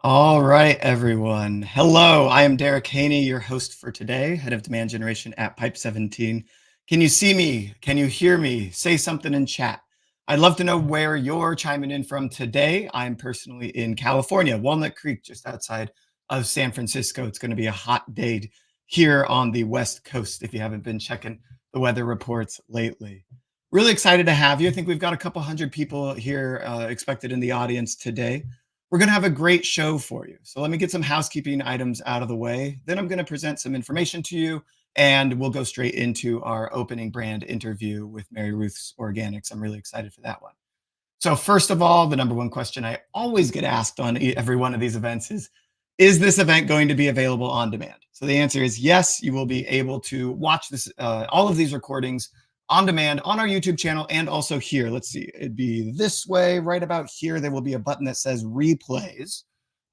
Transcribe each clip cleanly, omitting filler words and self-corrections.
All right, everyone. Hello, I am Derek Haney, your host for today, head of demand generation at Pipe 17. Can you see me? Can you hear me? Say something in chat. I'd love to know where you're chiming in from today. I'm personally in California, Walnut Creek, just outside of San Francisco. It's going to be a hot day here on the West Coast if you haven't been checking the weather reports lately. Really excited to have you. I think we've got a couple hundred people here expected in the audience today. We're going to have a great show for you. So let me get some housekeeping items out of the way. Then I'm going to present some information to you, and we'll go straight into our opening brand interview with Mary Ruth's Organics. I'm really excited for that one. So first of all, the number one question I always get asked on every one of these events is this event going to be available on demand? So the answer is yes, you will be able to watch this, all of these recordings on demand on our YouTube channel and also here. Let's see, it'd be this way, right about here. There will be a button that says replays,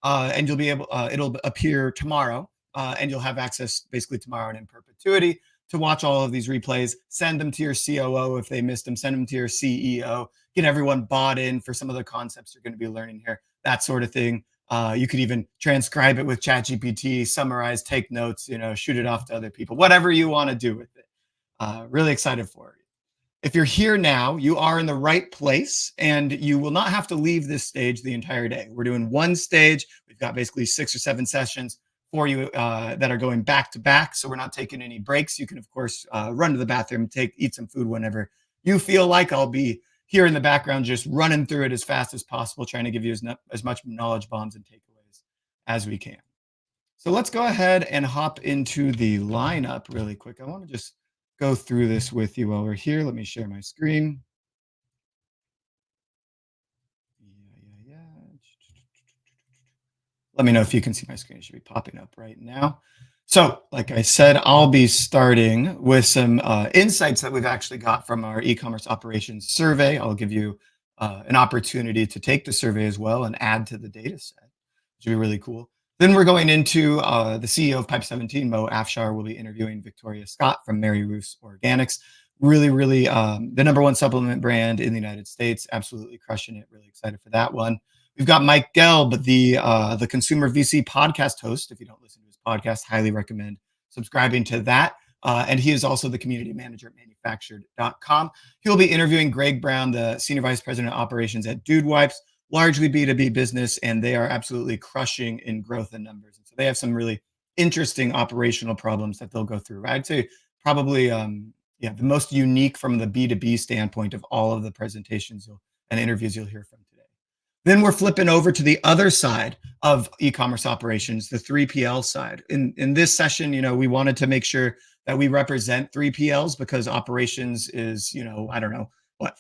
and you'll be able, it'll appear tomorrow, and you'll have access basically tomorrow and in perpetuity to watch all of these replays. Send them to your COO if they missed them, send them to your CEO, get everyone bought in for some of the concepts you're going to be learning here, that sort of thing. You could even transcribe it with ChatGPT, summarize, take notes, shoot it off to other people, whatever you want to do with it. Really excited for you. If you're here now, you are in the right place and you will not have to leave this stage the entire day. We're doing one stage. We've got basically 6 or 7 sessions for you that are going back to back. So we're not taking any breaks. You can, of course, run to the bathroom, eat some food whenever you feel like. I'll be here in the background just running through it as fast as possible, trying to give you as much knowledge bombs and takeaways as we can. So let's go ahead and hop into the lineup really quick. I want to just go through this with you while we're here. Let me share my screen. Yeah. Let me know if you can see my screen. It should be popping up right now. So, like I said, I'll be starting with some insights that we've actually got from our e-commerce operations survey. I'll give you an opportunity to take the survey as well and add to the data set, which would be really cool. Then we're going into the CEO of Pipe 17, Mo Afshar, will be interviewing Victoria Scott from Mary Ruth's Organics. Really, the number one supplement brand in the United States. Absolutely crushing it. Really excited for that one. We've got Mike Gelb, the Consumer VC podcast host. If you don't listen to his podcast, highly recommend subscribing to that. And he is also the community manager at manufactured.com. He'll be interviewing Greg Brown, the senior vice president of operations at Dude Wipes, largely B2B business, and they are absolutely crushing in growth and numbers. And so they have some really interesting operational problems that they'll go through. I'd say probably, the most unique from the B2B standpoint of all of the presentations and interviews you'll hear from today. Then we're flipping over to the other side of e-commerce operations, the 3PL side. In this session, we wanted to make sure that we represent 3PLs because operations is, I don't know,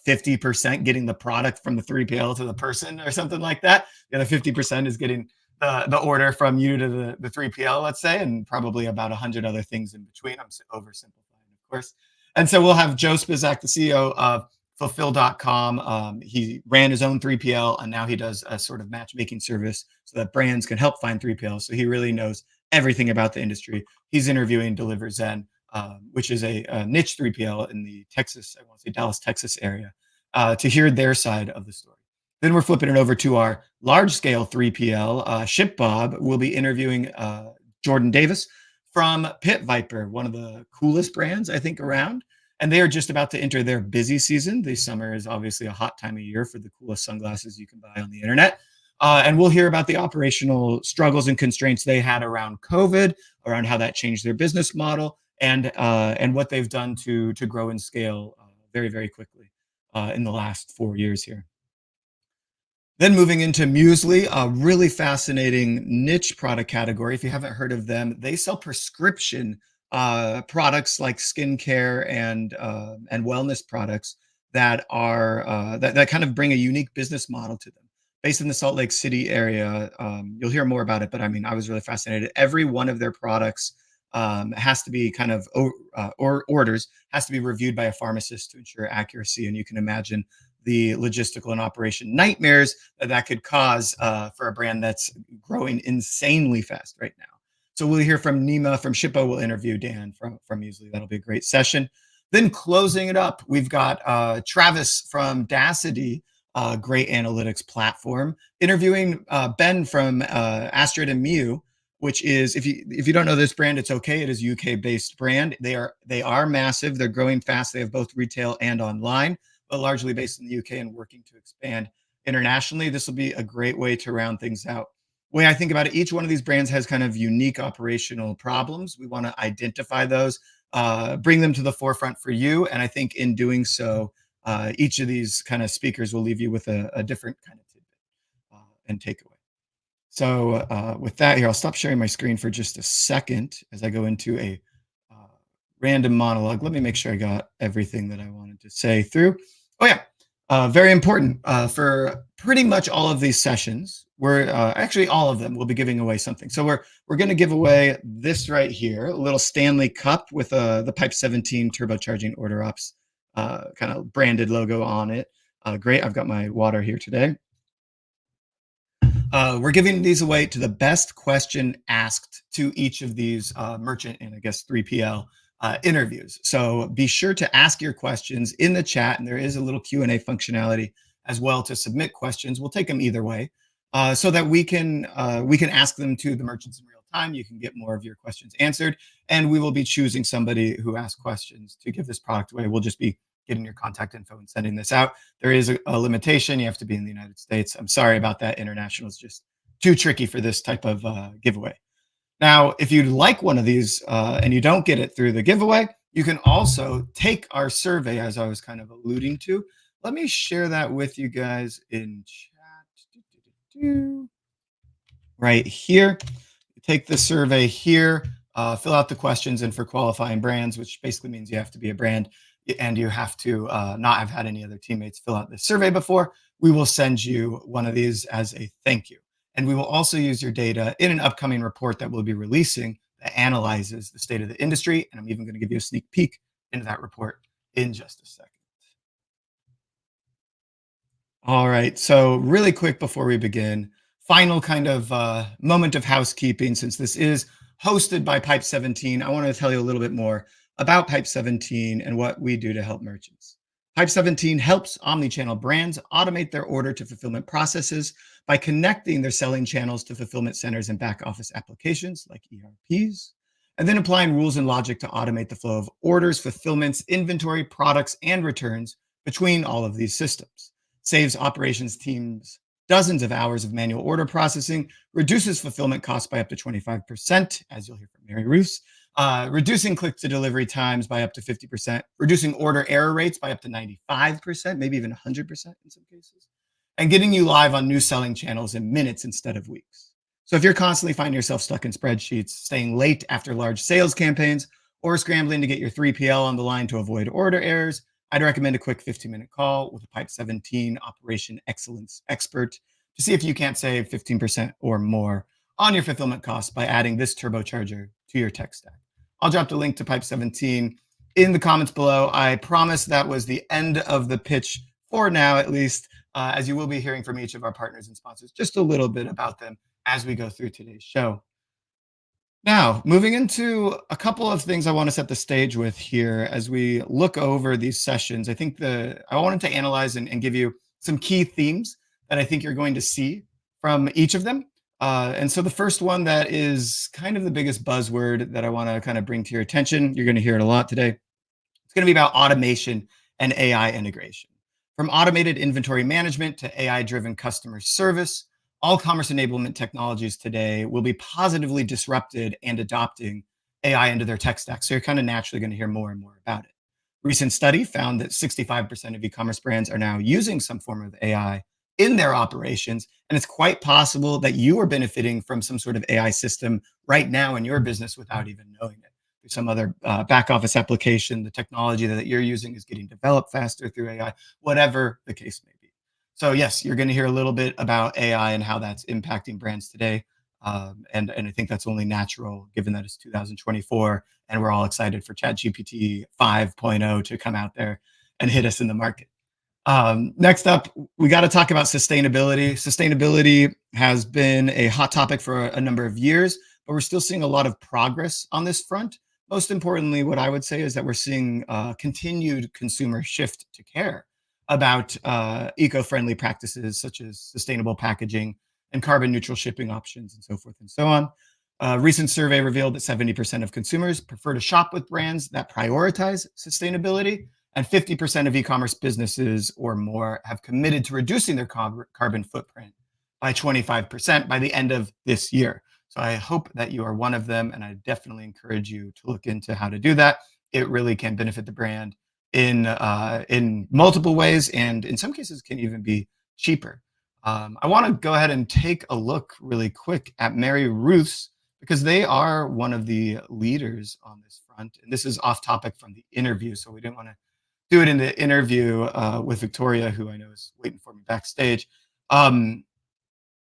50% getting the product from the 3PL to the person or something like that. The other 50% is getting the order from you to the 3PL, let's say, and probably about 100 other things in between. I'm oversimplifying, of course. And so we'll have Joe Spizak, the CEO of Fulfill.com. He ran his own 3PL, and now he does a sort of matchmaking service so that brands can help find 3PLs. So he really knows everything about the industry. He's interviewing Deliver Zen, which is a niche 3PL in the Dallas, Texas area, to hear their side of the story. Then we're flipping it over to our large-scale 3PL. ShipBob will be interviewing Jordan Davis from Pit Viper, one of the coolest brands, I think, around. And they are just about to enter their busy season. The summer is obviously a hot time of year for the coolest sunglasses you can buy on the internet. And we'll hear about the operational struggles and constraints they had around COVID, around how that changed their business model, and what they've done to grow and scale very, very quickly in the last 4 years here. Then moving into Muesli, a really fascinating niche product category. If you haven't heard of them, they sell prescription products like skincare and wellness products that are that kind of bring a unique business model to them. Based in the Salt Lake City area, you'll hear more about it. But I mean, I was really fascinated. Every one of their products has to be kind of orders has to be reviewed by a pharmacist to ensure accuracy. And you can imagine the logistical and operation nightmares that could cause for a brand that's growing insanely fast right now. So we'll hear from Nima from Shippo. We'll interview Dan from Muesli. That'll be a great session. Then closing it up, we've got Travis from Dacity. great analytics platform. Interviewing Ben from Astrid and Mew, which is, if you don't know this brand, it's okay. It is UK based brand. They are massive. They're growing fast. They have both retail and online, but largely based in the UK and working to expand internationally. This will be a great way to round things out. When I think about it, each one of these brands has kind of unique operational problems. We want to identify those, bring them to the forefront for you. And I think in doing so, each of these kind of speakers will leave you with a different kind of tidbit and takeaway. So with that here, I'll stop sharing my screen for just a second as I go into a uh, random monologue. Let me make sure I got everything that I wanted to say through. Oh yeah, very important for pretty much all of these sessions. We're actually all of them. We'll be giving away something. So we're going to give away this right here, a little Stanley Cup with the Pipe 17 turbocharging order ops kind of branded logo on it. Great. I've got my water here today. We're giving these away to the best question asked to each of these merchant and I guess 3PL interviews. So be sure to ask your questions in the chat, and there is a little Q&A functionality as well to submit questions. We'll take them either way, so that we can ask them to the merchants in real time. You can get more of your questions answered, and we will be choosing somebody who asked questions to give this product away. We'll just be getting your contact info and sending this out. There is a limitation. You have to be in the United States. I'm sorry about that. International is just too tricky for this type of giveaway. Now, if you'd like one of these and you don't get it through the giveaway, you can also take our survey, as I was kind of alluding to. Let me share that with you guys in chat. Right here. Take the survey here, fill out the questions, and for qualifying brands, which basically means you have to be a brand and you have to not have had any other teammates fill out this survey before, we will send you one of these as a thank you. And we will also use your data in an upcoming report that we'll be releasing that analyzes the state of the industry. And I'm even going to give you a sneak peek into that report in just a second. All right. So, really quick before we begin, final kind of moment of housekeeping. Since this is hosted by Pipe 17, I want to tell you a little bit more about Pipe 17 and what we do to help merchants. Pipe 17 helps omnichannel brands automate their order to fulfillment processes by connecting their selling channels to fulfillment centers and back office applications like ERPs, and then applying rules and logic to automate the flow of orders, fulfillments, inventory, products, and returns between all of these systems. Saves operations teams dozens of hours of manual order processing, reduces fulfillment costs by up to 25%, as you'll hear from Mary Roos, reducing click to delivery times by up to 50%, reducing order error rates by up to 95%, maybe even 100% in some cases, and getting you live on new selling channels in minutes instead of weeks. So if you're constantly finding yourself stuck in spreadsheets, staying late after large sales campaigns, or scrambling to get your 3PL on the line to avoid order errors, I'd recommend a quick 15-minute call with a Pipe 17 operation excellence expert to see if you can't save 15% or more on your fulfillment costs by adding this turbocharger to your tech stack. I'll drop the link to Pipe 17 in the comments below. I promise that was the end of the pitch for now, at least, as you will be hearing from each of our partners and sponsors just a little bit about them as we go through today's show. Now, moving into a couple of things I want to set the stage with here as we look over these sessions. I think I wanted to analyze and give you some key themes that I think you're going to see from each of them. And so the first one that is kind of the biggest buzzword that I want to kind of bring to your attention, you're going to hear it a lot today. It's going to be about automation and AI integration. From automated inventory management to AI-driven customer service, all commerce enablement technologies today will be positively disrupted and adopting AI into their tech stack. So you're kind of naturally going to hear more and more about it. Recent study found that 65% of e-commerce brands are now using some form of AI in their operations. And it's quite possible that you are benefiting from some sort of AI system right now in your business without even knowing it. Through some other back office application, the technology that you're using is getting developed faster through AI, whatever the case may be. So yes, you're going to hear a little bit about AI and how that's impacting brands today. And I think that's only natural given that it's 2024 and we're all excited for ChatGPT 5.0 to come out there and hit us in the market. Next up, we got to talk about sustainability. Sustainability has been a hot topic for a number of years, but we're still seeing a lot of progress on this front. Most importantly, what I would say is that we're seeing continued consumer shift to care. about eco-friendly practices such as sustainable packaging and carbon neutral shipping options and so forth and so on. A recent survey revealed that 70% of consumers prefer to shop with brands that prioritize sustainability, and 50% of e-commerce businesses or more have committed to reducing their carbon footprint by 25% by the end of this year. So I hope that you are one of them, and I definitely encourage you to look into how to do that. It really can benefit the brand in multiple ways, and in some cases can even be cheaper. I want to go ahead and take a look really quick at Mary Ruth's because they are one of the leaders on this front. And this is off topic from the interview, so we didn't want to do it in the interview with Victoria, who I know is waiting for me backstage. Um,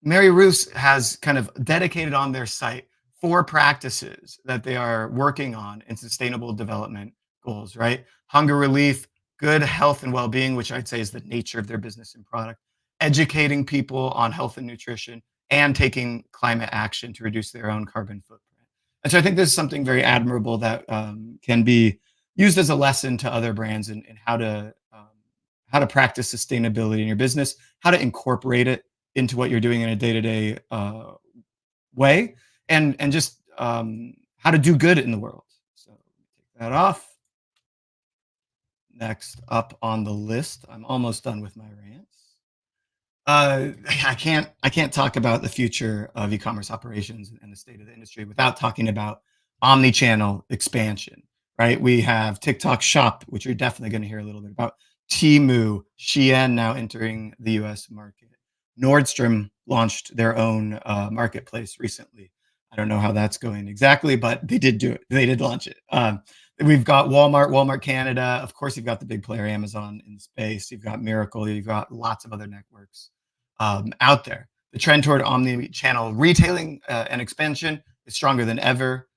Mary Ruth's has kind of dedicated on their site 4 practices that they are working on in sustainable development goals, right? Hunger relief, good health and well-being, which I'd say is the nature of their business and product, educating people on health and nutrition, and taking climate action to reduce their own carbon footprint. And so I think this is something very admirable that can be used as a lesson to other brands in how to practice sustainability in your business, how to incorporate it into what you're doing in a day-to-day way, and just how to do good in the world. So take that off. Next up on the list, I'm almost done with my rants. I can't talk about the future of e-commerce operations and the state of the industry without talking about omni-channel expansion, right? We have TikTok Shop, which you're definitely going to hear a little bit about. Temu, Shein now entering the U.S. market. Nordstrom launched their own marketplace recently. I don't know how that's going exactly, but they did do it. They did launch it. We've got Walmart Canada. Of course, you've got the big player Amazon in the space. You've got Miracle. You've got lots of other networks out there. The trend toward omni-channel retailing and expansion is stronger than ever,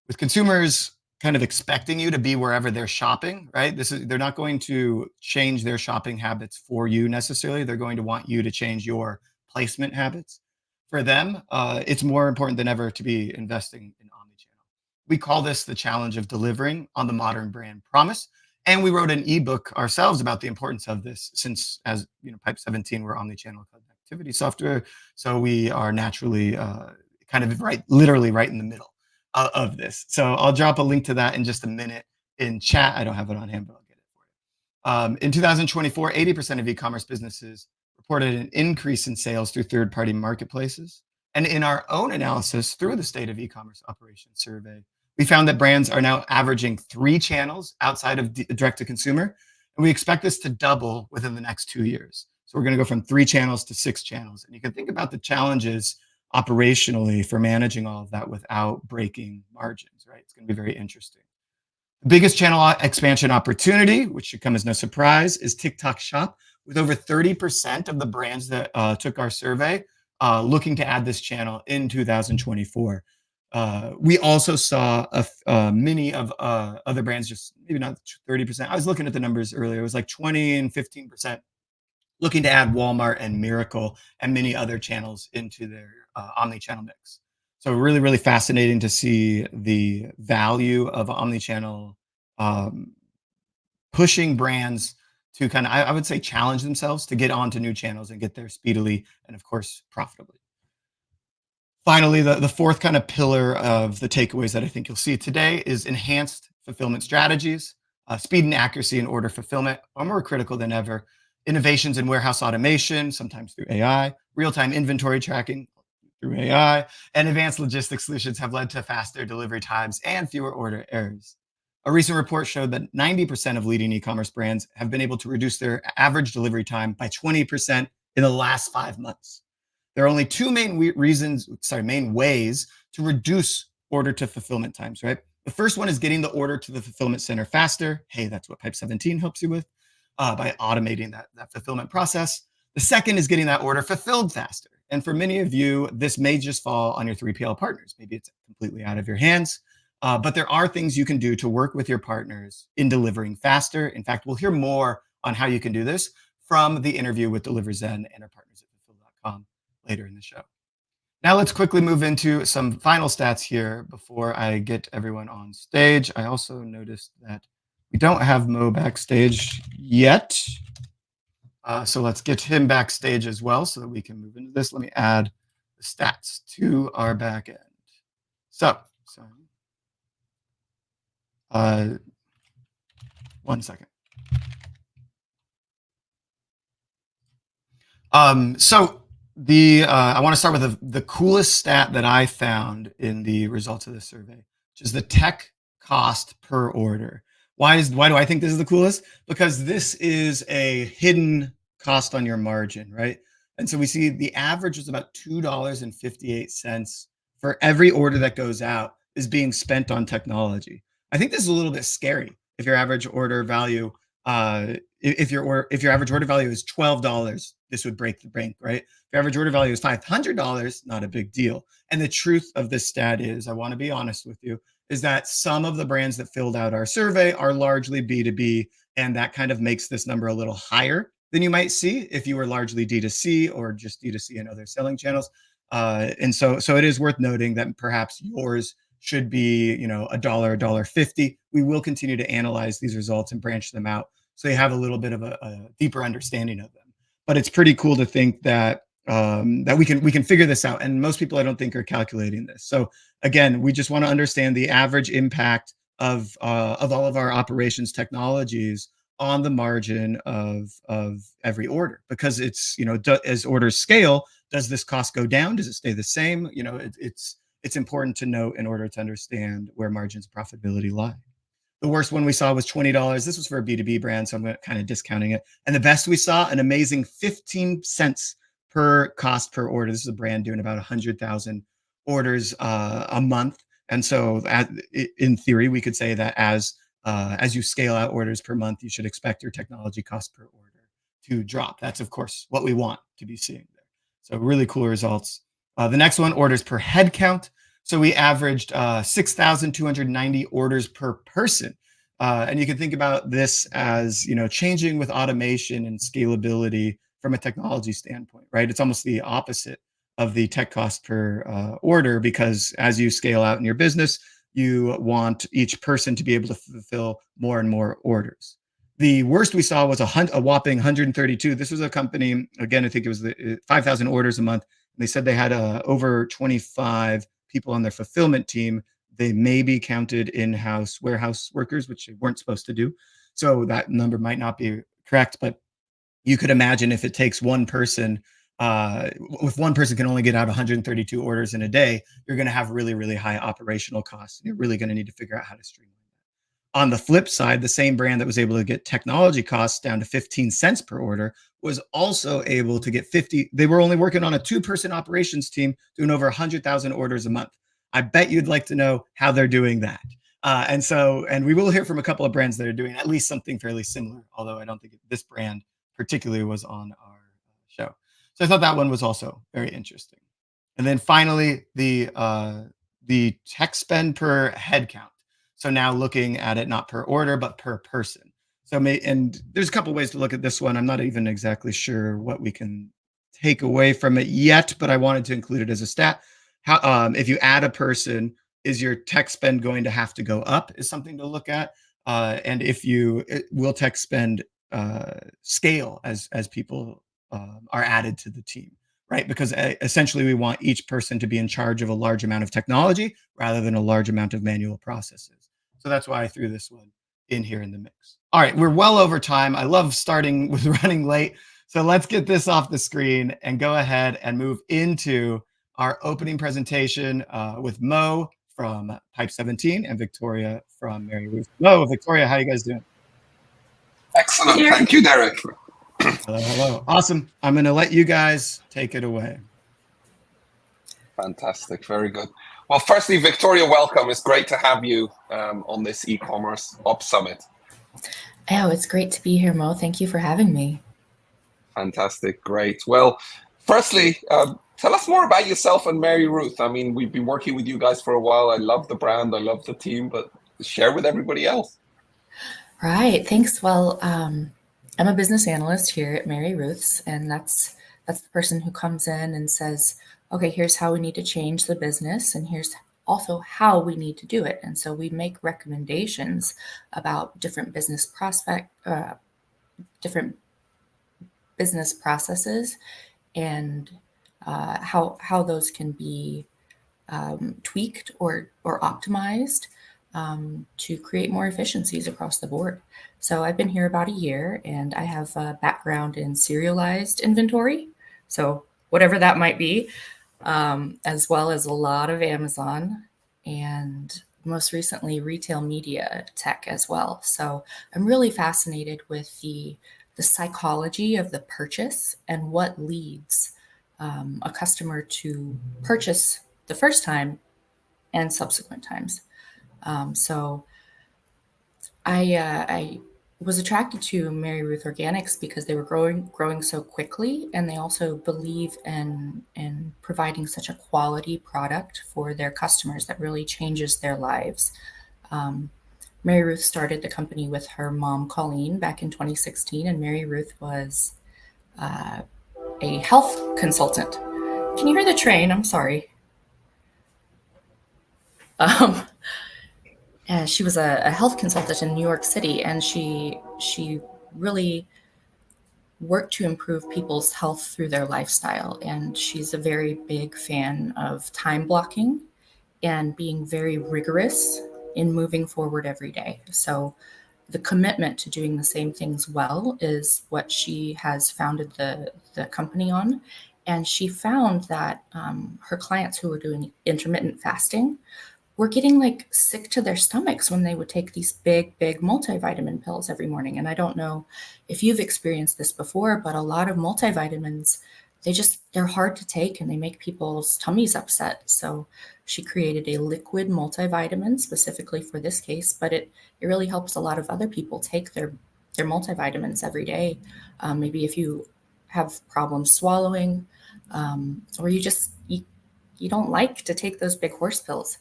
with consumers kind of expecting you to be wherever they're shopping, right? They're not going to change their shopping habits for you necessarily. They're going to want you to change your placement habits. For them, it's more important than ever to be investing in omnichannel. We call this the challenge of delivering on the modern brand promise. And we wrote an ebook ourselves about the importance of this since, as you know, Pipe 17, we're omnichannel connectivity software. So we are naturally kind of literally right in the middle of this. So I'll drop a link to that in just a minute in chat. I don't have it on hand, but I'll get it for you. In 2024, 80% of e-commerce businesses reported an increase in sales through third-party marketplaces. And in our own analysis through the State of E-commerce Operations Survey, we found that brands are now averaging 3 channels outside of direct-to-consumer, and we expect this to double within the next 2 years. So we're going to go from 3 channels to 6 channels. And you can think about the challenges operationally for managing all of that without breaking margins, right? It's going to be very interesting. The biggest channel expansion opportunity, which should come as no surprise, is TikTok Shop, with over 30% of the brands that took our survey looking to add this channel in 2024. We also saw many of other brands, just maybe not 30%. I was looking at the numbers earlier. It was like 20 and 15% looking to add Walmart and Miracle and many other channels into their omni-channel mix. So really, really fascinating to see the value of omni-channel pushing brands to kind of, I would say, challenge themselves to get onto new channels and get there speedily and, of course, profitably. Finally, the fourth kind of pillar of the takeaways that I think you'll see today is enhanced fulfillment strategies. Speed and accuracy in order fulfillment are more critical than ever. Innovations in warehouse automation, sometimes through AI, real-time inventory tracking through AI, and advanced logistics solutions have led to faster delivery times and fewer order errors. A recent report showed that 90% of leading e-commerce brands have been able to reduce their average delivery time by 20% in the last 5 months. There are only 2 main ways to reduce order to fulfillment times, right? The first one is getting the order to the fulfillment center faster. Hey, that's what Pipe 17 helps you with by automating that fulfillment process. The second is getting that order fulfilled faster. And for many of you, this may just fall on your 3PL partners. Maybe it's completely out of your hands. But there are things you can do to work with your partners in delivering faster. In fact, we'll hear more on how you can do this from the interview with DeliverZen and our partners at fulfill.com later in the show. Now let's quickly move into some final stats here before I get everyone on stage. I also noticed that we don't have Mo backstage yet. So let's get him backstage as well so that we can move into this. Let me add the stats to our back end. So, sorry. 1 second. So I want to start with the coolest stat that I found in the results of this survey, which is the tech cost per order. Why do I think this is the coolest? Because this is a hidden cost on your margin, right? And so we see the average is about $2.58 for every order that goes out is being spent on technology. I think this is a little bit scary if your average order value if your average order value is $12, this would break the bank, right? If your average order value is $500, not a big deal. And the truth of this stat is, I want to be honest with you, is that some of the brands that filled out our survey are largely B2B, and that kind of makes this number a little higher than you might see if you were largely D2C or just D2C and other selling channels. And so it is worth noting that perhaps yours should be, $1.50. We will continue to analyze these results and branch them out so you have a little bit of a deeper understanding of them. But it's pretty cool to think that that we can figure this out. And most people, I don't think, are calculating this. So again, we just want to understand the average impact of all of our operations technologies on the margin of every order, because it's, as orders scale, does this cost go down? Does it stay the same? It's important to note in order to understand where margins of profitability lie. The worst one we saw was $20. This was for a B2B brand, so I'm kind of discounting it. And the best we saw, an amazing 15 cents per cost per order. This is a brand doing about 100,000 orders a month. And so in theory, we could say that as you scale out orders per month, you should expect your technology cost per order to drop. That's, of course, what we want to be seeing there. So really cool results. The next one, orders per head count. So we averaged 6,290 orders per person. And you can think about this as, changing with automation and scalability from a technology standpoint, right? It's almost the opposite of the tech cost per order, because as you scale out in your business, you want each person to be able to fulfill more and more orders. The worst we saw was a whopping 132. This was a company, again, I think it was 5,000 orders a month. They said they had over 25 people on their fulfillment team. They maybe counted in-house warehouse workers, which they weren't supposed to do. So that number might not be correct, but you could imagine if it takes one person, if one person can only get out 132 orders in a day, you're going to have really, really high operational costs. You're really going to need to figure out how to streamline that. On the flip side, the same brand that was able to get technology costs down to 15 cents per order was also able to get 50. They were only working on a 2-person operations team doing over 100,000 orders a month. I bet you'd like to know how they're doing that. And we will hear from a couple of brands that are doing at least something fairly similar, although I don't think this brand particularly was on our show. So I thought that one was also very interesting. And then finally, the tech spend per head count. So now looking at it not per order, but per person. And there's a couple ways to look at this one. I'm not even exactly sure what we can take away from it yet, but I wanted to include it as a stat. If you add a person, is your tech spend going to have to go up is something to look at. And will tech spend scale as people are added to the team, right? Because essentially we want each person to be in charge of a large amount of technology rather than a large amount of manual processes. So that's why I threw this one in here in the mix. All right, we're well over time. I love starting with running late. So let's get this off the screen and go ahead and move into our opening presentation with Mo from Pipe 17 and Victoria from Mary Ruth. Mo, Victoria, how are you guys doing? Excellent. Thank you, Derek. Hello, hello. Awesome. I'm going to let you guys take it away. Fantastic. Very good. Well, firstly, Victoria, welcome. It's great to have you on this e-commerce Ops Summit. Oh, it's great to be here, Mo. Thank you for having me. Fantastic. Great. Well, firstly, tell us more about yourself and Mary Ruth. I mean, we've been working with you guys for a while. I love the brand. I love the team, but share with everybody else. Right. Thanks. Well, I'm a business analyst here at Mary Ruth's, and that's the person who comes in and says, okay, here's how we need to change the business, and here's also how we need to do it. And so we make recommendations about different business different business processes and how those can be tweaked or optimized to create more efficiencies across the board. So I've been here about a year, and I have a background in serialized inventory, so whatever that might be, as well as a lot of Amazon and most recently retail media tech as well. So I'm really fascinated with the psychology of the purchase and what leads a customer to purchase the first time and subsequent times. So I was attracted to Mary Ruth Organics because they were growing so quickly, and they also believe in providing such a quality product for their customers that really changes their lives. Mary Ruth started the company with her mom, Colleen, back in 2016, and Mary Ruth was a health consultant. Can you hear the train? I'm sorry. She was a health consultant in New York City, and she really worked to improve people's health through their lifestyle. And she's a very big fan of time blocking and being very rigorous in moving forward every day. So the commitment to doing the same things well is what she has founded the company on. And she found that her clients who were doing intermittent fasting were getting like sick to their stomachs when they would take these big multivitamin pills every morning. And I don't know if you've experienced this before, but a lot of multivitamins, they're hard to take and they make people's tummies upset. So she created a liquid multivitamin specifically for this case, but it really helps a lot of other people take their multivitamins every day. Maybe if you have problems swallowing, or you don't like to take those big horse pills.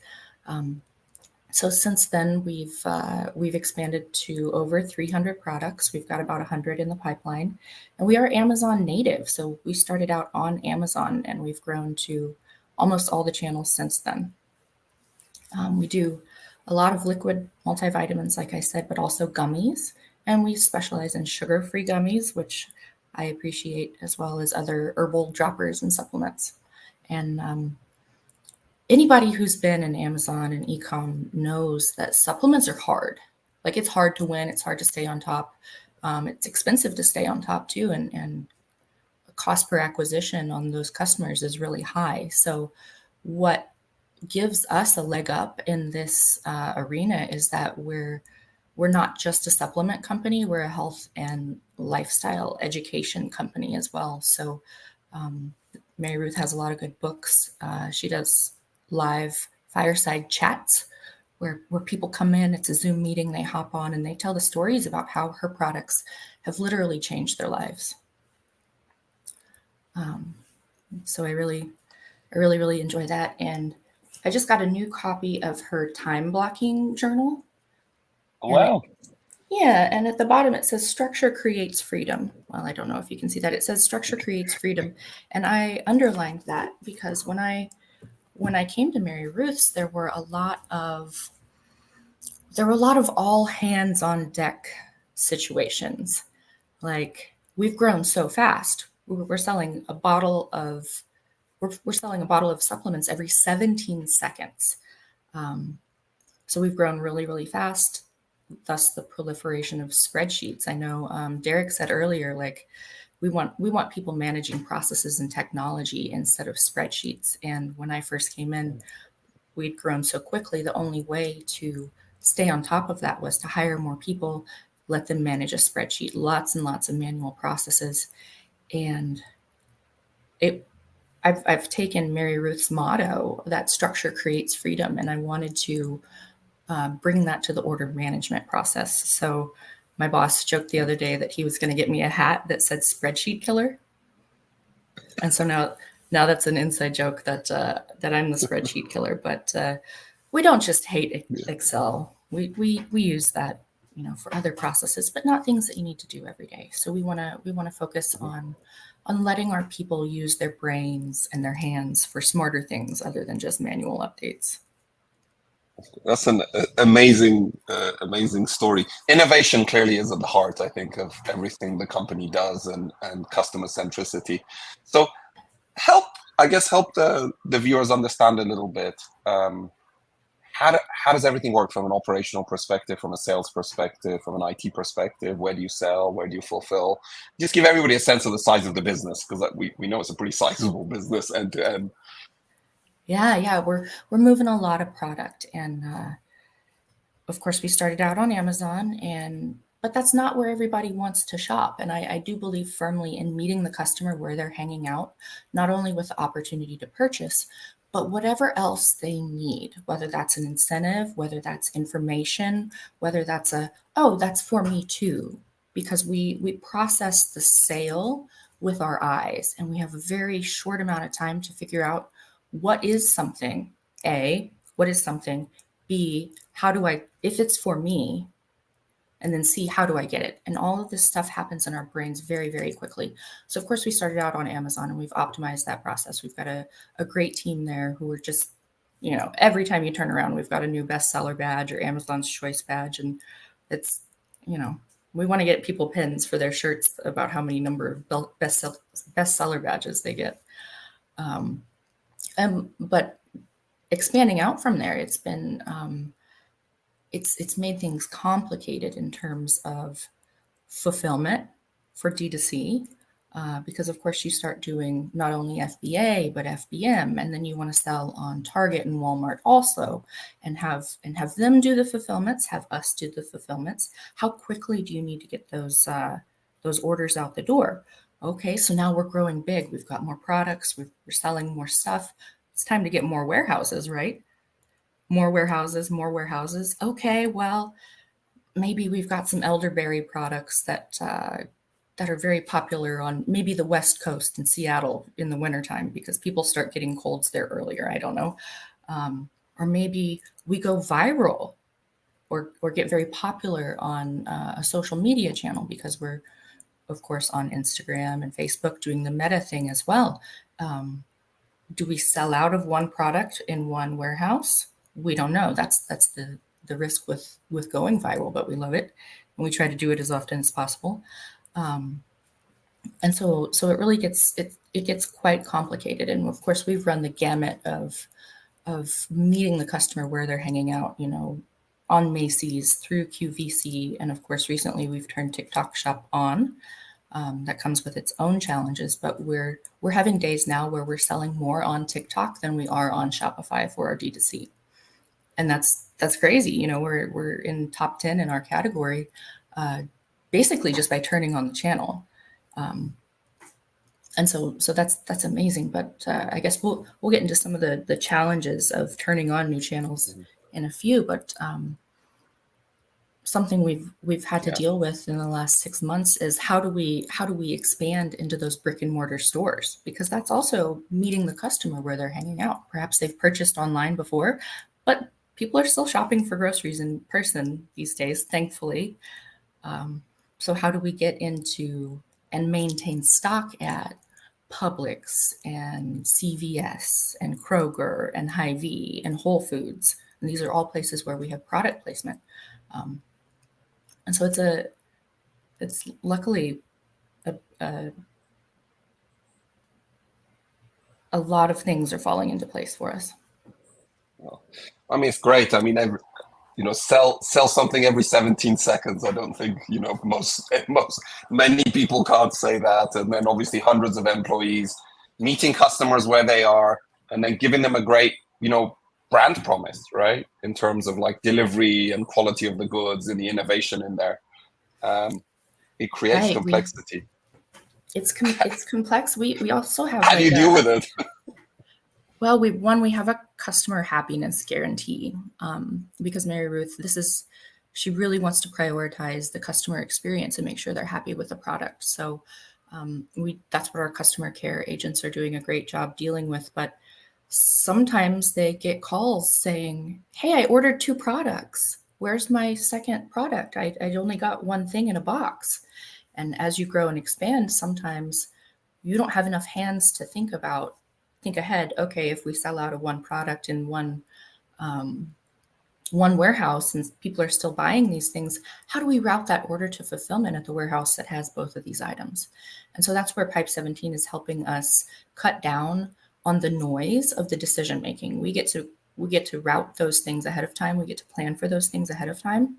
So since then, we've expanded to over 300 products. We've got about 100 in the pipeline, and we are Amazon native. So we started out on Amazon, and we've grown to almost all the channels since then. We do a lot of liquid multivitamins, like I said, but also gummies, and we specialize in sugar-free gummies, which I appreciate, as well as other herbal droppers and supplements. And anybody who's been in Amazon and ecom knows that supplements are hard. Like, it's hard to win. It's hard to stay on top. It's expensive to stay on top too. And cost per acquisition on those customers is really high. So what gives us a leg up in this arena is that we're not just a supplement company. We're a health and lifestyle education company as well. So Mary Ruth has a lot of good books. She does live fireside chats where people come in. It's a Zoom meeting. They hop on and they tell the stories about how her products have literally changed their lives. So I really enjoy that. And I just got a new copy of her time blocking journal. Wow. And at the bottom it says structure creates freedom. Well, I don't know if you can see that. It says structure creates freedom. And I underlined that because when I came to Mary Ruth's, there were a lot of all hands on deck situations. Like, we've grown so fast. We're selling a bottle of supplements every 17 seconds. So we've grown really fast. Thus the proliferation of spreadsheets. I know Derek said earlier, like, we want people managing processes and technology instead of spreadsheets. And when I first came in, we'd grown so quickly. The only way to stay on top of that was to hire more people, let them manage a spreadsheet, lots and lots of manual processes. And I've taken Mary Ruth's motto that structure creates freedom, and I wanted to bring that to the order management process. So my boss joked the other day that he was going to get me a hat that said spreadsheet killer. And so now that's an inside joke that I'm the spreadsheet killer. But we don't just hate Excel. We use that, for other processes, but not things that you need to do every day. So we want to focus on letting our people use their brains and their hands for smarter things other than just manual updates. That's an amazing, amazing story. Innovation clearly is at the heart, I think, of everything the company does, and customer centricity. So help, I guess, help the viewers understand a little bit. How does everything work from an operational perspective, from a sales perspective, from an IT perspective? Where do you sell? Where do you fulfill? Just give everybody a sense of the size of the business, because we know it's a pretty sizable business end to end. Yeah, we're moving a lot of product, and of course we started out on Amazon, but that's not where everybody wants to shop. And I do believe firmly in meeting the customer where they're hanging out, not only with the opportunity to purchase, but whatever else they need, whether that's an incentive, whether that's information, whether that's oh, that's for me too, because we process the sale with our eyes, and we have a very short amount of time to figure out what is something, A, what is something, B, how do I, if it's for me, and then C, how do I get it? And all of this stuff happens in our brains very, very quickly. So of course we started out on Amazon, and we've optimized that process. We've got a great team there who are just, every time you turn around, we've got a new bestseller badge or Amazon's Choice badge. And it's, we want to get people pins for their shirts about how many number of bestseller badges they get. But expanding out from there, it's been, it's made things complicated in terms of fulfillment for D2C, because of course you start doing not only FBA but FBM, and then you want to sell on Target and Walmart also, and have them do the fulfillments, have us do the fulfillments. How quickly do you need to get those orders out the door? Okay, so now we're growing big. We've got more products. We're selling more stuff. It's time to get more warehouses, right? More warehouses. Okay, well, maybe we've got some elderberry products that are very popular on maybe the West Coast in Seattle in the wintertime, because people start getting colds there earlier. I don't know. Or maybe we go viral or get very popular on a social media channel, because we're, of course, on Instagram and Facebook doing the meta thing as well. Do we sell out of one product in one warehouse? We don't know. That's the risk with going viral, but we love it, and we try to do it as often as possible. And so it really gets quite complicated. And of course, we've run the gamut of meeting the customer where they're hanging out, on Macy's, through QVC, and of course, recently we've turned TikTok Shop on. That comes with its own challenges, but we're having days now where we're selling more on TikTok than we are on Shopify for our D2C, and that's crazy. We're in top 10 in our category, basically just by turning on the channel, and so that's amazing. But I guess we'll get into some of the challenges of turning on new channels in a few, but something we've had to deal with in the last 6 months is how do we expand into those brick and mortar stores, because that's also meeting the customer where they're hanging out. Perhaps they've purchased online before, but people are still shopping for groceries in person these days, thankfully. So how do we get into and maintain stock at Publix and CVS and Kroger and Hy-Vee and Whole Foods? And these are all places where we have product placement. And so it's luckily a lot of things are falling into place for us. Well, I mean, it's great. I mean, sell something every 17 seconds. I don't think, many people can't say that. And then obviously hundreds of employees, meeting customers where they are, and then giving them a great, brand promise, right? In terms of like delivery and quality of the goods and the innovation in there. It creates complexity. It's complex. We also have. How do you deal with it? Well, we have a customer happiness guarantee, because Mary Ruth, she really wants to prioritize the customer experience and make sure they're happy with the product. So that's what our customer care agents are doing a great job dealing with. But sometimes they get calls saying, "Hey, I ordered 2 products. Where's my second product? I only got one thing in a box." And as you grow and expand, sometimes you don't have enough hands to think ahead. Okay, if we sell out of one product in one one warehouse and people are still buying these things, how do we route that order to fulfillment at the warehouse that has both of these items? And so that's where Pipe 17 is helping us cut down on the noise of the decision making. We get to route those things ahead of time. We get to plan for those things ahead of time.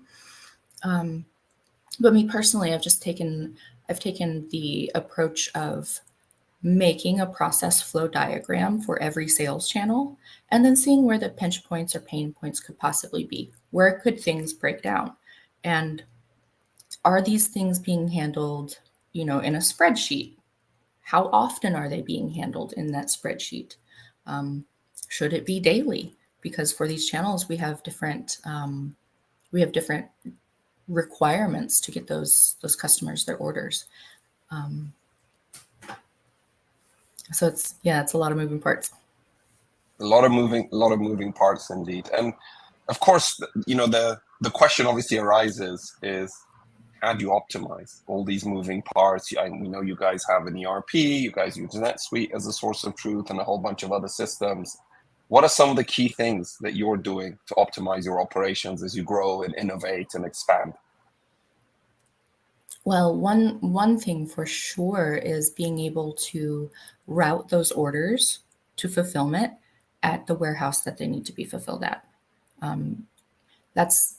But me personally, I've taken the approach of making a process flow diagram for every sales channel, and then seeing where the pinch points or pain points could possibly be. Where could things break down? And are these things being handled, in a spreadsheet? How often are they being handled in that spreadsheet? Should it be daily? Because for these channels, we have different requirements to get those customers their orders. So it's a lot of moving parts. A lot of moving parts indeed. And of course, the question obviously arises is, how do you optimize all these moving parts? We know you guys have an ERP, you guys use NetSuite as a source of truth, and a whole bunch of other systems. What are some of the key things that you're doing to optimize your operations as you grow and innovate and expand? Well, one thing for sure is being able to route those orders to fulfillment at the warehouse that they need to be fulfilled at. That's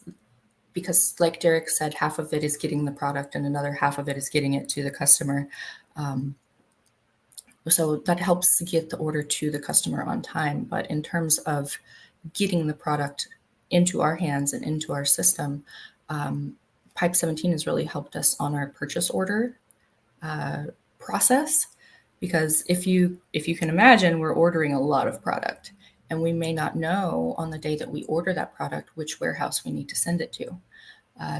because, like Derek said, half of it is getting the product and another half of it is getting it to the customer. So that helps to get the order to the customer on time. But in terms of getting the product into our hands and into our system, Pipe 17 has really helped us on our purchase order process, because if you can imagine, we're ordering a lot of product, and we may not know on the day that we order that product which warehouse we need to send it to.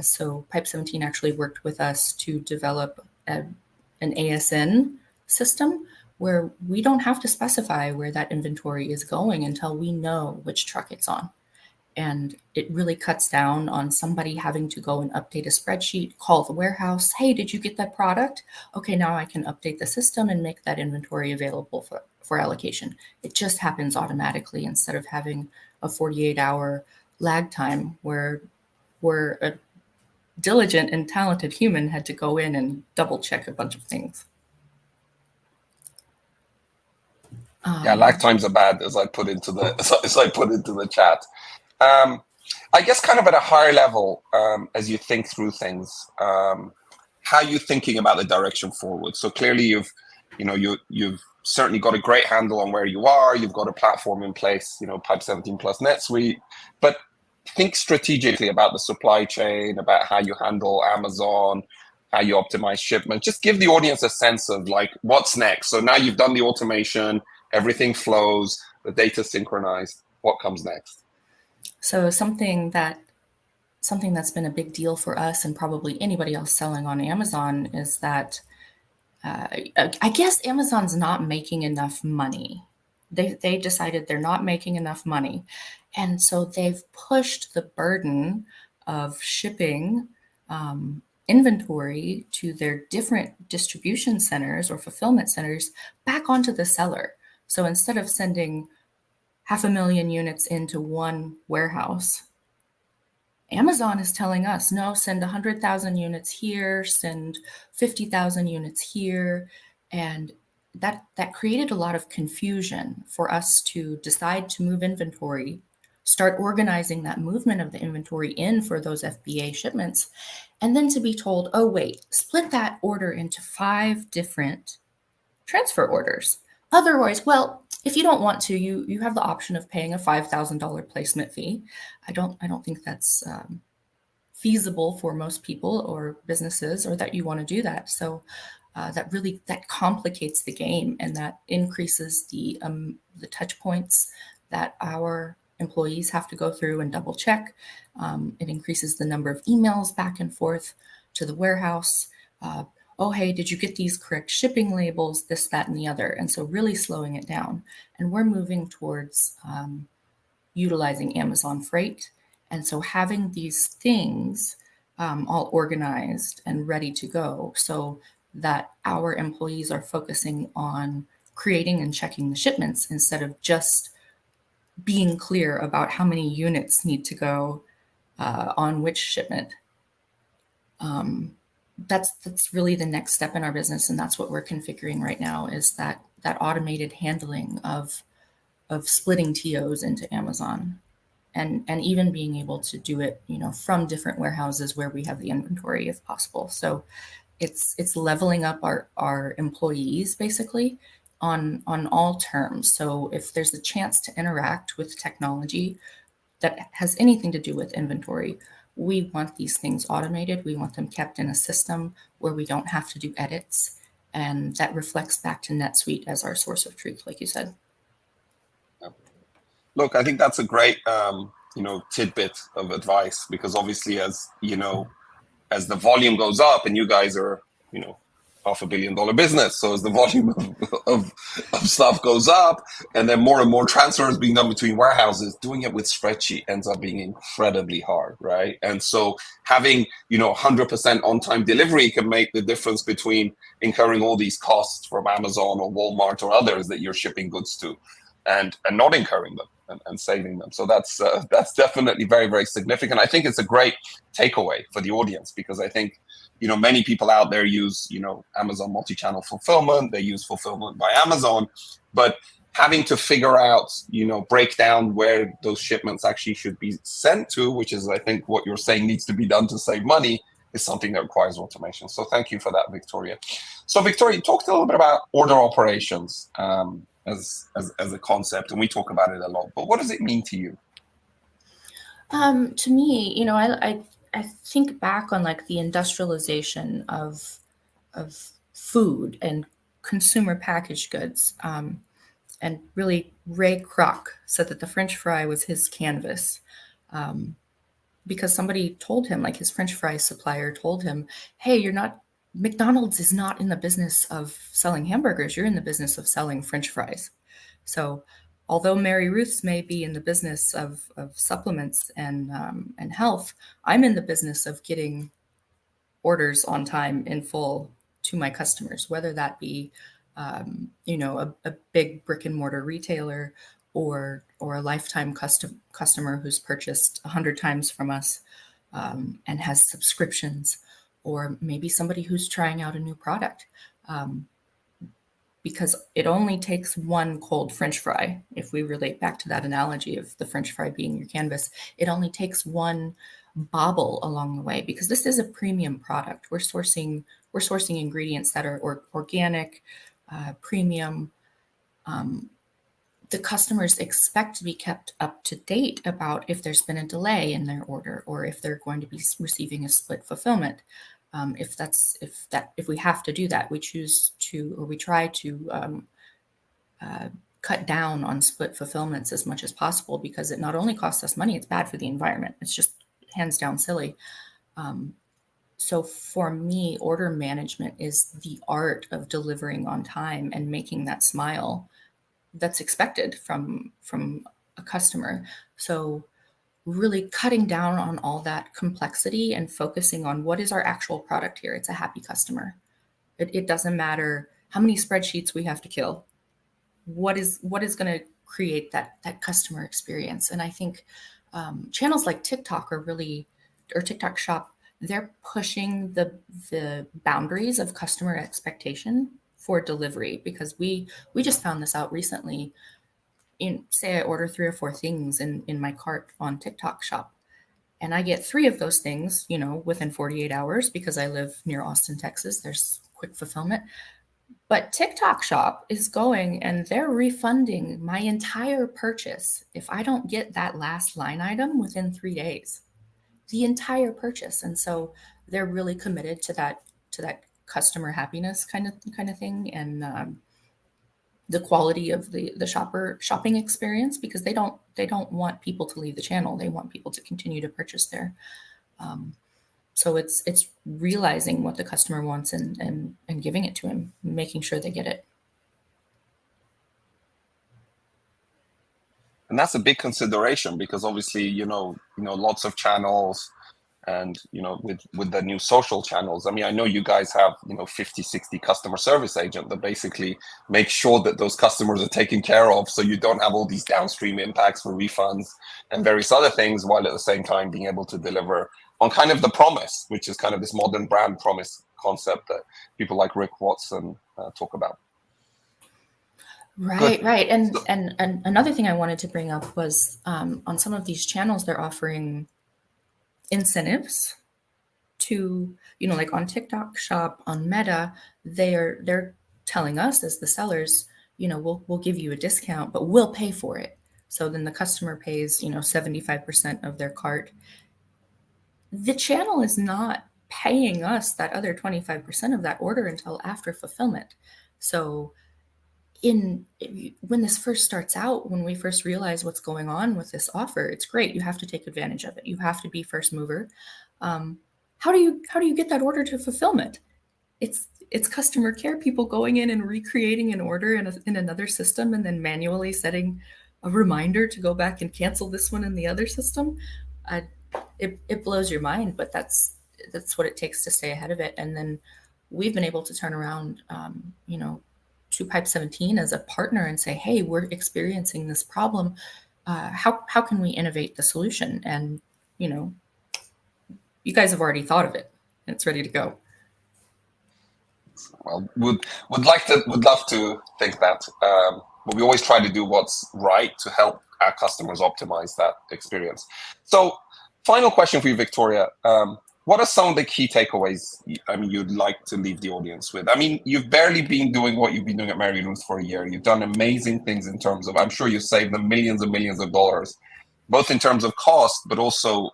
So Pipe 17 actually worked with us to develop an ASN system where we don't have to specify where that inventory is going until we know which truck it's on. And it really cuts down on somebody having to go and update a spreadsheet, call the warehouse, hey, did you get that product? Okay, now I can update the system and make that inventory available for allocation. It just happens automatically instead of having a 48-hour lag time where a diligent and talented human had to go in and double check a bunch of things. Lag times are bad, as I put into the chat. I guess kind of at a higher level, as you think through things, how are you thinking about the direction forward? So clearly you've certainly got a great handle on where you are. You've got a platform in place, Pipe 17 plus NetSuite, but think strategically about the supply chain, about how you handle Amazon, how you optimize shipment. Just give the audience a sense of like, what's next? So now you've done the automation, everything flows, the data synchronized. What comes next? So something that's been a big deal for us and probably anybody else selling on Amazon is that I guess Amazon's not making enough money. They decided they're not making enough money. And so they've pushed the burden of shipping inventory to their different distribution centers or fulfillment centers back onto the seller. So instead of sending 500,000 units into one warehouse, Amazon is telling us, no, send 100,000 units here, send 50,000 units here. And that created a lot of confusion for us to decide to move inventory, start organizing that movement of the inventory in for those FBA shipments, and then to be told, oh, wait, split that order into 5 different transfer orders. Otherwise, well, if you don't want to, you have the option of paying a $5,000 placement fee. I don't think that's feasible for most people or businesses, or that you want to do that. So that complicates the game, and that increases the touch points that our employees have to go through and double check. It increases the number of emails back and forth to the warehouse. Oh, hey, did you get these correct shipping labels, this, that, and the other? And so really slowing it down. And we're moving towards utilizing Amazon Freight. And so having these things all organized and ready to go so that our employees are focusing on creating and checking the shipments instead of just being clear about how many units need to go on which shipment. That's really the next step in our business, and that's what we're configuring right now, is that automated handling of splitting TOs into Amazon, and even being able to do it, from different warehouses where we have the inventory if possible. So it's leveling up our employees basically on all terms. So if there's a chance to interact with technology that has anything to do with inventory, we want these things automated. We want them kept in a system where we don't have to do edits, and that reflects back to NetSuite as our source of truth, like you said. Look, I think that's a great, tidbit of advice, because obviously, as you know, as the volume goes up, and you guys are, $500 million business. So as the volume of stuff goes up, and then more and more transfers being done between warehouses, doing it with spreadsheet ends up being incredibly hard, right? And so having, 100% on-time delivery can make the difference between incurring all these costs from Amazon or Walmart or others that you're shipping goods to, and not incurring them and saving them. So that's definitely very, very significant. I think it's a great takeaway for the audience, because I think, many people out there use, Amazon multi-channel fulfillment. They use fulfillment by Amazon, but having to figure out, break down where those shipments actually should be sent to, which is, I think, what you're saying needs to be done to save money, is something that requires automation. So thank you for that, Victoria. So Victoria, you talked a little bit about order operations as a concept, and we talk about it a lot, but what does it mean to you? To me, I think back on like the industrialization of food and consumer packaged goods. And really, Ray Kroc said that the French fry was his canvas, because somebody told him, like his French fry supplier told him, hey, McDonald's is not in the business of selling hamburgers. You're in the business of selling French fries. So although Mary Ruth's may be in the business of supplements and health, I'm in the business of getting orders on time in full to my customers, whether that be, a big brick and mortar retailer, or a lifetime customer who's purchased 100 times from us and has subscriptions, or maybe somebody who's trying out a new product. Because it only takes one cold French fry. If we relate back to that analogy of the French fry being your canvas, it only takes one bobble along the way, because this is a premium product. We're sourcing ingredients that are organic, premium. The customers expect to be kept up to date about if there's been a delay in their order, or if they're going to be receiving a split fulfillment. If we have to do that, we try to cut down on split fulfillments as much as possible, because it not only costs us money, it's bad for the environment. It's just hands down silly. So for me, order management is the art of delivering on time and making that smile that's expected from a customer. So really cutting down on all that complexity and focusing on what is our actual product here. It's a happy customer. It doesn't matter how many spreadsheets we have to kill. What is going to create that customer experience? And I think channels like TikTok or TikTok Shop, they're pushing the boundaries of customer expectation for delivery, because we just found this out recently. Say I order 3 or 4 things in my cart on TikTok Shop, and I get 3 of those things, within 48 hours, because I live near Austin, Texas. There's quick fulfillment. But TikTok Shop is going and they're refunding my entire purchase if I don't get that last line item within 3 days, the entire purchase. And so they're really committed to that customer happiness kind of thing, and the quality of the shopping experience, because they don't want people to leave the channel. They want people to continue to purchase there. So it's realizing what the customer wants and giving it to him, making sure they get it. And that's a big consideration, because obviously, lots of channels And, with the new social channels, I mean, I know you guys have, 50, 60 customer service agent that basically make sure that those customers are taken care of. So you don't have all these downstream impacts for refunds and various other things, while at the same time being able to deliver on kind of the promise, which is kind of this modern brand promise concept that people like Rick Watson talk about. Right, right. And another thing I wanted to bring up was on some of these channels, they're offering incentives to, like on TikTok Shop, on Meta, they're telling us as the sellers, we'll give you a discount, but we'll pay for it. So then the customer pays, 75% of their cart. The channel is not paying us that other 25% of that order until after fulfillment. So when this first starts out, when we first realize what's going on with this offer, it's great. You have to take advantage of it. You have to be first mover. How do you get that order to fulfillment? It's customer care people going in and recreating an order in another system and then manually setting a reminder to go back and cancel this one in the other system. It blows your mind, but that's what it takes to stay ahead of it. And then we've been able to turn around, to Pipe 17 as a partner and say, hey, we're experiencing this problem. How can we innovate the solution? And, you guys have already thought of it and it's ready to go. Well, would love to think that, but we always try to do what's right to help our customers optimize that experience. So, final question for you, Victoria. What are some of the key takeaways you'd like to leave the audience with? I mean, you've barely been doing what you've been doing at Mary Ruth for a year. You've done amazing things in terms of, I'm sure you've saved them millions and millions of dollars, both in terms of cost, but also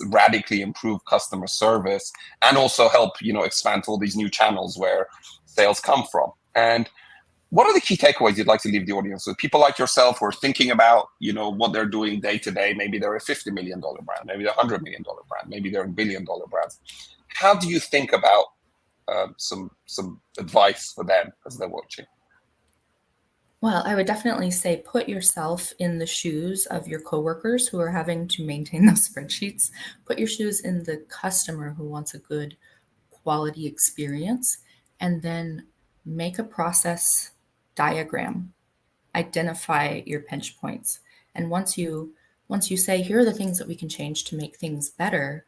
radically improve customer service and also help, expand to all these new channels where sales come from. And what are the key takeaways you'd like to leave the audience with? People like yourself who are thinking about, what they're doing day to day. Maybe they're a $50 million brand, maybe they're a $100 million brand, maybe they're a $1 billion brands. How do you think about some advice for them as they're watching? Well, I would definitely say put yourself in the shoes of your coworkers who are having to maintain those spreadsheets. Put your shoes in the customer who wants a good quality experience, and then make a process diagram. Identify your pinch points. And once you say, here are the things that we can change to make things better,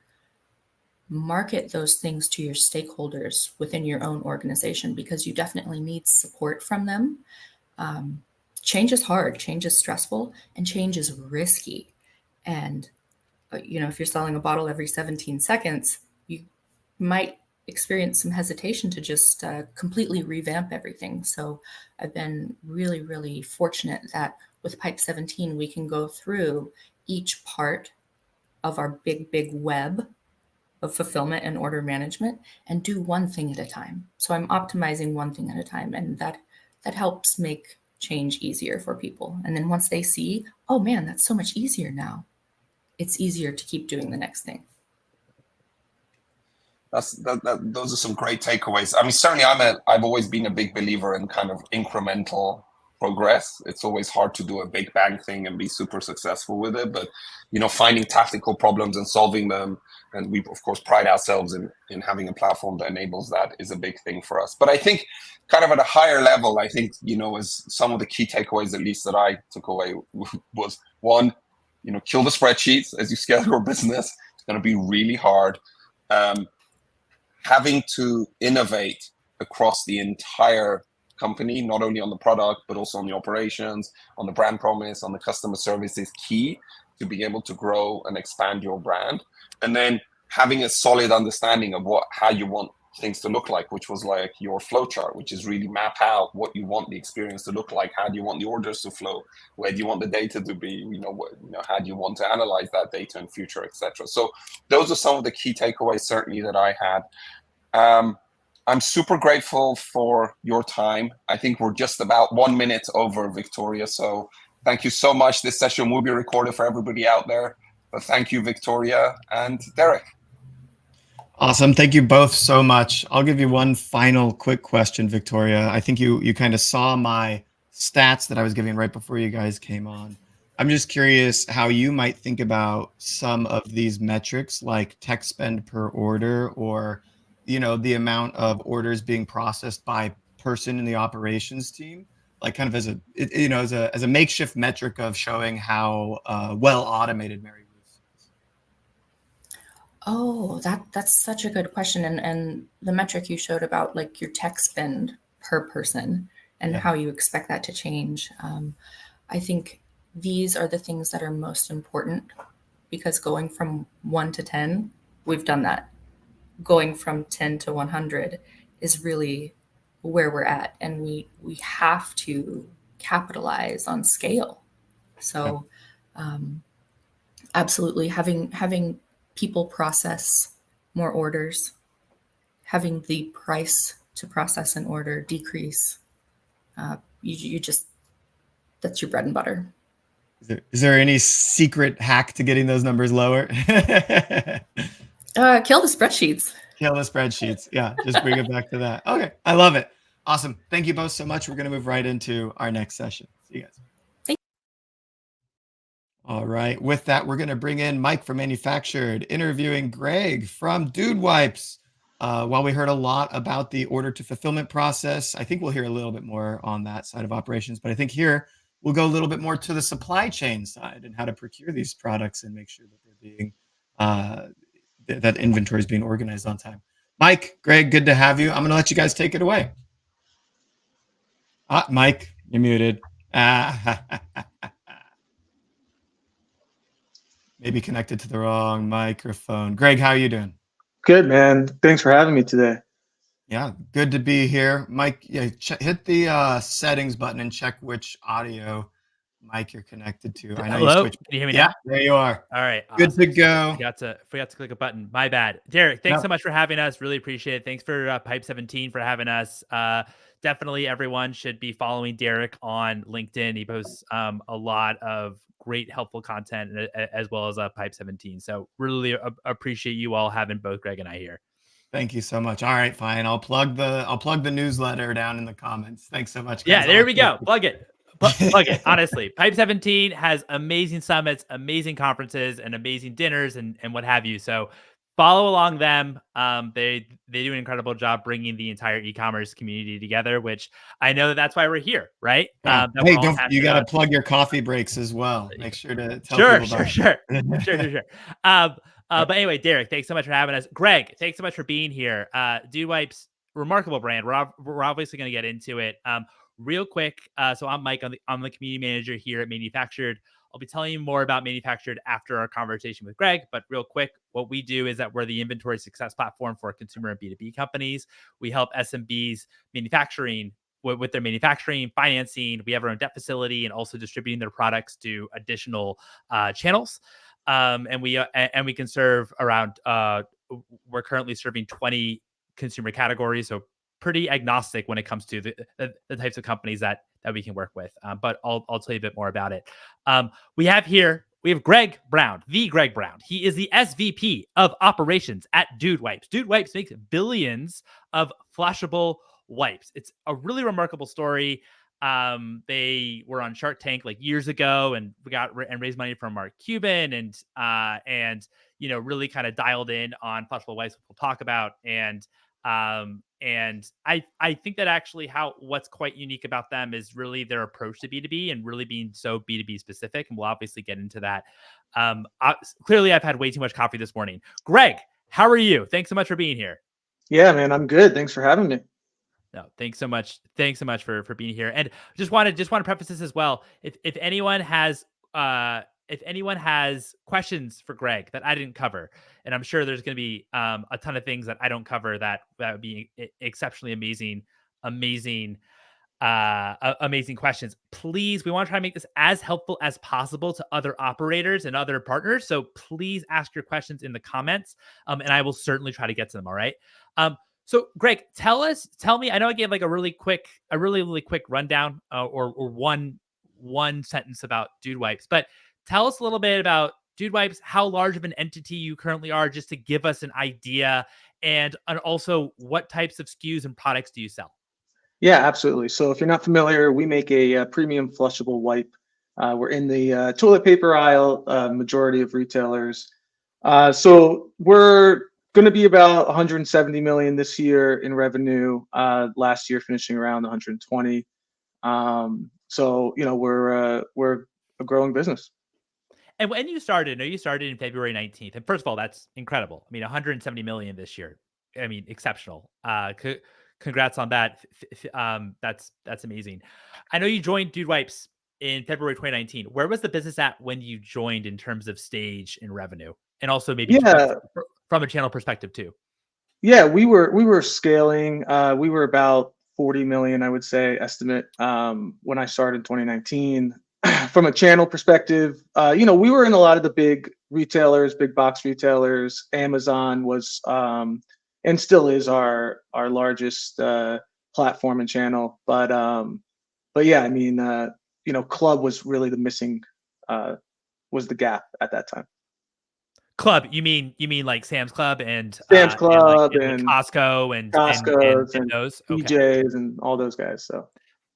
market those things to your stakeholders within your own organization, because you definitely need support from them. Change is hard, change is stressful, and change is risky. And, if you're selling a bottle every 17 seconds, you might experience some hesitation to just completely revamp everything. So I've been really, really fortunate that with Pipe 17, we can go through each part of our big, big web of fulfillment and order management and do one thing at a time. So I'm optimizing one thing at a time, and that helps make change easier for people. And then once they see, oh man, that's so much easier now, it's easier to keep doing the next thing. Those are some great takeaways. I mean, certainly I've always been a big believer in kind of incremental progress. It's always hard to do a big bang thing and be super successful with it, but finding tactical problems and solving them, and we of course pride ourselves in having a platform that enables that, is a big thing for us. But I think kind of at a higher level, I think as some of the key takeaways, at least that I took away, was one, kill the spreadsheets as you scale your business. It's going to be really hard. Having to innovate across the entire company, not only on the product, but also on the operations, on the brand promise, on the customer service, is key to being able to grow and expand your brand. And then having a solid understanding of how you want things to look like, which was like your flow chart, which is really map out what you want the experience to look like. How do you want the orders to flow? Where do you want the data to be? How do you want to analyze that data in future, etc. So those are some of the key takeaways certainly that I had. I'm super grateful for your time. I think we're just about 1 minute over, Victoria. So thank you so much. This session will be recorded for everybody out there. But thank you, Victoria and Derek. Awesome. Thank you both so much. I'll give you one final quick question, Victoria. I think you kind of saw my stats that I was giving right before you guys came on. I'm just curious how you might think about some of these metrics like tech spend per order, or, the amount of orders being processed by person in the operations team, like kind of as a makeshift metric of showing how well automated Mary Ruth's is. Oh, that's such a good question. And the metric you showed about like your tech spend per person and Yeah. how you expect that to change. I think these are the things that are most important, because going from 1 to 10, we've done that. Going from 10 to 100 is really where we're at, and we have to capitalize on scale. So absolutely, having people process more orders, having the price to process an order decrease, you just, that's your bread and butter. Is there any secret hack to getting those numbers lower? Kill the spreadsheets. Kill the spreadsheets. Yeah, just bring it back to that. Okay, I love it. Awesome. Thank you both so much. We're going to move right into our next session. See you guys. All right. With that, we're going to bring in Mike from Manufactured, interviewing Greg from Dude Wipes. While we heard a lot about the order to fulfillment process, I think we'll hear a little bit more on that side of operations. But I think here we'll go a little bit more to the supply chain side and how to procure these products and make sure that they're being that inventory is being organized on time. Mike, Greg, good to have you. I'm going to let you guys take it away. Mike, you're muted. Maybe connected to the wrong microphone. Greg, how are you doing? Good, man. Thanks for having me today. Yeah, good to be here. Mike, yeah, hit the settings button and check which audio mic you're connected to. I know Hello? you switched. Can you hear me Yeah, now? there you are. All right. Good Awesome. to go. Forgot to click a button. My bad. Derek, thanks No. so much for having us. Really appreciate it. Thanks for Pipe 17 for having us. Definitely everyone should be following Derek on LinkedIn. He posts a lot of great helpful content, as well as Pipe 17. So really appreciate you all having both Greg and I here. Thank you so much. All right, fine. I'll plug the newsletter down in the comments. Thanks so much, guys. Yeah, there we go. Plug it. Plug it. Honestly, Pipe 17 has amazing summits, amazing conferences, and amazing dinners, and what have you. So follow along them. They do an incredible job bringing the entire e-commerce community together, which I know that's why we're here, right? Yeah. Hey, you got to plug your coffee breaks as well. Make sure to tell people about Sure. But anyway, Derek, thanks so much for having us. Greg, thanks so much for being here. Dude Wipes, remarkable brand. We're obviously going to get into it. Real quick, so I'm Mike. I'm the community manager here at Manufactured. I'll be telling you more about Manufactured after our conversation with Greg, but real quick, what we do is that we're the inventory success platform for consumer and B2B companies. We help SMBs manufacturing with their manufacturing, financing. We have our own debt facility and also distributing their products to additional channels. And we can serve around, we're currently serving 20 consumer categories. So pretty agnostic when it comes to the types of companies that we can work with. But I'll tell you a bit more about it. We have Greg Brown, the Greg Brown. He is the SVP of operations at Dude Wipes. Dude Wipes makes billions of flushable wipes. It's a really remarkable story. They were on Shark Tank like years ago, and we raised money from Mark Cuban, and really kind of dialed in on flushable wipes, which we'll talk about. And I think that actually what's quite unique about them is really their approach to B2B and really being so B2B specific. And we'll obviously get into that. Clearly I've had way too much coffee this morning. Greg, how are you? Thanks so much for being here. Yeah, man, I'm good. Thanks for having me. No, thanks so much. Thanks so much for being here. And just want to preface this as well. If anyone has questions for Greg that I didn't cover, and I'm sure there's going to be a ton of things that I don't cover that would be exceptionally amazing questions. Please, we want to try to make this as helpful as possible to other operators and other partners. So please ask your questions in the comments, and I will certainly try to get to them. All right. So Greg, tell me, I know I gave like a really quick rundown or one sentence about Dude Wipes, but tell us a little bit about Dude Wipes, how large of an entity you currently are, just to give us an idea, and also what types of SKUs and products do you sell? Yeah, absolutely. So if you're not familiar, we make a premium flushable wipe We're in the toilet paper aisle, majority of retailers. So we're going to be about 170 million this year in revenue. Last year finishing around 120. So we're a growing business. And when you started, I know you started in February 19th. And first of all, that's incredible. I mean, 170 million this year. I mean, exceptional. Congrats on that. That's amazing. I know you joined Dude Wipes in February 2019. Where was the business at when you joined in terms of stage and revenue, and also maybe Yeah, from a channel perspective too? yeah, we were scaling. We were about 40 million, I would say, estimate when I started in 2019. From a channel perspective, we were in a lot of the big retailers, big box retailers. Amazon was and still is our largest platform and channel. But yeah, I mean, club was really the missing was the gap at that time. Club, you mean like Sam's Club and Sam's and like Club and like and Costco and Costco's and those? Okay. BJ's and all those guys. So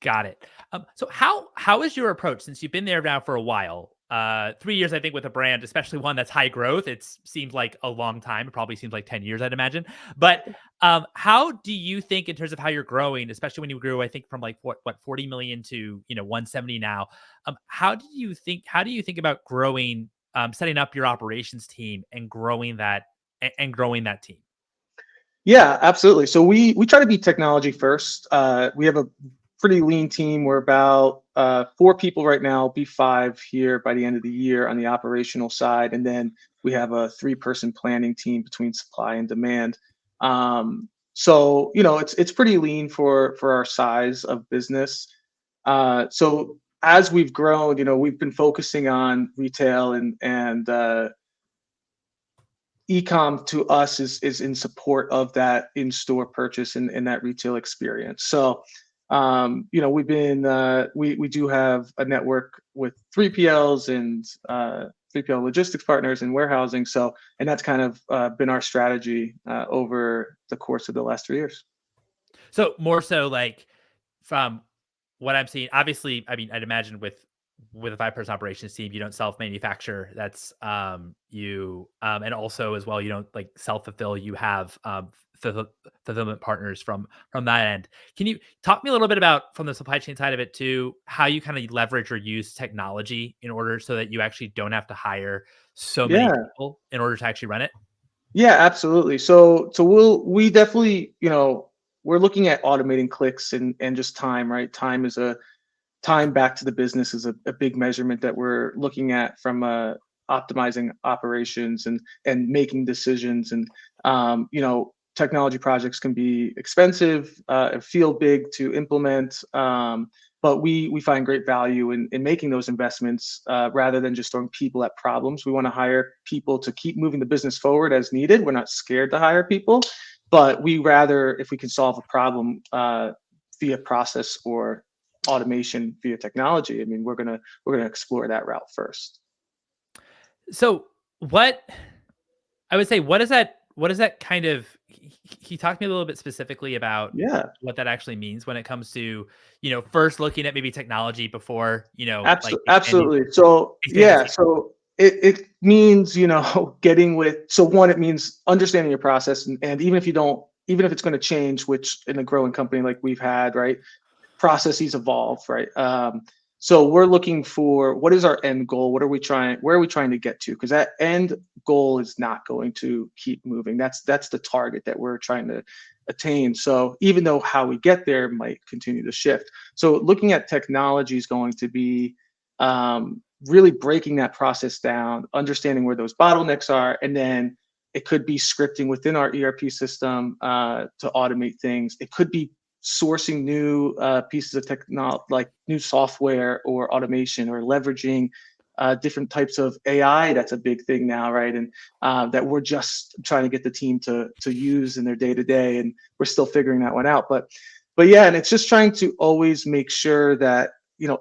Got it. So how is your approach since you've been there now for a while? 3 years, I think, with a brand, especially one that's high growth. It seems like a long time. It probably seems like 10 years, I'd imagine. But how do you think in terms of how you're growing, especially when you grew, I think from like what 40 million to 170 now? How do you think about growing, setting up your operations team and growing that team? yeah, absolutely. So we try to be technology first. We have a pretty lean team. We're about 4 people right now, be 5 here by the end of the year on the operational side. And then we have a 3-person planning team between supply and demand. So, it's pretty lean for our size of business. So as we've grown, we've been focusing on retail and ecom to us is in support of that in-store purchase and that retail experience. So we've been we do have a network with 3PLs and 3PL logistics partners and warehousing. So and that's kind of been our strategy over the course of the last 3 years. So more so like from what I'm seeing, obviously, I mean, I'd imagine with a 5-person operations team, you don't self-manufacture. That's you and also as well, you don't like self-fulfill. You have fulfillment partners from that end. Can you talk me a little bit about from the supply chain side of it too, how you kind of leverage or use technology in order so that you actually don't have to hire so many Yeah. people in order to actually run it? Yeah, absolutely. So we definitely, we're looking at automating clicks and just time, right? Time back to the business is a big measurement that we're looking at from optimizing operations and making decisions. And technology projects can be expensive and feel big to implement, but we find great value in making those investments rather than just throwing people at problems. We want to hire people to keep moving the business forward as needed. We're not scared to hire people, but we rather, if we can solve a problem via process or automation via technology, I mean, we're gonna explore that route first. So what I would say, what is that kind of, can you talk to me a little bit specifically about Yeah, what that actually means when it comes to, first looking at maybe technology before, like absolutely. So expanding yeah, team? so it means getting with. So one, it means understanding your process, and even if you don't, even if it's going to change, which in a growing company like we've had, right, processes evolve, right? So we're looking for what is our end goal? Where are we trying to get to? Because that end goal is not going to keep moving. That's the target that we're trying to attain. So even though how we get there might continue to shift. So looking at technology is going to be really breaking that process down, understanding where those bottlenecks are, and then it could be scripting within our ERP system to automate things. It could be sourcing new pieces of technology, like new software or automation, or leveraging different types of AI. That's a big thing now, right? And that we're just trying to get the team to use in their day to day, and we're still figuring that one out. But yeah, and it's just trying to always make sure that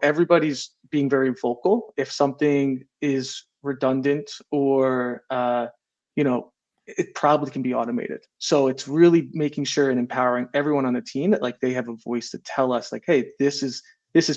everybody's being very vocal if something is redundant or it probably can be automated. So it's really making sure and empowering everyone on the team that like they have a voice to tell us like, hey, this is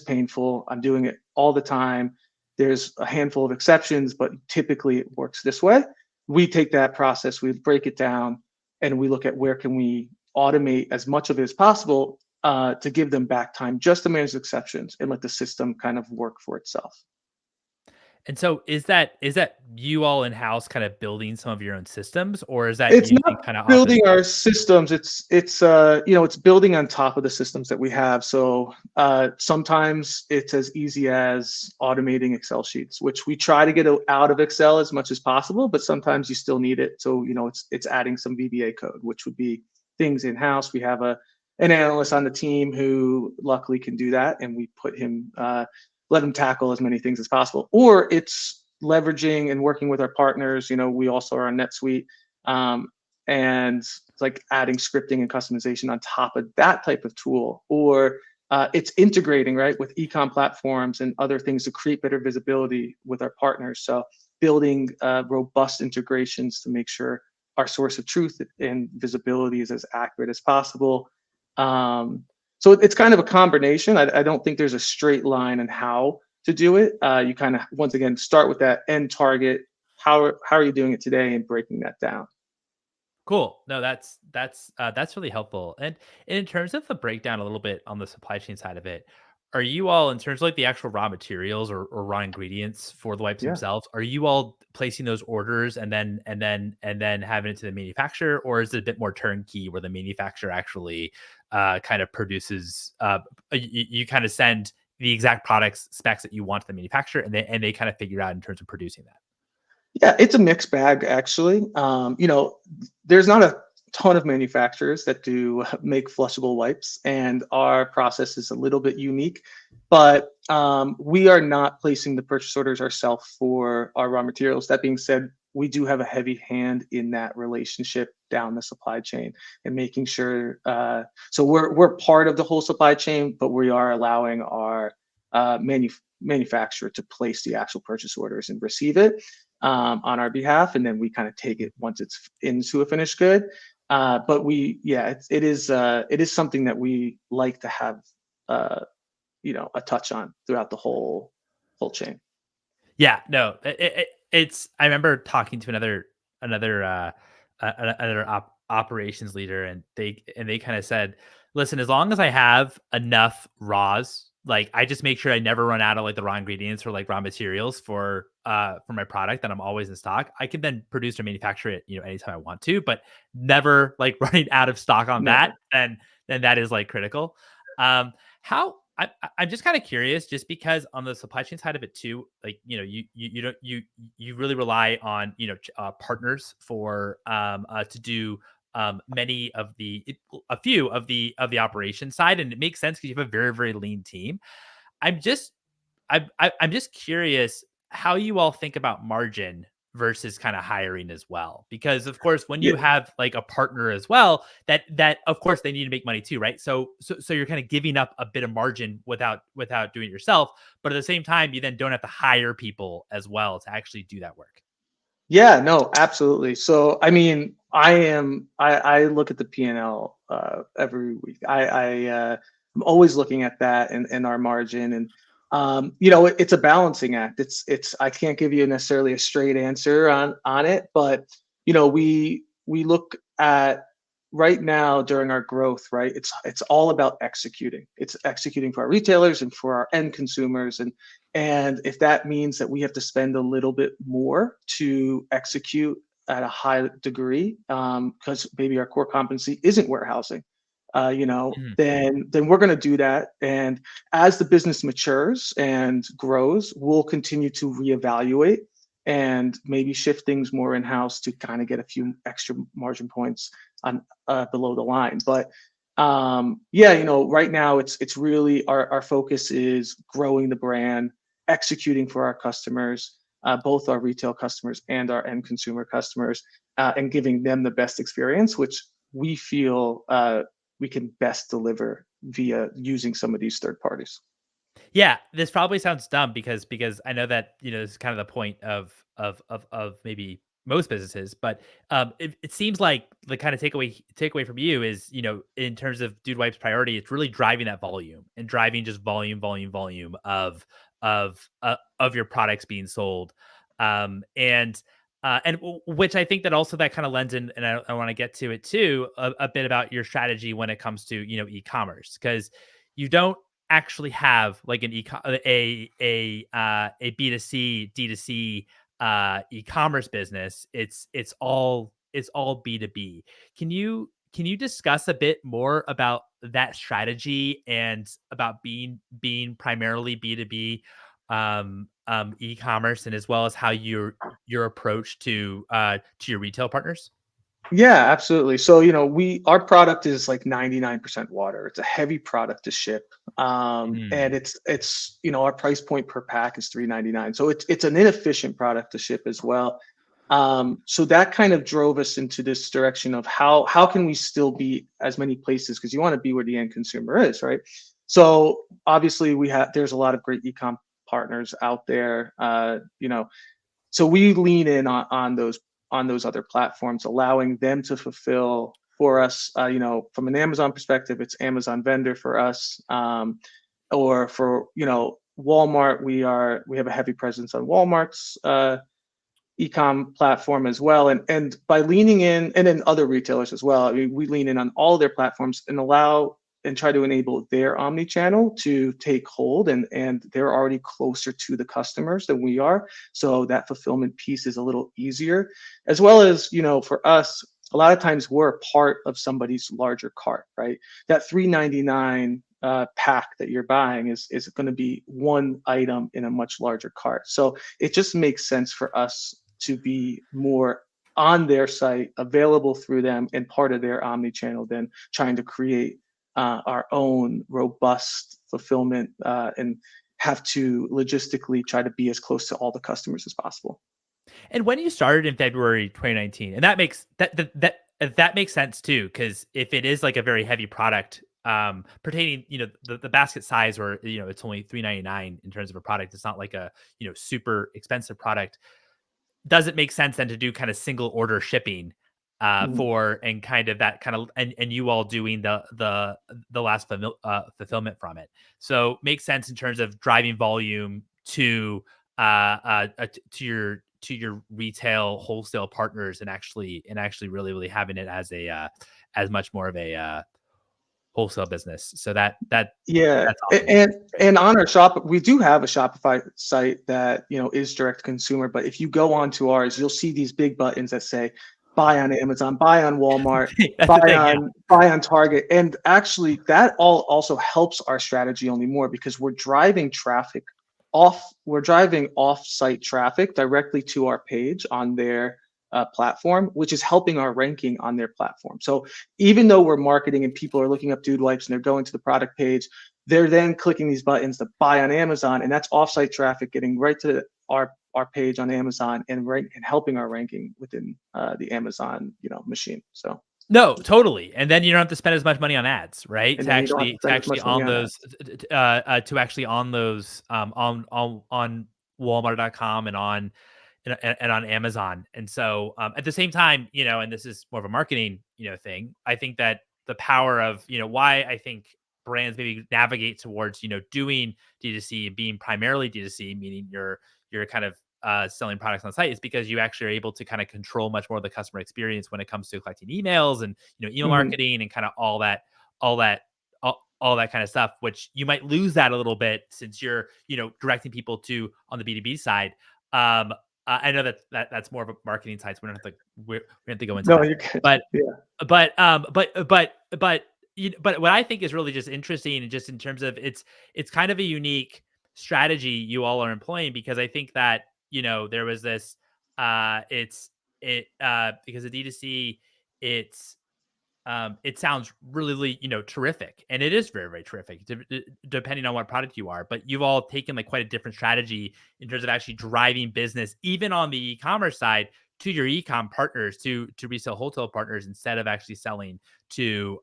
painful. I'm doing it all the time. there's a handful of exceptions, but typically it works this way. We take that process, we break it down, and we look at where can we automate as much of it as possible to give them back time just to manage exceptions and let the system kind of work for itself. And so is that you all in-house kind of building some of your own systems, or is that It's using not kind of off the building our systems. It's it's building on top of the systems that we have. So sometimes it's as easy as automating Excel sheets, which we try to get out of Excel as much as possible, but sometimes you still need it. So it's adding some VBA code, which would be things in house. We have an analyst on the team who luckily can do that, and we put him let him tackle as many things as possible. Or it's leveraging and working with our partners. We also are on NetSuite, and it's like adding scripting and customization on top of that type of tool. Or it's integrating right with e-com platforms and other things to create better visibility with our partners. So building robust integrations to make sure our source of truth and visibility is as accurate as possible. So it's kind of a combination. I don't think there's a straight line on how to do it. You kind of, once again, start with that end target. How are you doing it today, and breaking that down. Cool. No, that's really helpful. And in terms of the breakdown a little bit on the supply chain side of it, are you all, in terms of like the actual raw materials or raw ingredients for the wipes Yeah. themselves, are you all placing those orders and then having it to the manufacturer, or is it a bit more turnkey where the manufacturer actually kind of produces you kind of send the exact products specs that you want to the manufacturer, and they kind of figure out in terms of producing that? Yeah, it's a mixed bag, actually. There's not a ton of manufacturers that do make flushable wipes, and our process is a little bit unique. But we are not placing the purchase orders ourselves for our raw materials. That being said, we do have a heavy hand in that relationship down the supply chain and making sure. So we're part of the whole supply chain, but we are allowing our manufacturer to place the actual purchase orders and receive it on our behalf, and then we kind of take it once it's into a finished good. But it is something that we like to have a touch on throughout the whole chain. Yeah, no, it's. I remember talking to another operations leader, and they kind of said, "Listen, as long as I have enough raws, like I just make sure I never run out of like the raw ingredients or like raw materials for my product, that I'm always in stock. I can then produce or manufacture it, anytime I want to, but never like running out of stock on that. Never. Then that is like critical. How I'm just kind of curious, just because on the supply chain side of it too, like you don't you really rely on partners for to do many of a few of the operation side, and it makes sense because you have a very, very lean team. I'm just I'm just curious how you all think about margin versus kind of hiring as well, because of course when you Yeah. have like a partner as well, that of course they need to make money too, right? So you're kind of giving up a bit of margin without doing it yourself, but at the same time you then don't have to hire people as well to actually do that work. Yeah, no, absolutely. So, I mean, I look at the P&L every week. I'm always looking at that and our margin, and it's a balancing act. I can't give you necessarily a straight answer on it, but we look at right now during our growth, right? It's all about executing. It's executing for our retailers and for our end consumers, and if that means that we have to spend a little bit more to execute at a high degree, because maybe our core competency isn't warehousing, Mhm. then we're going to do that. And as the business matures and grows, we'll continue to reevaluate and maybe shift things more in house to kind of get a few extra margin points on below the line. But right now it's really our focus is growing the brand, executing for our customers, both our retail customers and our end consumer customers, and giving them the best experience, which we feel we can best deliver via using some of these third parties. Yeah, this probably sounds dumb because I know that this is kind of the point of maybe most businesses, but it seems like the kind of takeaway from you is, in terms of Dude Wipes priority, it's really driving that volume and driving just volume of of your products being sold. Which I think that also that kind of lends in, and I want to get to it too, a bit about your strategy when it comes to, e-commerce, because you don't actually have like a B2C, D2C e-commerce business. It's all B2B. Can you discuss a bit more about that strategy and about being primarily B2B e-commerce, and as well as how your approach to your retail partners? Yeah, absolutely. So, our product is like 99% water. It's a heavy product to ship. And it's, our price point per pack is $3.99. So it's an inefficient product to ship as well. So that kind of drove us into this direction of how can we still be as many places, because you want to be where the end consumer is, right? So obviously there's a lot of great e-com partners out there, so we lean in on those other platforms, allowing them to fulfill for us. From an Amazon perspective, it's Amazon vendor for us, or for Walmart. We have a heavy presence on Walmart's e-com platform as well, and by leaning in, and then other retailers as well. I mean, we lean in on all their platforms and allow and try to enable their omni-channel to take hold, and they're already closer to the customers than we are, so that fulfillment piece is a little easier. As well as, for us, a lot of times we're a part of somebody's larger cart, right? That $3.99 pack that you're buying is going to be one item in a much larger cart, so it just makes sense for us to be more on their site, available through them, and part of their omni-channel than trying to create our own robust fulfillment, and have to logistically try to be as close to all the customers as possible. And when you started in February 2019, and that makes sense too, because if it is like a very heavy product, pertaining, the basket size, where it's only $3.99 in terms of a product, it's not like a super expensive product. Does it make sense then to do kind of single order shipping for, and kind of that kind of, and you all doing the last fulfillment from it? So makes sense in terms of driving volume to your retail wholesale partners, and actually really having it as as much more of a wholesale business. So that's awesome. And on our shop, we do have a Shopify site that is direct to consumer. But if you go onto ours, you'll see these big buttons that say buy on Amazon, buy on Walmart, buy on Target, and actually that all also helps our strategy only more, because we're driving off-site traffic directly to our page on their platform, which is helping our ranking on their platform. So even though we're marketing and people are looking up Dude Wipes and they're going to the product page, they're then clicking these buttons to buy on Amazon, and that's off-site traffic getting right to our page on Amazon, and helping our ranking within the Amazon machine. So no, totally. And then you don't have to spend as much money on ads, right? And To actually on those on Walmart.com and on Amazon. And so at the same time, and this is more of a marketing thing, I think that the power of why I think brands maybe navigate towards doing D2C and being primarily D2C, meaning you're kind of selling products on site, is because you actually are able to kind of control much more of the customer experience when it comes to collecting emails and email marketing and kind of all that kind of stuff, which you might lose that a little bit since you're directing people to on the B2B side. I know that's more of a marketing side, so we don't have to go into that. But what I think is really just interesting, and just in terms of it's kind of a unique strategy you all are employing, because I think that there was this because of D2C, it sounds really terrific, and it is very, very terrific depending on what product you are. But you've all taken like quite a different strategy in terms of actually driving business, even on the e-commerce side, to your e-com partners, to resale wholesale partners, instead of actually selling to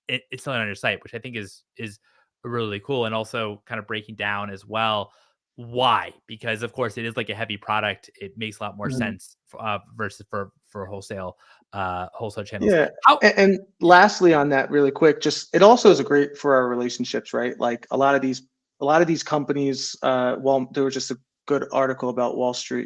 it's selling on your site, which I think is really cool. And also kind of breaking down as well why, because of course it is like a heavy product. It makes a lot more sense versus for wholesale channels. Yeah. And lastly on that, really quick, just it also is great for our relationships, right? Like a lot of these a lot of these companies, well, there was just a good article about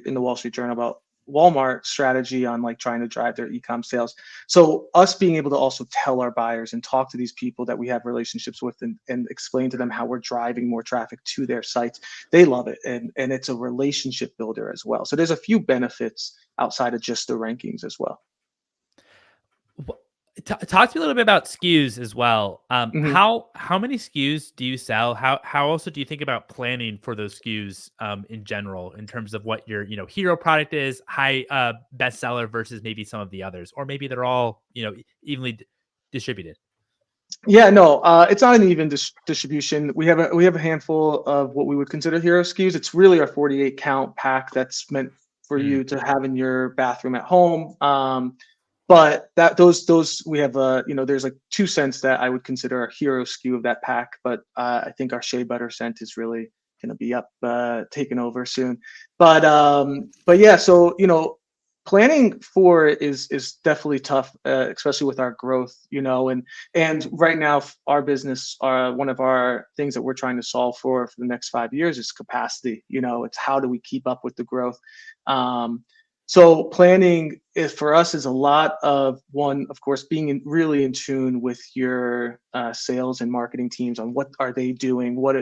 in the Wall Street Journal about Walmart strategy on like trying to drive their e-com sales. So us being able to also tell our buyers and talk to these people that we have relationships with and explain to them how we're driving more traffic to their sites, they love it. And it's a relationship builder as well. So there's a few benefits outside of just the rankings as well. Talk to me a little bit about SKUs as well. Mhm. How many SKUs do you sell? How also do you think about planning for those SKUs in general, in terms of what your hero product is, high bestseller versus maybe some of the others, or maybe they're all evenly distributed? Yeah, no, it's not an even distribution. We have a handful of what we would consider hero SKUs. It's really our 48 count pack that's meant for you to have in your bathroom at home. But those we have there's like 2 scents that I would consider a hero SKU of that pack. But I think our shea butter scent is really going to be taken over soon. But yeah, so planning for it is definitely tough, especially with our growth, and right now our business, one of our things that we're trying to solve for the next 5 years is capacity. It's how do we keep up with the growth. So planning for us is a lot of one, of course, being really in tune with your sales and marketing teams on what are they doing, what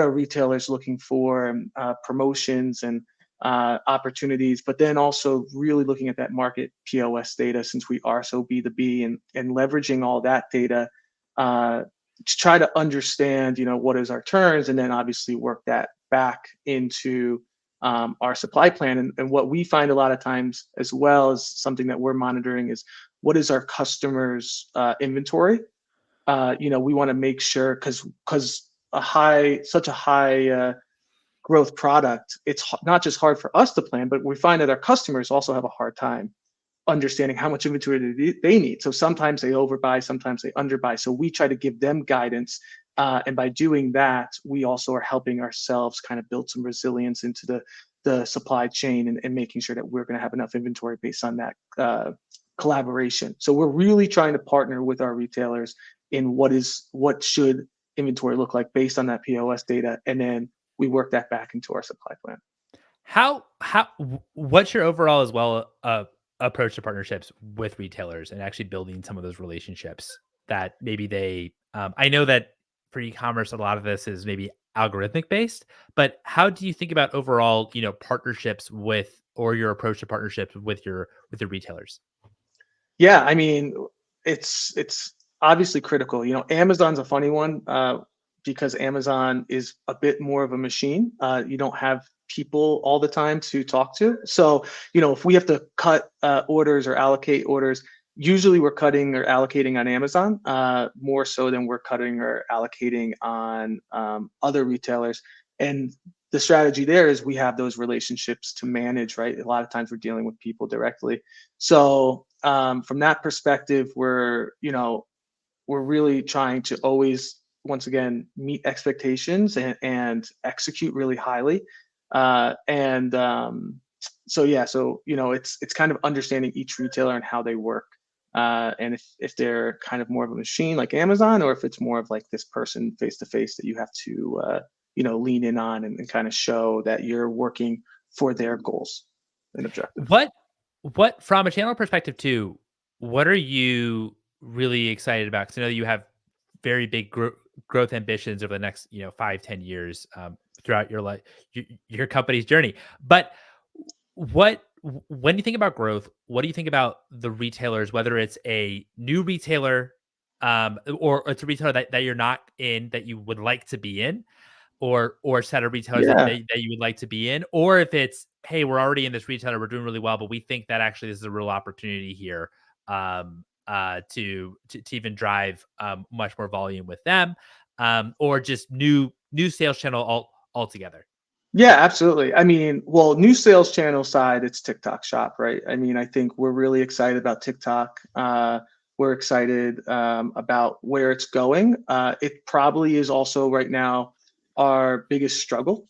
are retailers looking for, promotions and opportunities, but then also really looking at that market POS data, since we are so B2B, and leveraging all that data to try to understand, what is our turns, and then obviously work that back into our supply plan. And what we find a lot of times as well is something that we're monitoring is what is our customers' inventory. We want to make sure, because such a high growth product, it's not just hard for us to plan, but we find that our customers also have a hard time understanding how much inventory they need. So sometimes they overbuy, sometimes they underbuy. So we try to give them guidance. And by doing that, we also are helping ourselves kind of build some resilience into the supply chain, and making sure that we're going to have enough inventory based on that collaboration. So we're really trying to partner with our retailers in what should inventory look like based on that POS data. And then we work that back into our supply plan. What's your overall as well approach to partnerships with retailers and actually building some of those relationships that maybe they I know that for e-commerce a lot of this is maybe algorithmic based, but how do you think about overall partnerships with, or your approach to partnerships with the retailers? Yeah, I mean, it's obviously critical. Amazon's a funny one, because Amazon is a bit more of a machine. You don't have people all the time to talk to. So, if we have to cut orders or allocate orders, usually we're cutting or allocating on Amazon, more so than we're cutting or allocating on other retailers. And the strategy there is we have those relationships to manage, right? A lot of times we're dealing with people directly. So from that perspective, we're really trying to always, once again, meet expectations and execute really highly. So it's kind of understanding each retailer and how they work. And if they're kind of more of a machine like Amazon, or if it's more of like this person face to face that you have to lean in on, and kind of show that you're working for their goals and objectives. What from a channel perspective too, what are you really excited about? Because I know you have very big growth ambitions over the next 5-10 years throughout your life, your company's journey. But when you think about growth, what do you think about the retailers, whether it's a new retailer or it's a retailer that you're not in that you would like to be in, or a set of retailers Yeah. that you would like to be in, or if it's, hey, we're already in this retailer, we're doing really well, but we think that actually this is a real opportunity here to even drive much more volume with them, or just new sales channel altogether. Yeah, absolutely. I mean, well, new sales channel side, it's TikTok Shop, right? I mean, I think we're really excited about TikTok. We're excited about where it's going. It probably is also right now our biggest struggle,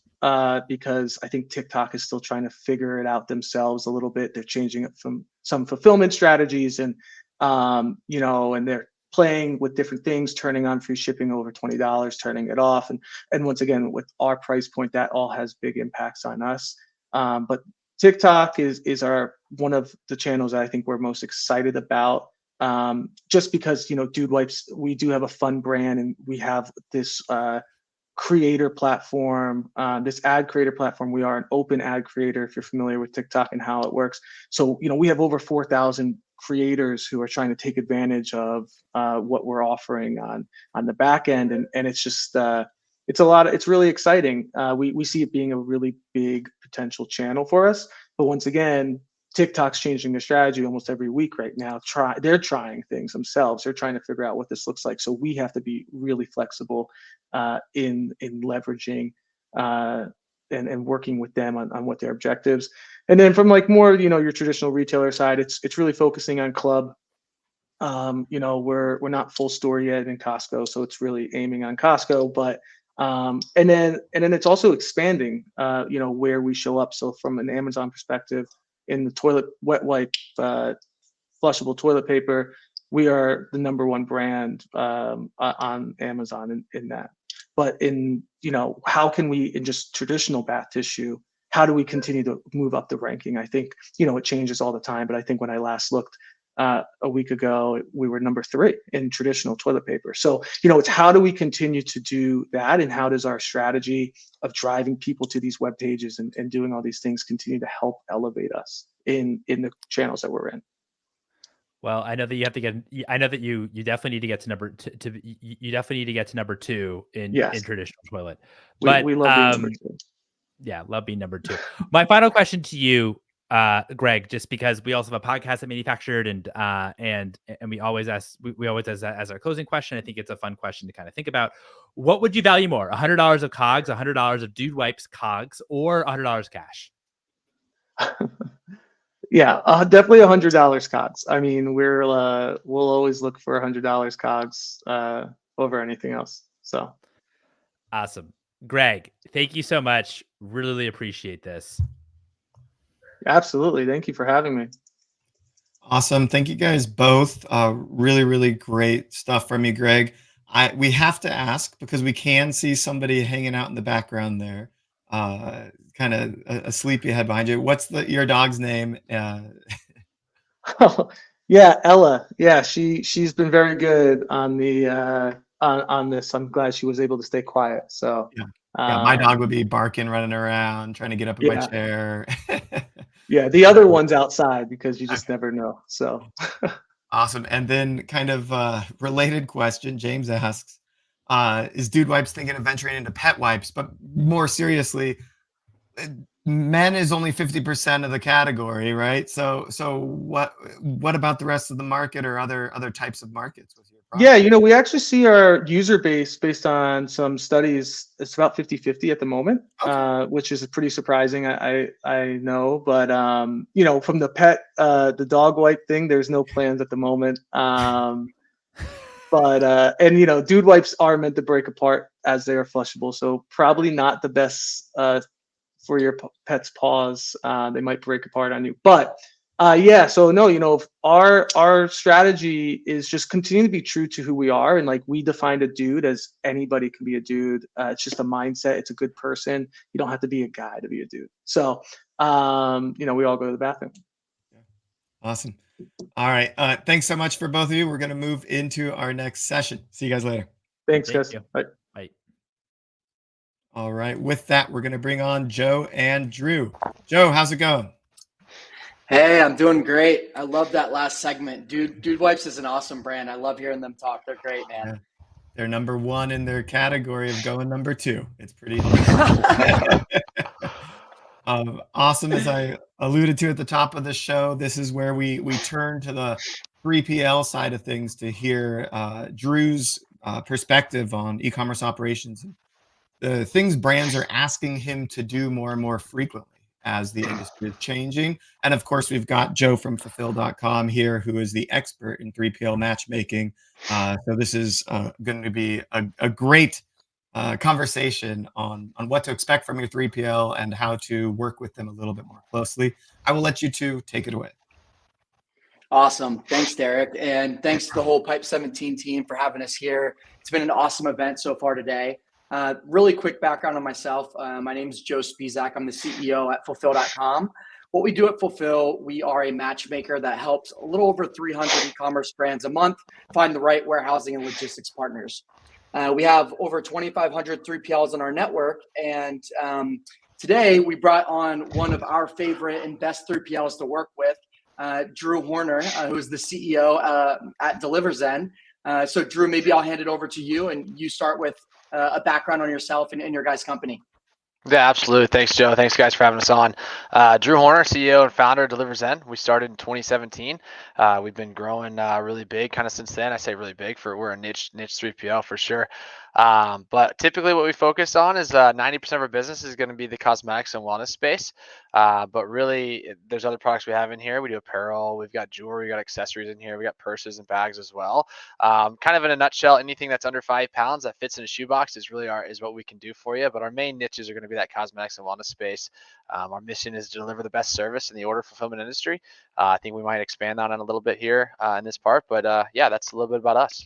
because I think TikTok is still trying to figure it out themselves a little bit. They're changing it from some fulfillment strategies, and and playing with different things, turning on free shipping over $20, turning it off. And once again, with our price point, that all has big impacts on us. But TikTok is our one of the channels that I think we're most excited about. Just because, Dude Wipes, we do have a fun brand, and we have this creator platform, this ad creator platform. We are an open ad creator, if you're familiar with TikTok and how it works. So, we have over 4,000 creators who are trying to take advantage of what we're offering on the back end. And it's just, it's really exciting. We see it being a really big potential channel for us. But once again, TikTok's changing their strategy almost every week right now. They're trying things themselves. They're trying to figure out what this looks like. So we have to be really flexible in leveraging and working with them on what their objectives. And then from like more, your traditional retailer side, it's really focusing on club. We're not full store yet in Costco, so it's really aiming on Costco. But and then it's also expanding, where we show up. So from an Amazon perspective, in the toilet wet wipe, flushable toilet paper, we are the number one brand on Amazon in that. But in, how can we, in just traditional bath tissue, how do we continue to move up the ranking? I think, it changes all the time, but I think when I last looked a week ago, we were number 3 in traditional toilet paper. So, it's how do we continue to do that, and how does our strategy of driving people to these web pages and doing all these things continue to help elevate us in the channels that we're in? Well, I know that you have to get. I know that you definitely need to get to number two. You definitely need to get to number 2 in traditional toilet. But we love being number 2. Yeah, love being number 2. My final question to you, Greg, just because we also have a podcast that manufactured, and we always ask as our closing question. I think it's a fun question to kind of think about. What would you value more, $100 of COGS, $100 of Dude Wipes COGS, or $100 cash? Yeah, definitely $100 COGS. I mean, we'll always look for $100 COGS over anything else. So awesome, Greg. Thank you so much. Really appreciate this. Absolutely, thank you for having me. Awesome, thank you guys both. Really, really great stuff from you, Greg. We have to ask, because we can see somebody hanging out in the background there. Kind of a sleepy head behind you. What's your dog's name? Yeah, Ella. Yeah, she's been very good on the on this. I'm glad she was able to stay quiet. So yeah, my dog would be barking, running around, trying to get up in my chair. Yeah, the other one's outside because you just never know. So awesome. And then kind of related question, James asks, is Dude Wipes thinking of venturing into pet wipes? But more seriously, men is only 50% of the category, right? So what about the rest of the market, or other types of markets with your product? Yeah, we actually see our user base, based on some studies, it's about 50-50 at the moment. Okay. Which is pretty surprising, I know. But from the pet, the dog wipe thing, there's no plans at the moment. But Dude Wipes are meant to break apart as they are flushable, so probably not the best for your pet's paws. They might break apart on you. But so no, our strategy is just continue to be true to who we are, and like, we defined a dude as anybody can be a dude. It's just a mindset. It's a good person. You don't have to be a guy to be a dude. So we all go to the bathroom. Awesome. All right. Thanks so much for both of you. We're going to move into our next session. See you guys later. Thanks, guys. Bye. Bye. All right. With that, we're going to bring on Joe and Drew. Joe, how's it going? Hey, I'm doing great. I love that last segment. Dude Wipes is an awesome brand. I love hearing them talk. They're great, man. Yeah. They're number 1 in their category of going number 2. It's pretty awesome. As I alluded to at the top of the show, this is where we turn to the 3PL side of things to hear Drew's perspective on e-commerce operations, the things brands are asking him to do more and more frequently as the industry is changing. And of course, we've got Joe from fulfill.com here, who is the expert in 3PL matchmaking. So this is going to be a great conversation on what to expect from your 3PL and how to work with them a little bit more closely. I will let you two take it away. Awesome. Thanks, Derek. And thanks to the whole Pipe 17 team for having us here. It's been an awesome event so far today. Really quick background on myself. My name is Joe Spizak. I'm the CEO at Fulfill.com. What we do at Fulfill, we are a matchmaker that helps a little over 300 e-commerce brands a month find the right warehousing and logistics partners. We have over 2,500 3PLs in our network. And today we brought on one of our favorite and best 3PLs to work with, Drew Horner, who is the CEO at DeliverZen. So Drew, maybe I'll hand it over to you and you start with a background on yourself and your guys' company. Yeah, absolutely. Thanks, Joe. Thanks, guys, for having us on. Drew Horner, CEO and founder of DeliverZen. We started in 2017. We've been growing really big kind of since then. I say really big we're a niche 3PL for sure. But typically what we focus on is 90% of our business is going to be the cosmetics and wellness space. But really, there's other products we have in here. We do apparel, we've got jewelry, we've got accessories in here, we got purses and bags as well. Kind of in a nutshell, anything that's under 5 pounds that fits in a shoebox is what we can do for you. But our main niches are going to be that cosmetics and wellness space. Our mission is to deliver the best service in the order fulfillment industry. I think we might expand on it a little bit here in this part, but yeah, that's a little bit about us.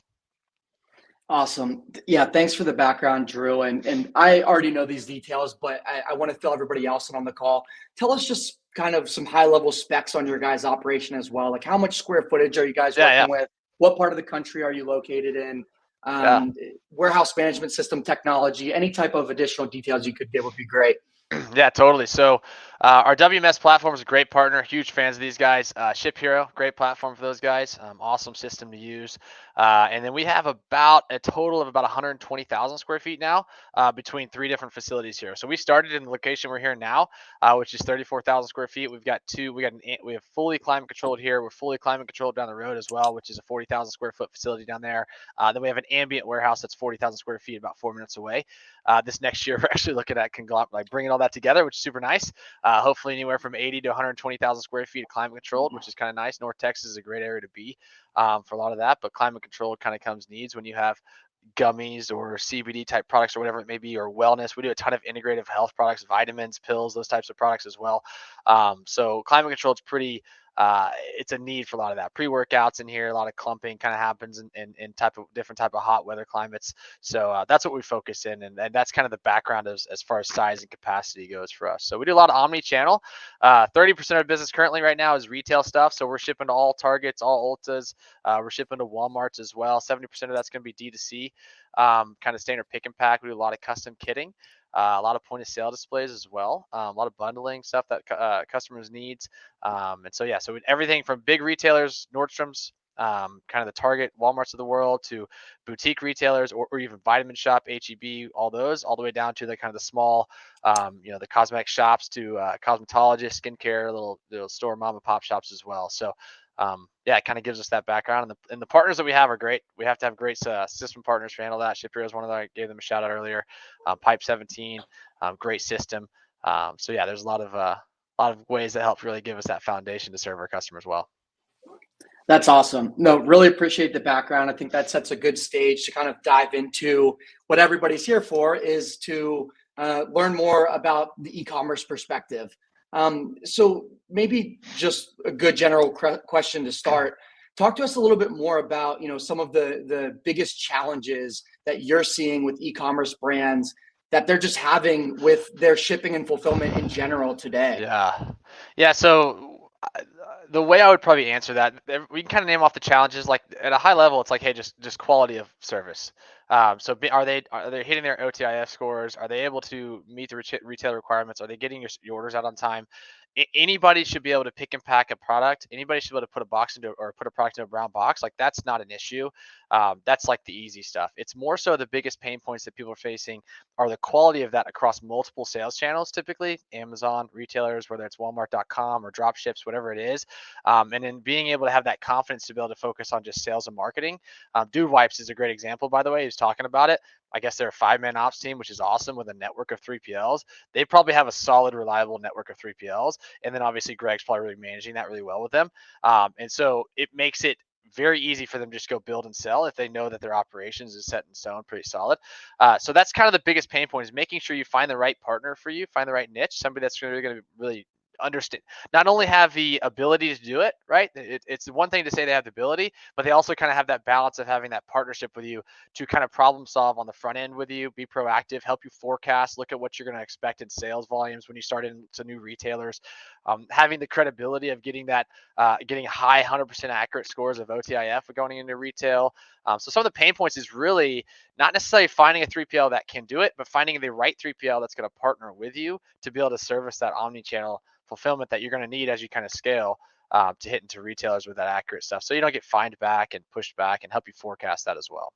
Awesome. Yeah, thanks for the background, Drew. And I already know these details, but I want to fill everybody else in on the call. Tell us just kind of some high level specs on your guys' operation as well. Like how much square footage are you guys working with? What part of the country are you located in? Warehouse management system technology, any type of additional details you could give would be great. Yeah, totally. So our WMS platform is a great partner. Huge fans of these guys. Ship Hero, great platform for those guys. Awesome system to use. And then we have about a total of about 120,000 square feet now between 3 different facilities here. So we started in the location we're here now, which is 34,000 square feet. We've got we have fully climate controlled here. We're fully climate controlled down the road as well, which is a 40,000 square foot facility down there. Then we have an ambient warehouse that's 40,000 square feet, about 4 minutes away. This next year, we're actually looking at bringing all that together, which is super nice. Hopefully anywhere from 80 to 120,000 square feet of climate controlled, which is kind of nice. North Texas is a great area to be for a lot of that, but climate controlled kind of comes needs when you have gummies or CBD type products or whatever it may be, or wellness. We do a ton of integrative health products, vitamins, pills, those types of products as well. So climate controlled is pretty, it's a need for a lot of that. Pre-workouts in here, a lot of clumping kind of happens in different type of hot weather climates. So that's what we focus in, and that's kind of the background as far as size and capacity goes for us. So we do a lot of omni-channel. 30% of our business currently right now is retail stuff. So we're shipping to all Targets, all Ultas. We're shipping to Walmarts as well. 70% of that's going to be D2C, kind of standard pick and pack. We do a lot of custom kitting. A lot of point of sale displays as well. A lot of bundling stuff that customers needs. And so, yeah, so everything from big retailers, Nordstrom's, kind of the Target, Walmarts of the world, to boutique retailers or even Vitamin Shop, HEB, all those, all the way down to the kind of the small, the cosmetic shops to cosmetologists, skincare, little store mom and pop shops as well. So, yeah, it kind of gives us that background, and the partners that we have are great. We have to have great system partners to handle that. Ship Hero is one of them. I gave them a shout out earlier. Pipe 17, great system. So yeah, there's a lot of ways that help really give us that foundation to serve our customers well. That's awesome. No, really appreciate the background. I think that sets a good stage to kind of dive into what everybody's here for, is to learn more about the e-commerce perspective. So maybe just a good general question to start. Talk to us a little bit more about, some of the biggest challenges that you're seeing with e-commerce brands that they're just having with their shipping and fulfillment in general today. Yeah. So the way I would probably answer that, we can kind of name off the challenges. Like at a high level, it's like, hey, just quality of service. So are they hitting their OTIF scores? Are they able to meet the retail requirements? Are they getting your orders out on time? Anybody should be able to pick and pack a product. Anybody should be able to put a product into a brown box. Like that's not an issue. That's like the easy stuff. It's more so the biggest pain points that people are facing are the quality of that across multiple sales channels, typically Amazon, retailers, whether it's Walmart.com or drop ships, whatever it is. And then being able to have that confidence to be able to focus on just sales and marketing. Dude Wipes is a great example, by the way. He's talking about it. I guess they're a 5-man ops team, which is awesome, with a network of 3PLs. They probably have a solid, reliable network of 3PLs. And then obviously Greg's probably really managing that really well with them. And so it makes it very easy for them to just go build and sell if they know that their operations is set in stone, pretty solid. So that's kind of the biggest pain point, is making sure you find the right partner for you, find the right niche, somebody that's really going to really understand, not only have the ability to do it, right? It's one thing to say they have the ability, but they also kind of have that balance of having that partnership with you to kind of problem solve on the front end with you, be proactive, help you forecast, look at what you're going to expect in sales volumes when you start into new retailers, having the credibility of getting that, getting high 100% accurate scores of OTIF going into retail. So some of the pain points is really not necessarily finding a 3PL that can do it, but finding the right 3PL that's going to partner with you to be able to service that omni-channel fulfillment that you're going to need as you kind of scale to hit into retailers with that accurate stuff. So you don't get fined back and pushed back, and help you forecast that as well.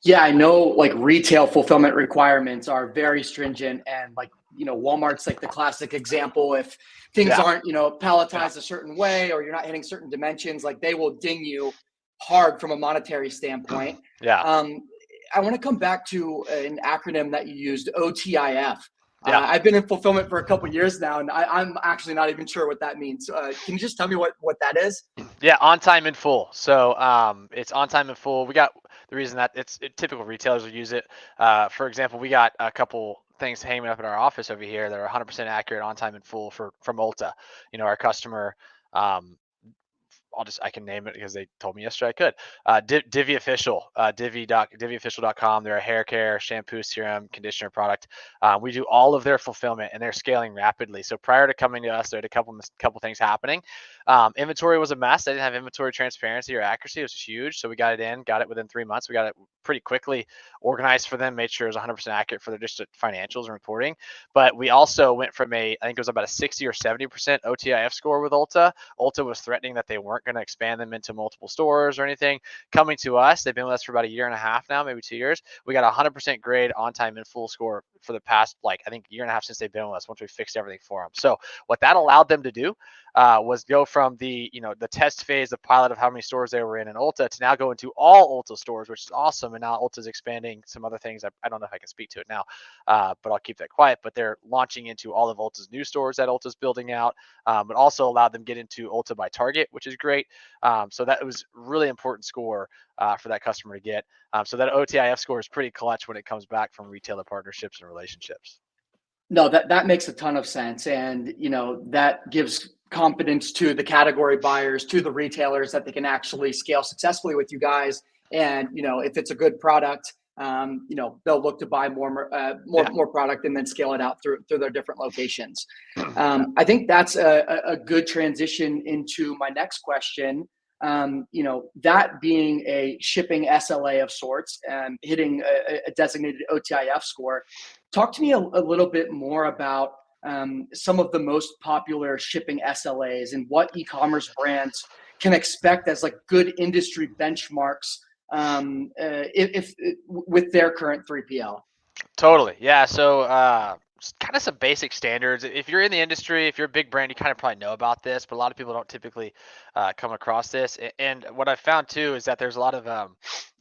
Yeah, I know like retail fulfillment requirements are very stringent, and like, Walmart's like the classic example. If things aren't, palletized a certain way, or you're not hitting certain dimensions, like they will ding you hard from a monetary standpoint. Yeah. I want to come back to an acronym that you used, OTIF. Yeah. I've been in fulfillment for a couple of years now, and I'm actually not even sure what that means. Can you just tell me what that is? Yeah, on time in full. So it's on time in full. We got the reason that typical retailers will use it. For example, we got a couple things hanging up in our office over here that are 100% accurate, on time in full from Ulta. Our customer. I can name it because they told me yesterday I could. Divi Official, diviofficial.com. They're a hair care, shampoo, serum, conditioner product. We do all of their fulfillment, and they're scaling rapidly. So prior to coming to us, they had a couple things happening. Inventory was a mess. They didn't have inventory transparency or accuracy. It was huge. So we got it within 3 months. We got it pretty quickly organized for them, made sure it was 100% accurate for their just financials and reporting. But we also went from I think it was about a 60 or 70% OTIF score with Ulta. Ulta was threatening that they weren't going to expand them into multiple stores or anything. Coming to us, they've been with us for about 1.5 years now, maybe 2 years. We got a 100% grade on time in full score for the past, I think 1.5 years since they've been with us, once we fixed everything for them. So what that allowed them to do was go from the test phase, the pilot of how many stores they were in Ulta, to now go into all Ulta stores, which is awesome. And now Ulta's expanding some other things. I don't know if I can speak to it now, but I'll keep that quiet. But they're launching into all of Ulta's new stores that Ulta's building out, but also allowed them to get into Ulta by Target, which is great. So that was really important score for that customer to get. So that OTIF score is pretty clutch when it comes back from retailer partnerships and relationships. No, that makes a ton of sense. And, that gives confidence to the category buyers, to the retailers, that they can actually scale successfully with you guys. And, if it's a good product, they'll look to buy more product and then scale it out through their different locations. I think that's a good transition into my next question. That being a shipping SLA of sorts and hitting a designated OTIF score, talk to me a little bit more about some of the most popular shipping SLAs and what e-commerce brands can expect as good industry benchmarks if with their current 3PL. Totally. Yeah. So kind of some basic standards. If you're in the industry, if you're a big brand, you kind of probably know about this, but a lot of people don't typically come across this. And what I've found too is that there's a lot of,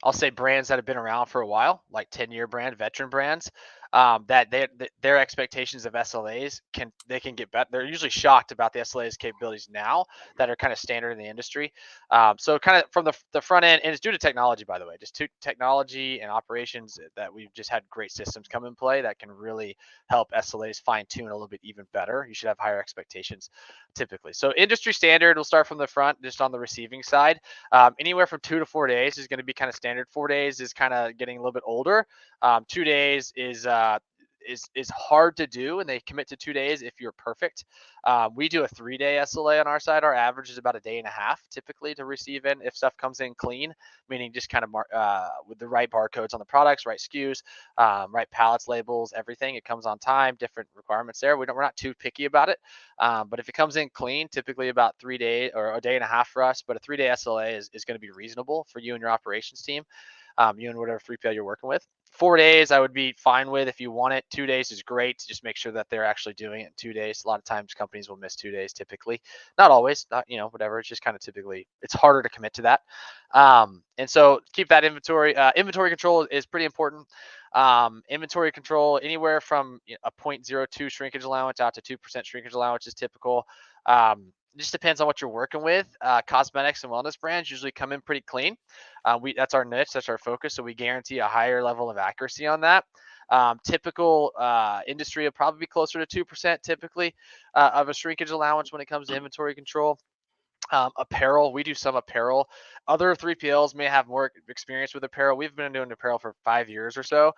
I'll say, brands that have been around for a while, like 10-year brand, veteran brands, that their expectations of SLAs can get better. They're usually shocked about the SLA's capabilities now that are kind of standard in the industry. So kind of from the front end, and it's due to technology, by the way, just to technology and operations, that we've just had great systems come in play that can really help SLAs fine tune a little bit even better. You should have higher expectations typically. So industry standard, we'll start from the front, just on the receiving side. Anywhere from 2 to 4 days is going to be kind of standard. 4 days is kind of getting a little bit older. 2 days is hard to do, and they commit to 2 days if you're perfect. We do a 3-day SLA on our side. Our average is about 1.5 days typically to receive in if stuff comes in clean, meaning just kind of with the right barcodes on the products, right SKUs, right pallets, labels, everything. It comes on time, different requirements there. We're not too picky about it, but if it comes in clean, typically about 3 days or 1.5 days for us. But a 3-day SLA is going to be reasonable for you and your operations team. You and whatever 3PL you're working with. 4 days I would be fine with if you want it. 2 days is great. Just make sure that they're actually doing it in 2 days. A lot of times companies will miss 2 days typically. Not always, whatever. It's just kind of typically, it's harder to commit to that. And so keep that inventory. Inventory control is pretty important. Inventory control anywhere from a 0.02 shrinkage allowance out to 2% shrinkage allowance is typical. It just depends on what you're working with. Cosmetics and wellness brands usually come in pretty clean. That's our niche, that's our focus, so we guarantee a higher level of accuracy on that. Typical industry will probably be closer to 2% typically of a shrinkage allowance when it comes to inventory control. Apparel, we do some apparel. Other 3PLs may have more experience with apparel. We've been doing apparel for 5 years or so.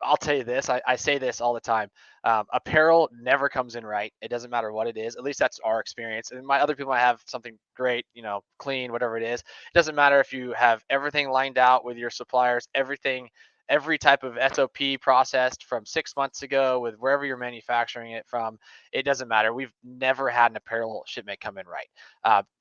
I'll tell you this, I say this all the time. Apparel never comes in right. It doesn't matter what it is. At least that's our experience. And my other people might have something great, clean, whatever it is. It doesn't matter if you have everything lined out with your suppliers, every type of SOP processed from 6 months ago with wherever you're manufacturing it from. It doesn't matter. We've never had an apparel shipment come in right.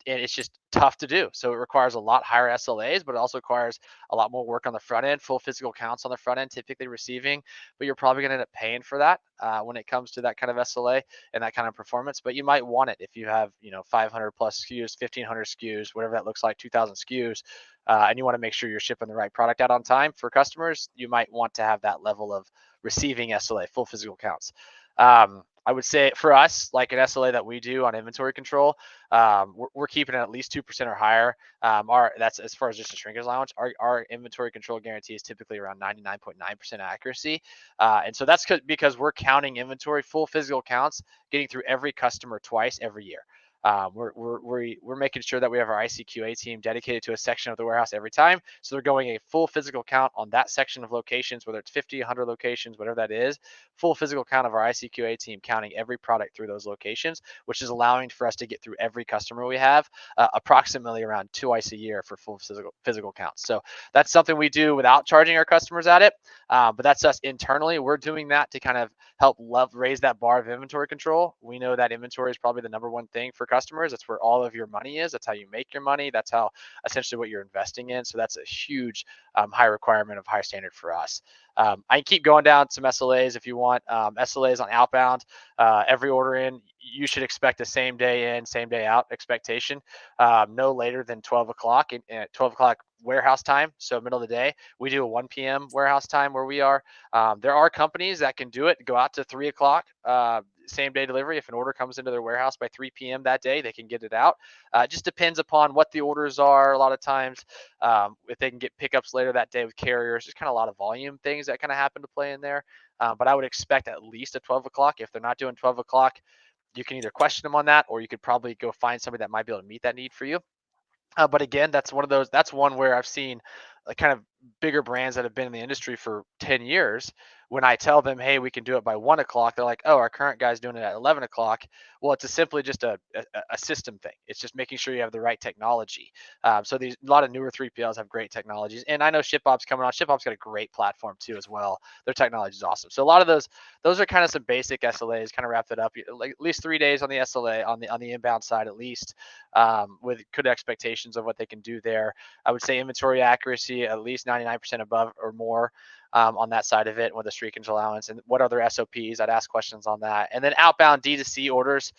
And it's just tough to do. So it requires a lot higher SLAs, but it also requires a lot more work on the front end, full physical counts on the front end, typically receiving, but you're probably going to end up paying for that when it comes to that kind of SLA and that kind of performance. But you might want it if you have, 500 plus SKUs, 1,500 SKUs, whatever that looks like, 2,000 SKUs, and you want to make sure you're shipping the right product out on time for customers. You might want to have that level of receiving SLA, full physical counts. I would say for us, like an SLA that we do on inventory control, we're keeping it at least 2% or higher. That's as far as just a shrinkage allowance. Our inventory control guarantee is typically around 99.9% accuracy. And so that's because we're counting inventory, full physical counts, getting through every customer twice every year. We're making sure that we have our ICQA team dedicated to a section of the warehouse every time. So they're going a full physical count on that section of locations, whether it's 50, 100 locations, whatever that is, full physical count of our ICQA team counting every product through those locations, which is allowing for us to get through every customer we have approximately around twice a year for full physical counts. So that's something we do without charging our customers at it. But that's us internally. We're doing that to kind of help raise that bar of inventory control. We know that inventory is probably the number one thing for customers. That's where all of your money is. That's how you make your money. That's how essentially what you're investing in. So that's a huge high requirement of high standard for us. I can keep going down some SLAs if you want. SLAs on outbound, every order in, you should expect a same day in, same day out expectation, no later than 12 o'clock, 12 o'clock warehouse time. So middle of the day, we do a 1 p.m. warehouse time where we are. There are companies that can do it, go out to 3 o'clock, same day delivery. If an order comes into their warehouse by 3 p.m. that day, they can get it out. It just depends upon what the orders are. A lot of times, if they can get pickups later that day with carriers, just kind of a lot of volume things that kind of happen to play in there. But I would expect at least at 12 o'clock. If they're not doing 12 o'clock, you can either question them on that, or you could probably go find somebody that might be able to meet that need for you. But again, that's one where I've seen kind of bigger brands that have been in the industry for 10 years. When I tell them, hey, we can do it by 1 o'clock, they're like, oh, our current guy's doing it at 11 o'clock. Well, it's simply just a system thing. It's just making sure you have the right technology. So a lot of newer 3PLs have great technologies. And I know ShipBob's coming on. ShipBob's got a great platform too as well. Their technology is awesome. So a lot of those are kind of some basic SLAs, kind of wrapped it up. Like at least 3 days on the SLA, on the inbound side at least, with good expectations of what they can do there. I would say inventory accuracy, at least 99% above or more. On that side of it with a shrinkage allowance, and what other SOPs, I'd ask questions on that. And then outbound D2C orders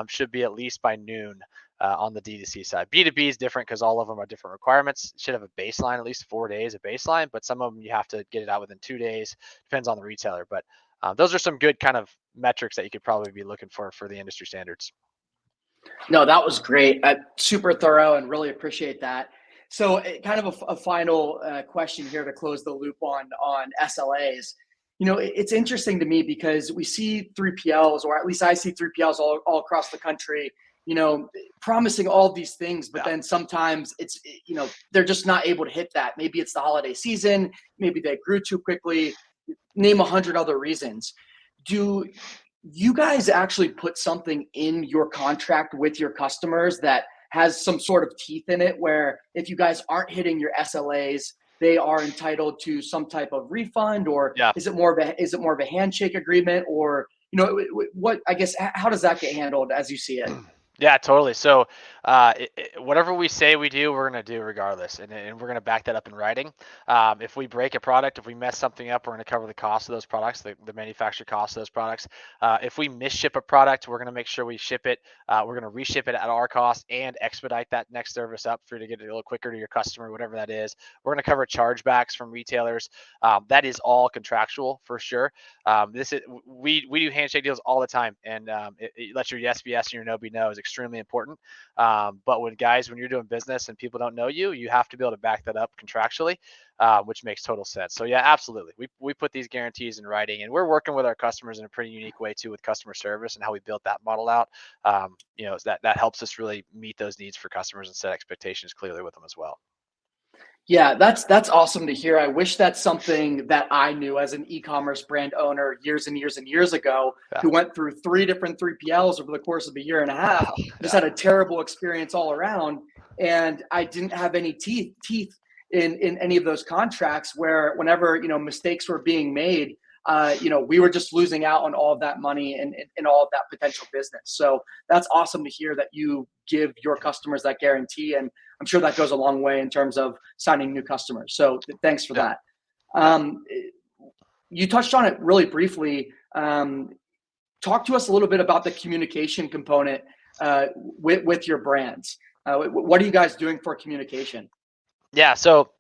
should be at least by noon on the D2C side. B2B is different because all of them are different requirements. Should have a baseline, at least 4 days of baseline, but some of them you have to get it out within 2 days. Depends on the retailer. But those are some good kind of metrics that you could probably be looking for the industry standards. No, that was great. Super thorough and really appreciate that. So kind of a final question here to close the loop on SLAs. It's interesting to me because we see 3PLs, or at least I see 3PLs all across the country, promising all these things, but then sometimes it's, they're just not able to hit that. Maybe it's the holiday season, maybe they grew too quickly, name 100 other reasons. Do you guys actually put something in your contract with your customers that has some sort of teeth in it, where if you guys aren't hitting your SLAs, they are entitled to some type of refund, or is it more of a handshake agreement, or what? I guess how does that get handled as you see it? Yeah, totally. So whatever we say we do, we're going to do regardless. And we're going to back that up in writing. If we break a product, if we mess something up, we're going to cover the cost of those products, the manufacturer cost of those products. If we misship a product, we're going to make sure we ship it. We're going to reship it at our cost and expedite that next service up for you to get it a little quicker to your customer, whatever that is. We're going to cover chargebacks from retailers. That is all contractual for sure. We do handshake deals all the time. And it lets your yes be yes and your no be no is extremely important. But when you're doing business and people don't know you, you have to be able to back that up contractually, which makes total sense. So yeah, absolutely. We put these guarantees in writing, and we're working with our customers in a pretty unique way too with customer service and how we built that model out. That helps us really meet those needs for customers and set expectations clearly with them as well. Yeah, that's awesome to hear. I wish that's something that I knew as an e-commerce brand owner years and years and years ago, who went through 3 different 3PLs over the course of a year and a half, just had a terrible experience all around. And I didn't have any teeth in any of those contracts where whenever, mistakes were being made, we were just losing out on all of that money and all of that potential business. So that's awesome to hear that you give your customers that guarantee. And I'm sure that goes a long way in terms of signing new customers. So thanks for that. You touched on it really briefly. Talk to us a little bit about the communication component with your brands. What are you guys doing for communication? Yeah, so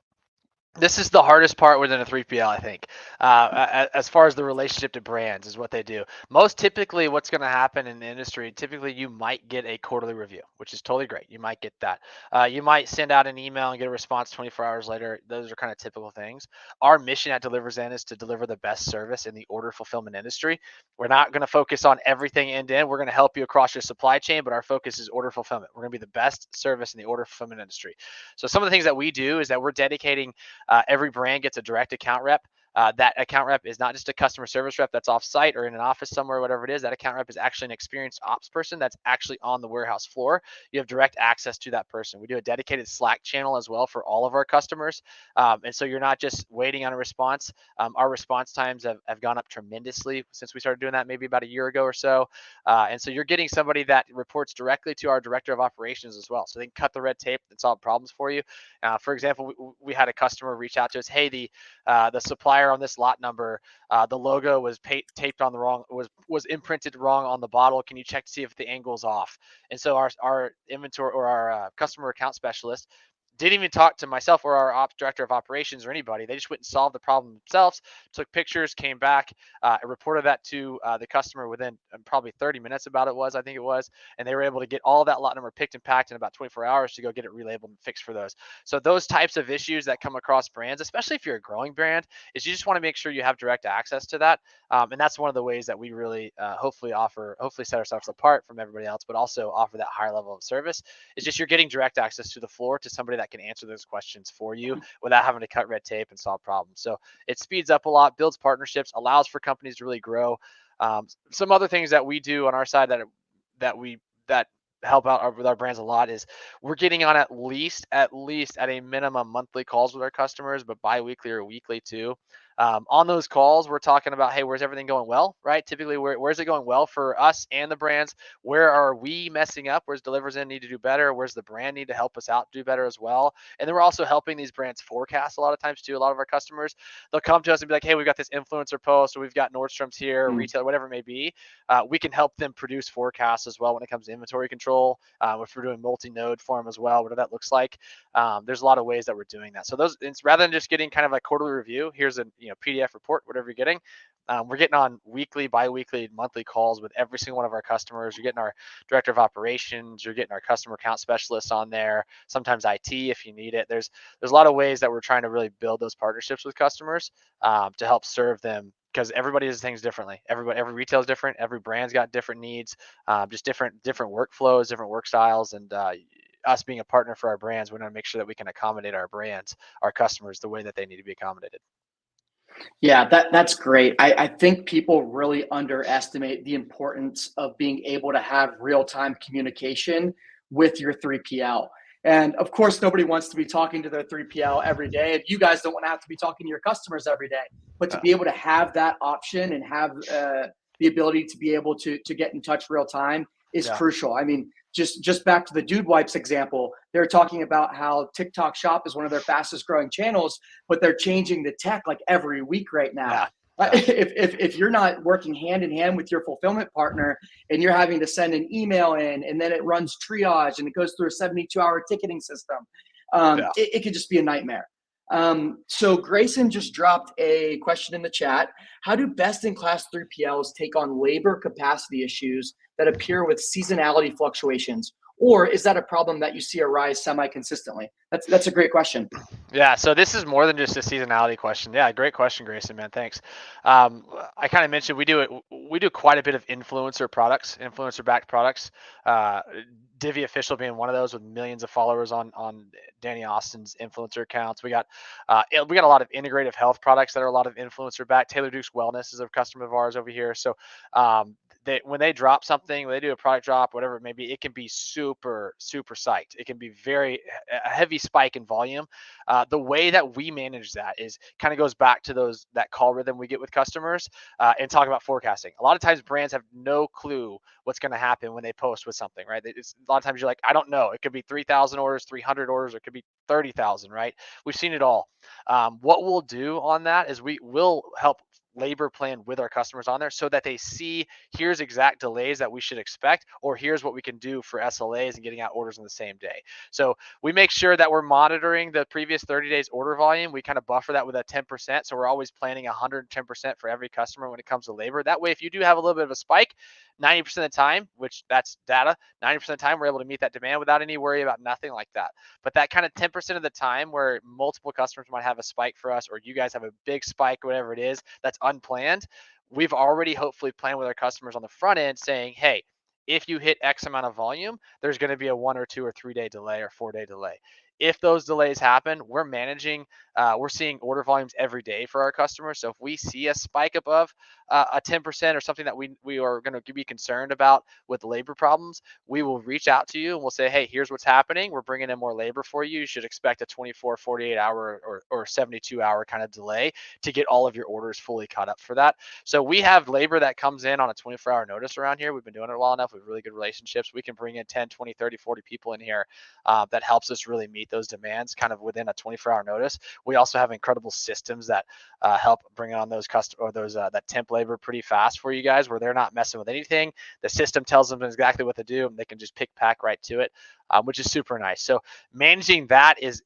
this is the hardest part within a 3PL, I think, as far as the relationship to brands is what they do. Most typically what's going to happen in the industry, typically you might get a quarterly review, which is totally great. You might get that. You might send out an email and get a response 24 hours later. Those are kind of typical things. Our mission at Delivers In is to deliver the best service in the order fulfillment industry. We're not going to focus on everything end to end. We're going to help you across your supply chain, but our focus is order fulfillment. We're going to be the best service in the order fulfillment industry. So some of the things that we do is that we're dedicating every brand gets a direct account rep. That account rep is not just a customer service rep that's off site or in an office somewhere, whatever it is. That account rep is actually an experienced ops person that's actually on the warehouse floor. You have direct access to that person. We do a dedicated Slack channel as well for all of our customers. And so you're not just waiting on a response. Our response times have gone up tremendously since we started doing that maybe about a year ago or so. And so you're getting somebody that reports directly to our director of operations as well. So they can cut the red tape and solve problems for you. For example, we had a customer reach out to us. Hey, the supplier on this lot number, the logo was taped on the wrong, was imprinted wrong on the bottle. Can you check to see if the angle's off? And so our inventory or our customer account specialist didn't even talk to myself or our director of operations or anybody. They just went and solved the problem themselves, took pictures, came back, reported that to the customer within probably 30 minutes I think it was. And they were able to get all that lot number picked and packed in about 24 hours to go get it relabeled and fixed for those. So those types of issues that come across brands, especially if you're a growing brand, is you just want to make sure you have direct access to that. And that's one of the ways that we really hopefully set ourselves apart from everybody else, but also offer that higher level of service. It's just you're getting direct access to the floor to somebody that can answer those questions for you without having to cut red tape and solve problems. So it speeds up a lot, builds partnerships, allows for companies to really grow. Some other things that we do on our side that help out with our brands a lot is we're getting on at least at a minimum monthly calls with our customers, but bi-weekly or weekly too. On those calls, we're talking about, hey, where's everything going well, right? Typically, where's it going well for us and the brands? Where are we messing up? Where's Delivers In need to do better? Where's the brand need to help us out do better as well? And then we're also helping these brands forecast a lot of times too. A lot of our customers, they'll come to us and be like, hey, we've got this influencer post, or we've got Nordstrom's here, retail, whatever it may be. We can help them produce forecasts as well when it comes to inventory control. If we're doing multi-node for them as well, whatever that looks like. There's a lot of ways that we're doing that. So it's rather than just getting kind of like quarterly review, here's a PDF report, whatever you're getting. We're getting on weekly, bi-weekly, monthly calls with every single one of our customers. You're getting our director of operations. You're getting our customer account specialists on there. Sometimes IT if you need it. There's a lot of ways that we're trying to really build those partnerships with customers to help serve them, because everybody does things differently. Every retail is different. Every brand's got different needs, just different workflows, different work styles, and us being a partner for our brands, we're going to make sure that we can accommodate our brands, our customers, the way that they need to be accommodated. Yeah, that's great. I think people really underestimate the importance of being able to have real-time communication with your 3PL. And of course, nobody wants to be talking to their 3PL every day. And you guys don't want to have to be talking to your customers every day. But to be able to have that option and have the ability to be able to get in touch real time is crucial. I mean, just back to the Dude Wipes example, they're talking about how TikTok Shop is one of their fastest growing channels, but they're changing the tech like every week right now. If you're not working hand in hand with your fulfillment partner and you're having to send an email in and then it runs triage and it goes through a 72-hour ticketing system, it could just be a nightmare. So Grayson just dropped a question in the chat. How do best-in-class 3PLs take on labor capacity issues that appear with seasonality fluctuations? Or is that a problem that you see arise semi-consistently? That's a great question. Yeah, so this is more than just a seasonality question. Yeah, great question, Grayson, man. Thanks. I kind of mentioned we do quite a bit of influencer products, influencer-backed products. Divvy Official being one of those with millions of followers on Danny Austin's influencer accounts. We got a lot of integrative health products that are a lot of influencer-backed. Taylor Duke's Wellness is a customer of ours over here. So when they drop something, when they do a product drop, whatever it may be, it can be super psyched. It can be a heavy spike in volume. The way that we manage that is kind of goes back to that call rhythm we get with customers and talk about forecasting. A lot of times brands have no clue what's going to happen when they post with something, right? A lot of times you're like, I don't know. It could be 3,000 orders, 300 orders, or it could be 30,000, right? We've seen it all. What we'll do on that is we will help labor plan with our customers on there so that they see here's exact delays that we should expect, or here's what we can do for SLAs and getting out orders on the same day. So we make sure that we're monitoring the previous 30 days order volume. We kind of buffer that with a 10%. So we're always planning 110% for every customer when it comes to labor. That way, if you do have a little bit of a spike, 90% of the time, which that's data, 90% of the time, we're able to meet that demand without any worry about nothing like that. But that kind of 10% of the time where multiple customers might have a spike for us, or you guys have a big spike, whatever it is, that's unplanned, we've already hopefully planned with our customers on the front end saying, hey, if you hit X amount of volume, there's going to be a 1 or 2 or 3 day delay or 4 day delay. If those delays happen, we're seeing order volumes every day for our customers. So if we see a spike above a 10% or something that we are going to be concerned about with labor problems, we will reach out to you and we'll say, hey, here's what's happening. We're bringing in more labor for you. You should expect a 24, 48 hour or 72 hour kind of delay to get all of your orders fully caught up for that. So we have labor that comes in on a 24-hour notice around here. We've been doing it a while enough. We have really good relationships. We can bring in 10, 20, 30, 40 people in here that helps us really meet those demands kind of within a 24-hour notice. We also have incredible systems that help bring on those that temp labor pretty fast for you guys, where they're not messing with anything. The system tells them exactly what to do, and they can just pick pack right to it, which is super nice. So managing that is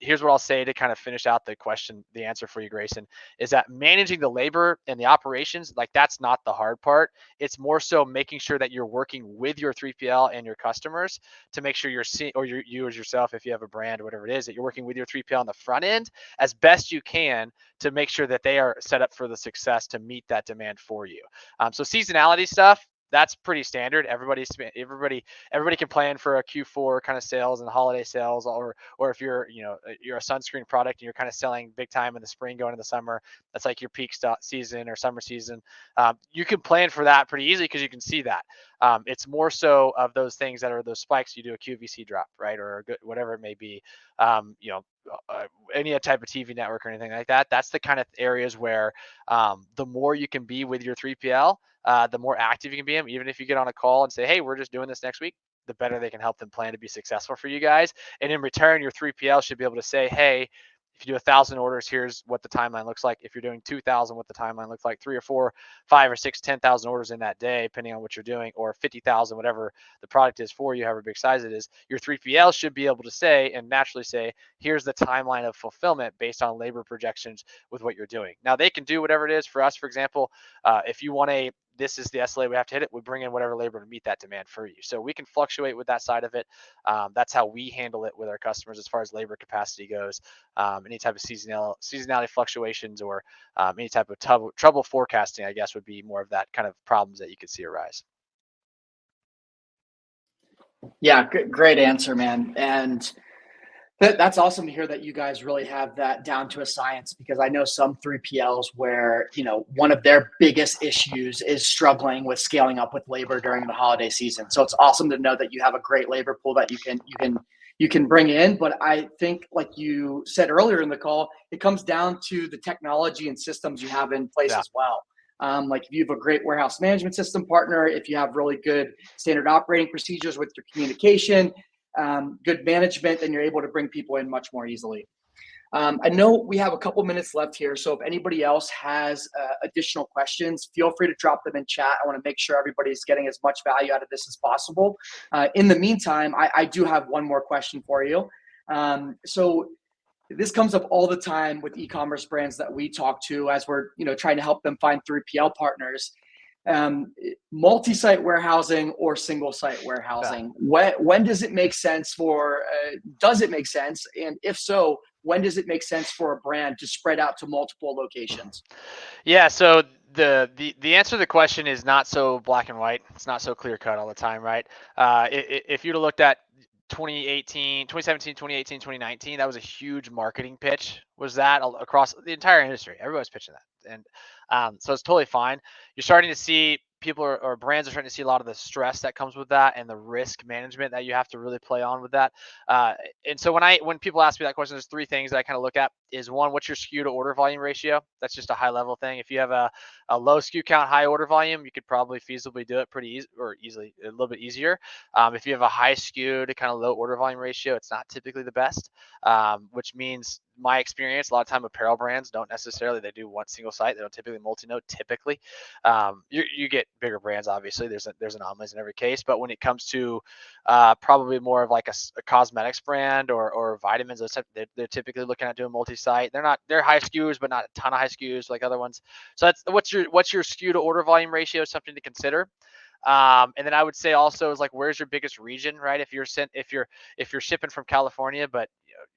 here's what I'll say to kind of finish out the answer for you, Grayson, is that managing the labor and the operations, like that's not the hard part. It's more so making sure that you're working with your 3PL and your customers to make sure you're seeing, or you as yourself, if you have a brand or whatever it is, that you're working with your 3PL on the front end as best you can to make sure that they are set up for the success to meet that demand for you. So seasonality stuff, that's pretty standard. Everybody can plan for a Q4 kind of sales and holiday sales, or if you're a sunscreen product and you're kind of selling big time in the spring going into the summer, that's like your peak season or summer season. You can plan for that pretty easily because you can see that. It's more so of those things that are those spikes. You do a QVC drop, right, or whatever it may be. Any type of TV network or anything like that. That's the kind of areas where the more you can be with your 3PL, the more active you can be. Even if you get on a call and say, hey, we're just doing this next week, the better they can help them plan to be successful for you guys. And in return, your 3PL should be able to say, hey, if you do 1,000 orders, here's what the timeline looks like. If you're doing 2,000, what the timeline looks like. 3 or 4, 5 or 6, 10,000 orders in that day, depending on what you're doing, or 50,000, whatever the product is for you, however big size it is. Your 3PL should be able to say and naturally say, here's the timeline of fulfillment based on labor projections with what you're doing. Now they can do whatever it is. For us, for example, if you want this is the SLA we have to hit it, we bring in whatever labor to meet that demand for you. So we can fluctuate with that side of it. That's how we handle it with our customers as far as labor capacity goes. Any type of seasonality fluctuations or any type of trouble forecasting, I guess, would be more of that kind of problems that you could see arise. Yeah, great answer, man. And that's awesome to hear that you guys really have that down to a science, because I know some 3PLs where, one of their biggest issues is struggling with scaling up with labor during the holiday season. So it's awesome to know that you have a great labor pool that you can bring in. But I think, like you said earlier in the call, it comes down to the technology and systems you have in place as well. Like if you have a great warehouse management system partner, if you have really good standard operating procedures with your communication, good management, then you're able to bring people in much more easily. I know we have a couple minutes left here, so if anybody else has additional questions, feel free to drop them in chat. I want to make sure everybody's getting as much value out of this as possible. In the meantime, I do have one more question for you. So this comes up all the time with e-commerce brands that we talk to as we're trying to help them find 3PL partners. multi-site warehousing or single-site warehousing? When does it make sense for? Does it make sense? And if so, when does it make sense for a brand to spread out to multiple locations? Yeah, so the answer to the question is not so black and white. It's not so clear cut all the time, right? If you'd have looked at 2017, 2018, 2019, that was a huge marketing pitch. Was that across the entire industry? Everybody's pitching that, and so it's totally fine. You're starting to see people or brands are starting to see a lot of the stress that comes with that and the risk management that you have to really play on with that. And so when people ask me that question, there's three things that I kind of look at. Is one, what's your SKU to order volume ratio? That's just a high level thing. If you have a low SKU count, high order volume, you could probably feasibly do it pretty easily, a little bit easier. If you have a high SKU to kind of low order volume ratio, it's not typically the best, which means my experience, a lot of time apparel brands don't necessarily, they do one single site. They don't typically multi-node typically. You get bigger brands, obviously, there's anomalies in every case, but when it comes to probably more of like a cosmetics brand or vitamins, they're typically looking at doing multi-site. They're high SKUs, but not a ton of high SKUs like other ones. So that's what's your SKU to order volume ratio is something to consider. And then I would say also is like, where's your biggest region, right? If you're shipping from California, but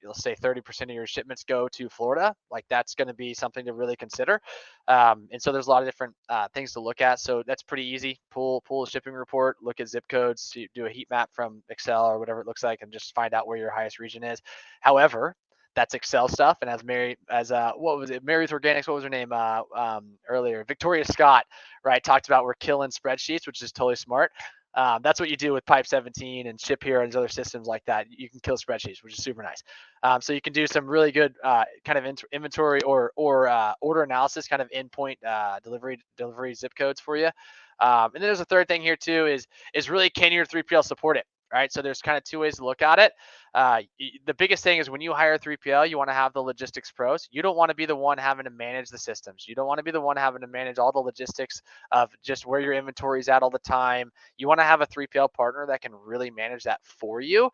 let's say 30% of your shipments go to Florida, like that's going to be something to really consider. And so there's a lot of different things to look at. So that's pretty easy. Pull a shipping report, look at zip codes, do a heat map from Excel or whatever it looks like, and just find out where your highest region is. However, that's Excel stuff. And as Mary with Organics, what was her name earlier? Victoria Scott, right? Talked about we're killing spreadsheets, which is totally smart. That's what you do with Pipe 17 and Ship Hero and these other systems like that. You can kill spreadsheets, which is super nice. So you can do some really good kind of inventory or order analysis, kind of endpoint delivery zip codes for you. And then there's a third thing here too is really, can your 3PL support it? Right. So there's kind of two ways to look at it. The biggest thing is when you hire a 3PL, you want to have the logistics pros. You don't want to be the one having to manage the systems. You don't want to be the one having to manage all the logistics of just where your inventory is at all the time. You want to have a 3PL partner that can really manage that for you,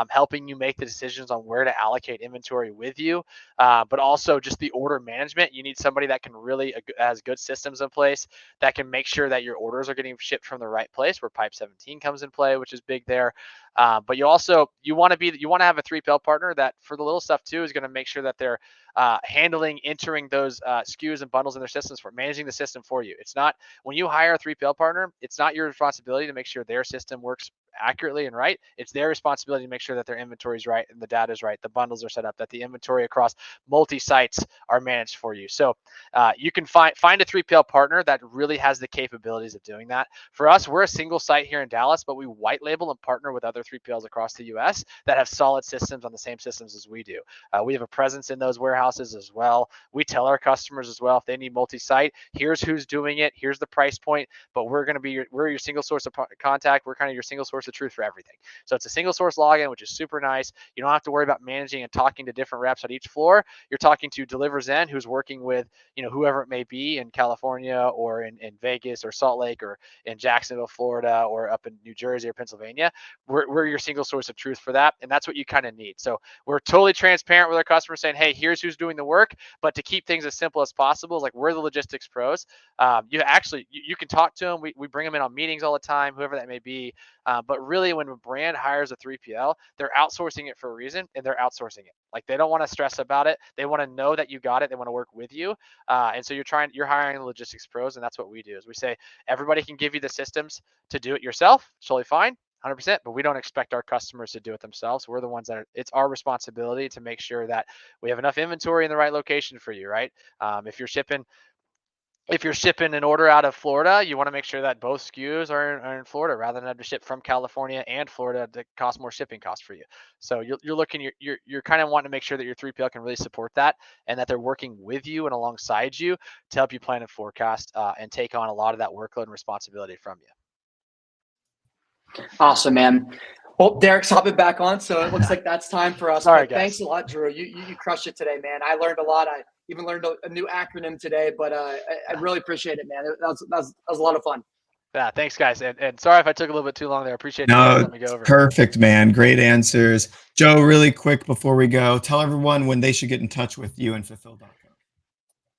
helping you make the decisions on where to allocate inventory with you, but also just the order management. You need somebody that can really has good systems in place that can make sure that your orders are getting shipped from the right place, where Pipe 17 comes in play, which is big there. But you want to have a 3PL partner that for the little stuff too is going to make sure that they're entering those SKUs and bundles in their systems, for managing the system for you. It's not, when you hire a 3PL partner, it's not your responsibility to make sure their system works accurately and right. It's their responsibility to make sure that their inventory is right and the data is right, the bundles are set up, that the inventory across multi-sites are managed for you. So you can find a 3PL partner that really has the capabilities of doing that. For us, we're a single site here in Dallas, but we white label and partner with other 3PLs across the US that have solid systems on the same systems as we do. We have a presence in those warehouses as well. We tell our customers as well, if they need multi-site, here's who's doing it, here's the price point, but we're going to be we're your single source of contact. We're kind of your single source of truth for everything. So it's a single source login, which is super nice. You don't have to worry about managing and talking to different reps at each floor. You're talking to Deliver Zen, who's working with, whoever it may be in California or in Vegas or Salt Lake or in Jacksonville, Florida, or up in New Jersey or Pennsylvania. We're your single source of truth for that. And that's what you kind of need. So we're totally transparent with our customers, saying, hey, here's who's doing the work. But to keep things as simple as possible, is like, we're the logistics pros. You can talk to them. We bring them in on meetings all the time, whoever that may be. But really, when a brand hires a 3PL, they're outsourcing it for a reason, and they're outsourcing it. Like, they don't want to stress about it. They want to know that you got it. They want to work with you. And so you're hiring the logistics pros, and that's what we do. Is we say, everybody can give you the systems to do it yourself. It's totally fine, 100%. But we don't expect our customers to do it themselves. We're the ones it's our responsibility to make sure that we have enough inventory in the right location for you, right? If you're shipping an order out of Florida, you want to make sure that both SKUs are in Florida, rather than have to ship from California and Florida to cost more shipping costs for you. So you're kind of wanting to make sure that your 3PL can really support that, and that they're working with you and alongside you to help you plan and forecast and take on a lot of that workload and responsibility from you. Awesome, man. Well, Derek's hopping back on, so it looks like that's time for us. Sorry, guys. Thanks a lot, Drew. You crushed it today, man. I learned a lot. I even learned a new acronym today, but I really appreciate it, man. That was a lot of fun. Yeah, thanks, guys. And sorry if I took a little bit too long there. I appreciate you guys letting me go over. Perfect, man. Great answers. Joe, really quick before we go, tell everyone when they should get in touch with you and fulfill.com.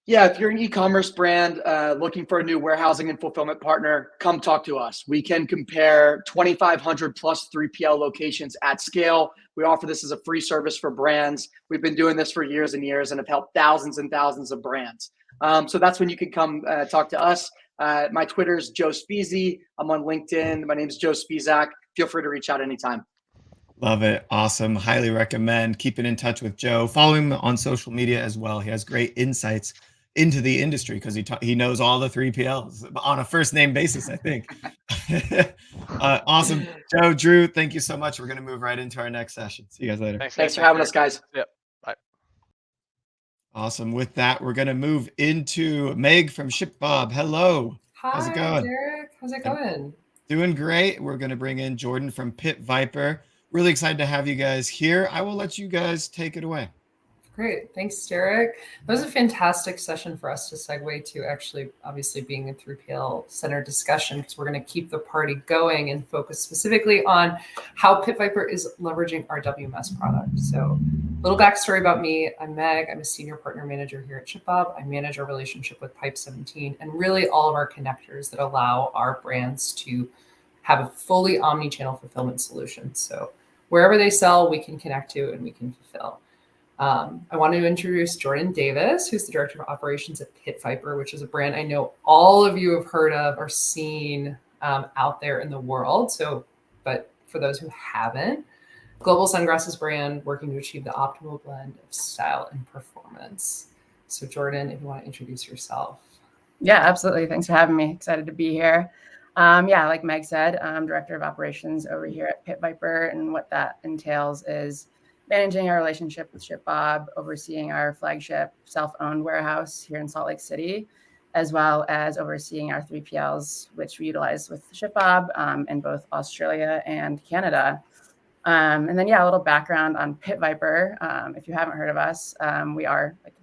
Yeah, if you're an e-commerce brand looking for a new warehousing and fulfillment partner, come talk to us. We can compare 2,500 plus 3PL locations at scale. We offer this as a free service for brands. We've been doing this for years and years and have helped thousands and thousands of brands. So that's when you can come talk to us. My Twitter is Joe Speezy. I'm on LinkedIn. My name is Joe Spizak. Feel free to reach out anytime. Love it. Awesome. Highly recommend keeping in touch with Joe. Follow him on social media as well. He has great insights into the industry because he knows all the 3PLs on a first name basis, I think. Awesome. Joe, Drew, thank you so much. We're going to move right into our next session. See you guys later. Thanks for having us, guys. Yep. Bye. Awesome. With that, we're going to move into Meg from ShipBob. Hello. Hi, How's it going? Derek. How's it going? Doing great. We're going to bring in Jordan from Pit Viper. Really excited to have you guys here. I will let you guys take it away. Great. Thanks, Derek. That was a fantastic session for us to segue to actually, obviously, being a 3PL center discussion, because we're going to keep the party going and focus specifically on how Pit Viper is leveraging our WMS product. So a little backstory about me. I'm Meg. I'm a senior partner manager here at ShipBob. I manage our relationship with Pipe 17 and really all of our connectors that allow our brands to have a fully omni-channel fulfillment solution. So wherever they sell, we can connect to and we can fulfill. I want to introduce Jordan Davis, who's the Director of Operations at Pit Viper, which is a brand I know all of you have heard of or seen out there in the world. But for those who haven't, global sunglasses brand working to achieve the optimal blend of style and performance. So Jordan, if you want to introduce yourself. Yeah, absolutely. Thanks for having me. Excited to be here. Yeah, like Meg said, I'm Director of Operations over here at Pit Viper, and what that entails is managing our relationship with ShipBob, overseeing our flagship self-owned warehouse here in Salt Lake City, as well as overseeing our 3PLs, which we utilize with ShipBob in both Australia and Canada. And then, yeah, a little background on Pit Viper. If you haven't heard of us, we are, like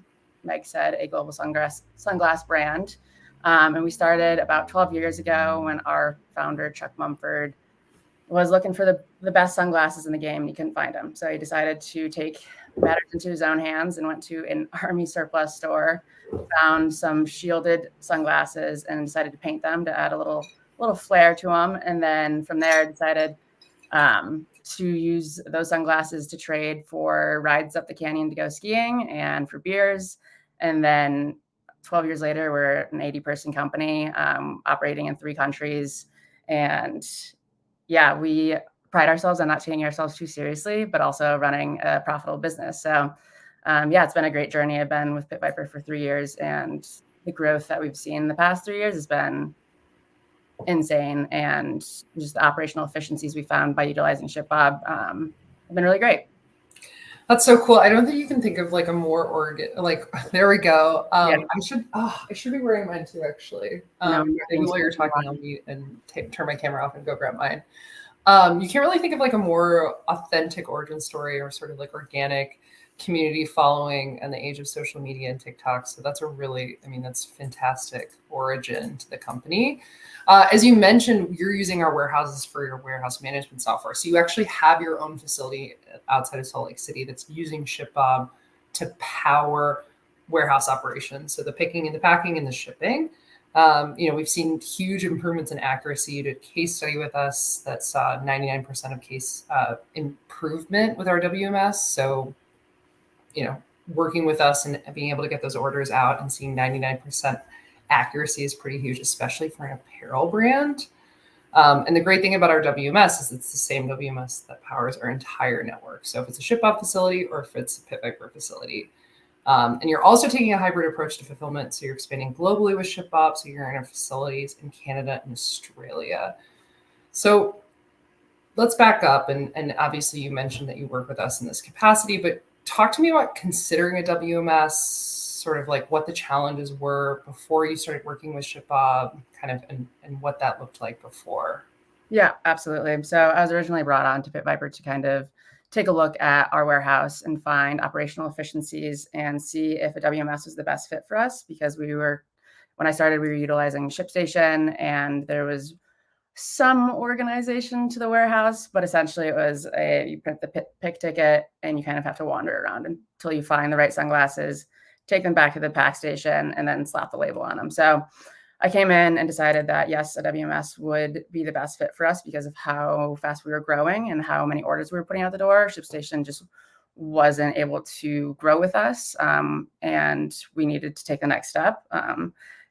Meg said, a global sunglass brand. And we started about 12 years ago when our founder, Chuck Mumford, was looking for the best sunglasses in the game and he couldn't find them. So he decided to take matters into his own hands and went to an army surplus store, found some shielded sunglasses and decided to paint them to add a little flair to them. And then from there decided to use those sunglasses to trade for rides up the canyon to go skiing and for beers. And then 12 years later, we're an 80-person company operating in 3 countries. And yeah, we pride ourselves on not taking ourselves too seriously, but also running a profitable business. So yeah, it's been a great journey. I've been with Pit Viper for 3 years, and the growth that we've seen in the past 3 years has been insane. And just the operational efficiencies we found by utilizing ShipBob have been really great. That's so cool. I don't think you can think of like a more there we go. Yeah. I should be wearing mine too, actually. Maybe while you're talking, I'll mute and turn my camera off and go grab mine. You can't really think of like a more authentic origin story or sort of like organic community following in the age of social media and TikTok. So that's that's fantastic origin to the company. As you mentioned, you're using our warehouses for your warehouse management software. So you actually have your own facility outside of Salt Lake City that's using ShipBob to power warehouse operations. So the picking and the packing and the shipping. We've seen huge improvements in accuracy. You did a case study with us that saw 99% of case improvement with our WMS. So, working with us and being able to get those orders out and seeing 99% accuracy is pretty huge, especially for an apparel brand. And the great thing about our WMS is it's the same WMS that powers our entire network. So if it's a ShipBob facility or if it's a Pit Viper facility. And you're also taking a hybrid approach to fulfillment. So you're expanding globally with ShipBob. So you're in our facilities in Canada and Australia. So let's back up. And obviously you mentioned that you work with us in this capacity, but talk to me about considering a WMS, sort of like what the challenges were before you started working with ShipBob, and what that looked like before. Yeah, absolutely. So I was originally brought on to Pit Viper to kind of take a look at our warehouse and find operational efficiencies and see if a WMS was the best fit for us, because when I started, we were utilizing ShipStation and there was some organization to the warehouse, but essentially it was you print the pick ticket and you kind of have to wander around until you find the right sunglasses, take them back to the pack station, and then slap the label on them. So I came in and decided that yes, a WMS would be the best fit for us because of how fast we were growing and how many orders we were putting out the door. ShipStation just wasn't able to grow with us, and we needed to take the next step.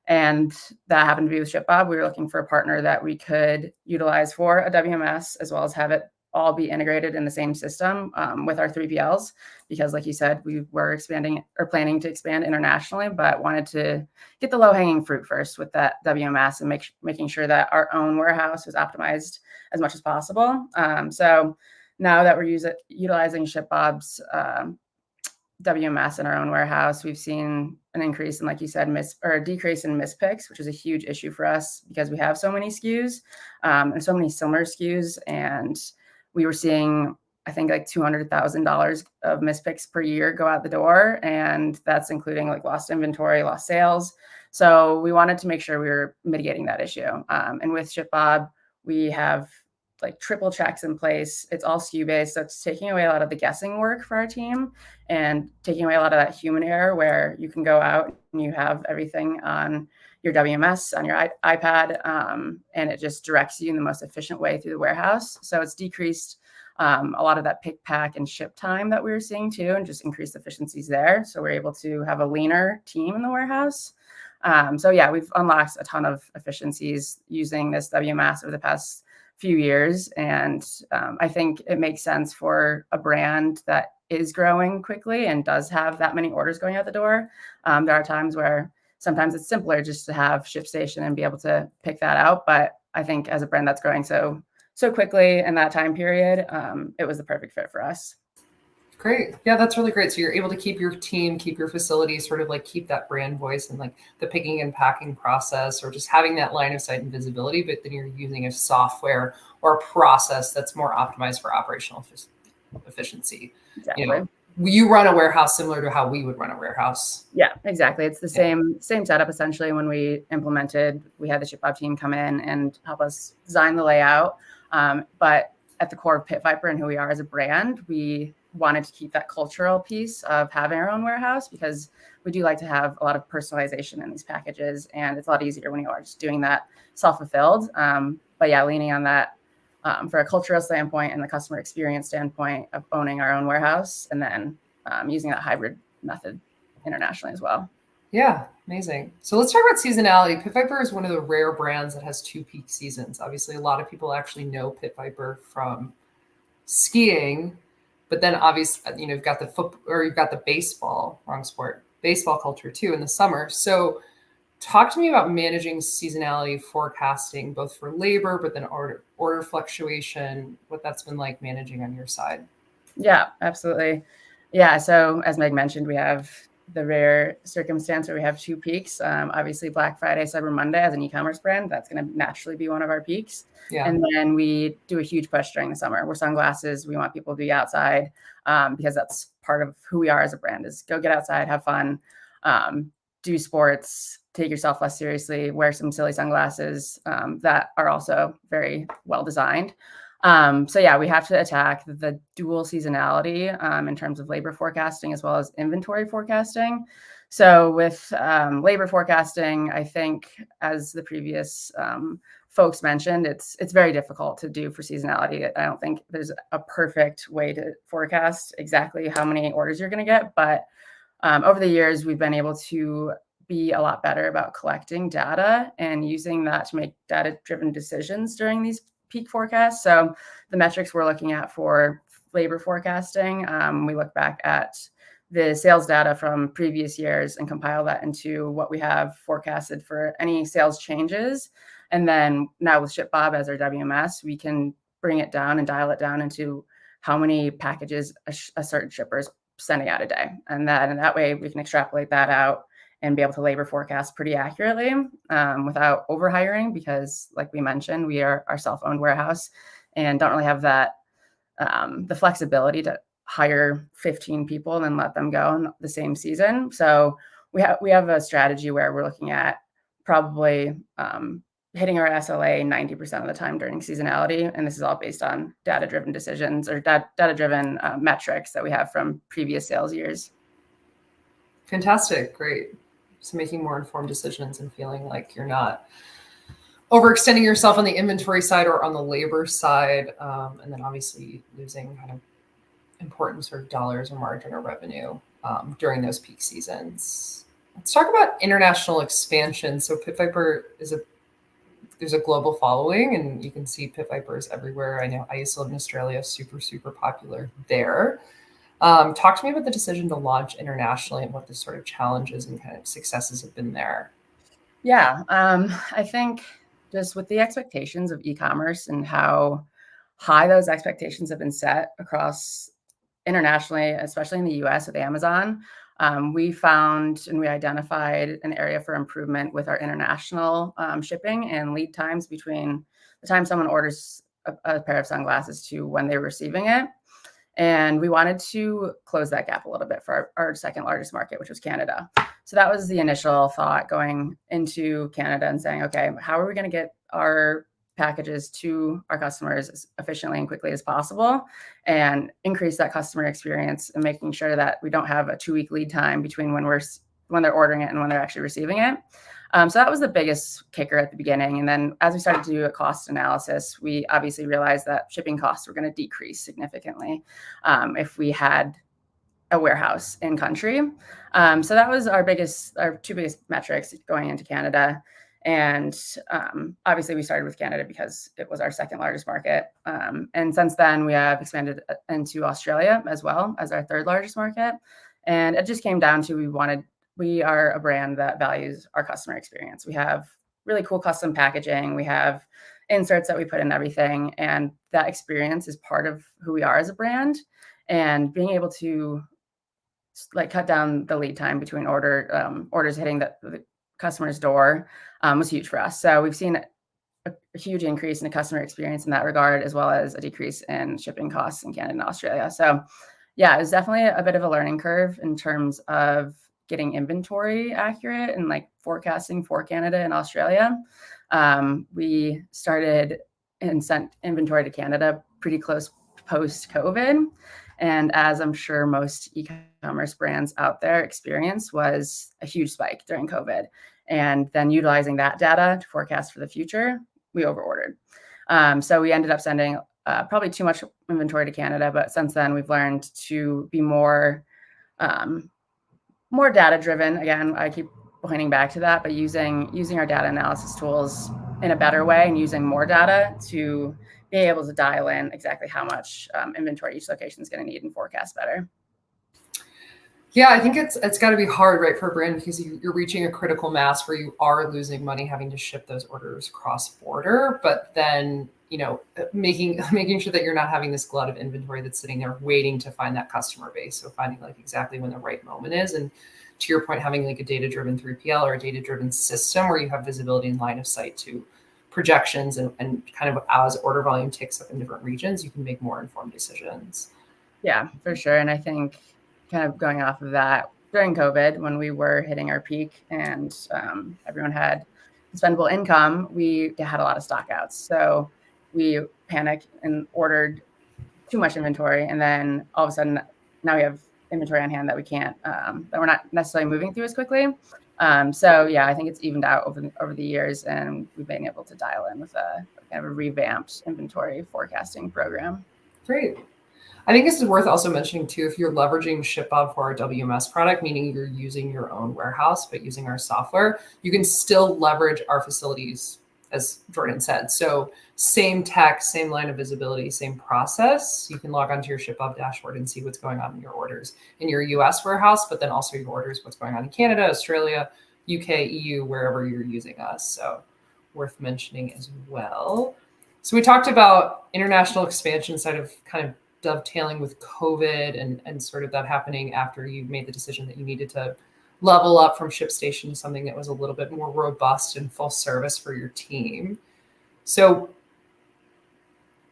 And that happened to be with ShipBob. We were looking for a partner that we could utilize for a WMS, as well as have it all be integrated in the same system with our 3PLs, because like you said, we were expanding or planning to expand internationally, but wanted to get the low-hanging fruit first with that WMS and making sure that our own warehouse was optimized as much as possible. So now that we're utilizing ShipBob's WMS in our own warehouse, we've seen an increase in, like you said, a decrease in mispicks, which is a huge issue for us because we have so many SKUs and so many similar SKUs. And we were seeing, I think, like $200,000 of mispicks per year go out the door. And that's including like lost inventory, lost sales. So we wanted to make sure we were mitigating that issue. And with ShipBob, we have like triple checks in place. It's all SKU based. So it's taking away a lot of the guessing work for our team and taking away a lot of that human error where you can go out and you have everything on your WMS, on your iPad, and it just directs you in the most efficient way through the warehouse. So it's decreased a lot of that pick, pack, and ship time that we were seeing too, and just increased efficiencies there. So we're able to have a leaner team in the warehouse. So yeah, we've unlocked a ton of efficiencies using this WMS over the past few years. And I think it makes sense for a brand that is growing quickly and does have that many orders going out the door. There are times where sometimes it's simpler just to have ShipStation and be able to pick that out. But I think as a brand that's growing so quickly in that time period, it was the perfect fit for us. Great. Yeah, that's really great. So you're able to keep your team, keep your facility, sort of like keep that brand voice and like the picking and packing process, or just having that line of sight and visibility, but then you're using a software or a process that's more optimized for operational efficiency. Exactly. You know, you run a warehouse similar to how we would run a warehouse. Yeah, exactly. It's the same setup essentially. When we implemented, we had the ShipBob team come in and help us design the layout. But at the core of Pit Viper and who we are as a brand, we wanted to keep that cultural piece of having our own warehouse because we do like to have a lot of personalization in these packages, and it's a lot easier when you are just doing that self-fulfilled. But yeah, leaning on that for a cultural standpoint and the customer experience standpoint of owning our own warehouse, and then using that hybrid method internationally as well. Yeah, amazing. So let's talk about seasonality. Pit Viper is one of the rare brands that has 2 peak seasons. Obviously, a lot of people actually know Pit Viper from skiing, but then obviously, you know, you've got the baseball, wrong sport, baseball culture too in the summer. So talk to me about managing seasonality forecasting, both for labor, but then order fluctuation, what that's been like managing on your side. Yeah, absolutely. Yeah. So as Meg mentioned, we have the rare circumstance where we have 2 peaks. Obviously Black Friday, Cyber Monday as an e-commerce brand, that's going to naturally be one of our peaks. Yeah. And then we do a huge push during the summer. We're sunglasses. We want people to be outside because that's part of who we are as a brand is go get outside, have fun, do sports, take yourself less seriously, wear some silly sunglasses that are also very well designed. So yeah, we have to attack the dual seasonality in terms of labor forecasting as well as inventory forecasting. So with labor forecasting, I think as the previous folks mentioned, it's very difficult to do for seasonality. I don't think there's a perfect way to forecast exactly how many orders you're going to get. But over the years, we've been able to be a lot better about collecting data and using that to make data-driven decisions during these peak forecasts. So the metrics we're looking at for labor forecasting, we look back at the sales data from previous years and compile that into what we have forecasted for any sales changes. And then now with ShipBob as our WMS, we can bring it down and dial it down into how many packages a certain shipper is sending out a day. And that way we can extrapolate that out and be able to labor forecast pretty accurately without overhiring, because like we mentioned, we are our self-owned warehouse and don't really have that the flexibility to hire 15 people and then let them go in the same season. So we have a strategy where we're looking at probably hitting our SLA 90% of the time during seasonality. And this is all based on data-driven decisions or data-driven metrics that we have from previous sales years. Fantastic. Great. So making more informed decisions and feeling like you're not overextending yourself on the inventory side or on the labor side. And then obviously losing kind of important sort of dollars or margin or revenue during those peak seasons. Let's talk about international expansion. So Pit Viper there's a global following, and you can see Pit Vipers everywhere. I know I used to live in Australia, super, super popular there. Talk to me about the decision to launch internationally and what the sort of challenges and kind of successes have been there. Yeah, I think just with the expectations of e-commerce and how high those expectations have been set across internationally, especially in the US with Amazon, we found and we identified an area for improvement with our international shipping and lead times between the time someone orders a pair of sunglasses to when they're receiving it. And we wanted to close that gap a little bit for our second largest market, which was Canada. So that was the initial thought going into Canada and saying, okay, how are we going to get our packages to our customers as efficiently and quickly as possible and increase that customer experience and making sure that we don't have a 2-week lead time between when they're ordering it and when they're actually receiving it. So that was the biggest kicker at the beginning. And then as we started to do a cost analysis, we obviously realized that shipping costs were going to decrease significantly if we had a warehouse in country. So that was our 2 biggest metrics going into Canada. And obviously we started with Canada because it was our second largest market. And since then we have expanded into Australia as well as our third largest market. And it just came down to we are a brand that values our customer experience. We have really cool custom packaging. We have inserts that we put in everything. And that experience is part of who we are as a brand. And being able to cut down the lead time between orders hitting the customer's door was huge for us. So we've seen a huge increase in the customer experience in that regard, as well as a decrease in shipping costs in Canada and Australia. So yeah, it was definitely a bit of a learning curve in terms of getting inventory accurate and forecasting for Canada and Australia. We started and sent inventory to Canada pretty close post-COVID. And as I'm sure most e-commerce brands out there experience, was a huge spike during COVID. And then utilizing that data to forecast for the future, we overordered. So we ended up sending probably too much inventory to Canada, but since then we've learned to be more data driven. Again, I keep pointing back to that, but using our data analysis tools in a better way and using more data to be able to dial in exactly how much inventory each location is going to need and forecast better. Yeah, I think it's got to be hard, right, for a brand because you're reaching a critical mass where you are losing money having to ship those orders cross border, but then making sure that you're not having this glut of inventory that's sitting there waiting to find that customer base. So finding exactly when the right moment is, and to your point, having a data-driven 3PL or a data-driven system where you have visibility and line of sight to projections and kind of as order volume ticks up in different regions, you can make more informed decisions. Yeah, for sure. And I think kind of going off of that, during COVID, when we were hitting our peak and everyone had dispensable income, we had a lot of stockouts. So we panicked and ordered too much inventory. And then all of a sudden, now we have inventory on hand that we can't, that we're not necessarily moving through as quickly. So yeah, I think it's evened out over the years, and we've been able to dial in with a kind of a revamped inventory forecasting program. Great. I think this is worth also mentioning too, if you're leveraging ShipBob for our WMS product, meaning you're using your own warehouse, but using our software, you can still leverage our facilities, as Jordan said. So same tech, same line of visibility, same process. You can log onto your ShipBob dashboard and see what's going on in your orders in your US warehouse, but then also your orders, what's going on in Canada, Australia, UK, EU, wherever you're using us. So worth mentioning as well. So we talked about international expansion side of kind of dovetailing with COVID and sort of that happening after you made the decision that you needed to level up from ShipStation to something that was a little bit more robust and full service for your team. So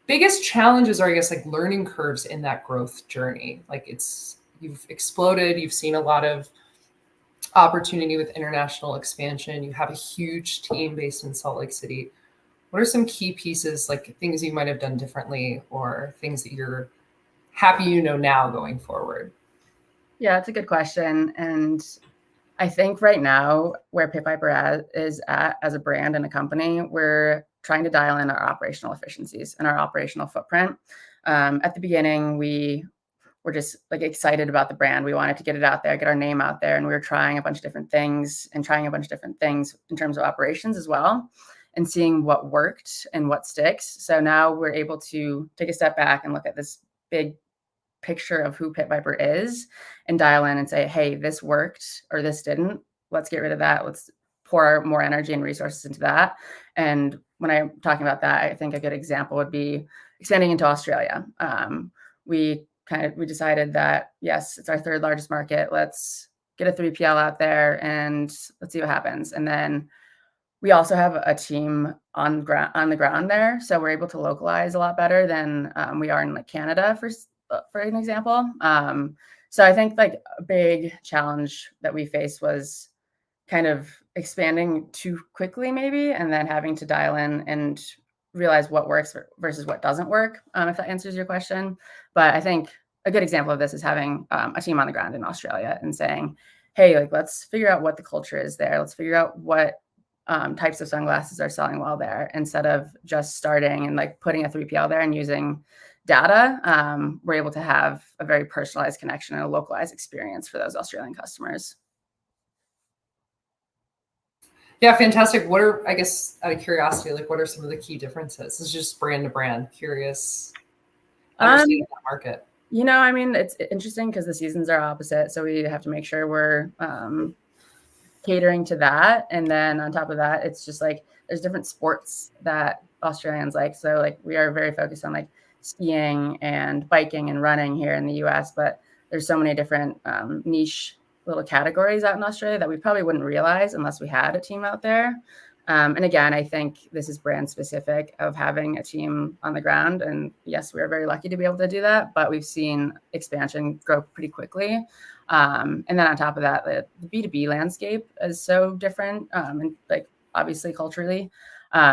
biggest challenges are, I guess, learning curves in that growth journey. You've exploded, you've seen a lot of opportunity with international expansion. You have a huge team based in Salt Lake City. What are some key pieces, things you might have done differently or things that you're happy now going forward? Yeah, it's a good question. And I think right now where Pit Viper is at as a brand and a company, we're trying to dial in our operational efficiencies and our operational footprint. At the beginning, we were just like excited about the brand. We wanted to get it out there, get our name out there. And we were trying a bunch of different things in terms of operations as well, and seeing what worked and what sticks. So now we're able to take a step back and look at this big picture of who Pit Viper is and dial in and say, hey, this worked or this didn't. Let's get rid of that. Let's pour more energy and resources into that. And when I'm talking about that, I think a good example would be expanding into Australia. We decided that, yes, it's our third largest market. Let's get a 3PL out there and let's see what happens. And then we also have a team on the ground there. So we're able to localize a lot better than we are in like Canada, for an example. So I think like a big challenge that we faced was kind of expanding too quickly maybe, and then having to dial in and realize what works versus what doesn't work, if that answers your question. But I think a good example of this is having a team on the ground in Australia and saying, hey, like, let's figure out what the culture is there. Let's figure out what types of sunglasses are selling well there, instead of just starting and like putting a 3PL there and using data. We're able to have a very personalized connection and a localized experience for those Australian customers. Yeah, fantastic. What are, I guess, out of curiosity, like what are some of the key differences? This is just brand to brand. Curious, understanding that market. You know, I mean, it's interesting because the seasons are opposite. So we have to make sure we're catering to that. And then on top of that, it's just like there's different sports that Australians like. So like we are very focused on like skiing and biking and running here in the US, but there's so many different niche little categories out in Australia that we probably wouldn't realize unless we had a team out there. And again, I think this is brand specific of having a team on the ground. And yes, we are very lucky to be able to do that, but we've seen expansion grow pretty quickly. And then on top of that, the B2B landscape is so different, and like obviously culturally.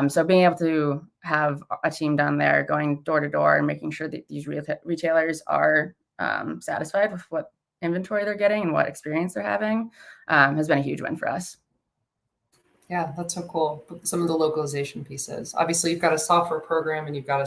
So being able to have a team down there going door to door and making sure that these retailers are satisfied with what inventory they're getting and what experience they're having has been a huge win for us. Yeah, that's so cool. Some of the localization pieces. Obviously, you've got a software program and you've got a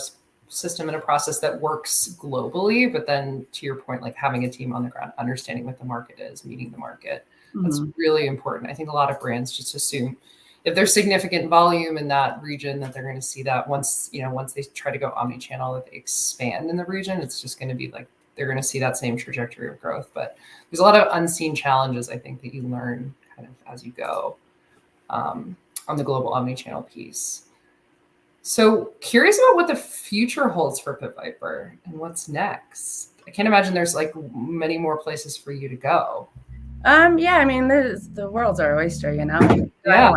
system and a process that works globally. But then to your point, like having a team on the ground, understanding what the market is, meeting the market, that's really important. I think a lot of brands just assume if there's significant volume in that region that they're going to see that once they try to go omni-channel, that they expand in the region, it's just going to be like they're going to see that same trajectory of growth. But there's a lot of unseen challenges, I think, that you learn kind of as you go on the global omni-channel piece. So curious about what the future holds for Pit Viper and what's next. I can't imagine there's like many more places for you to go. Yeah, I mean, the world's our oyster, you know? Yeah.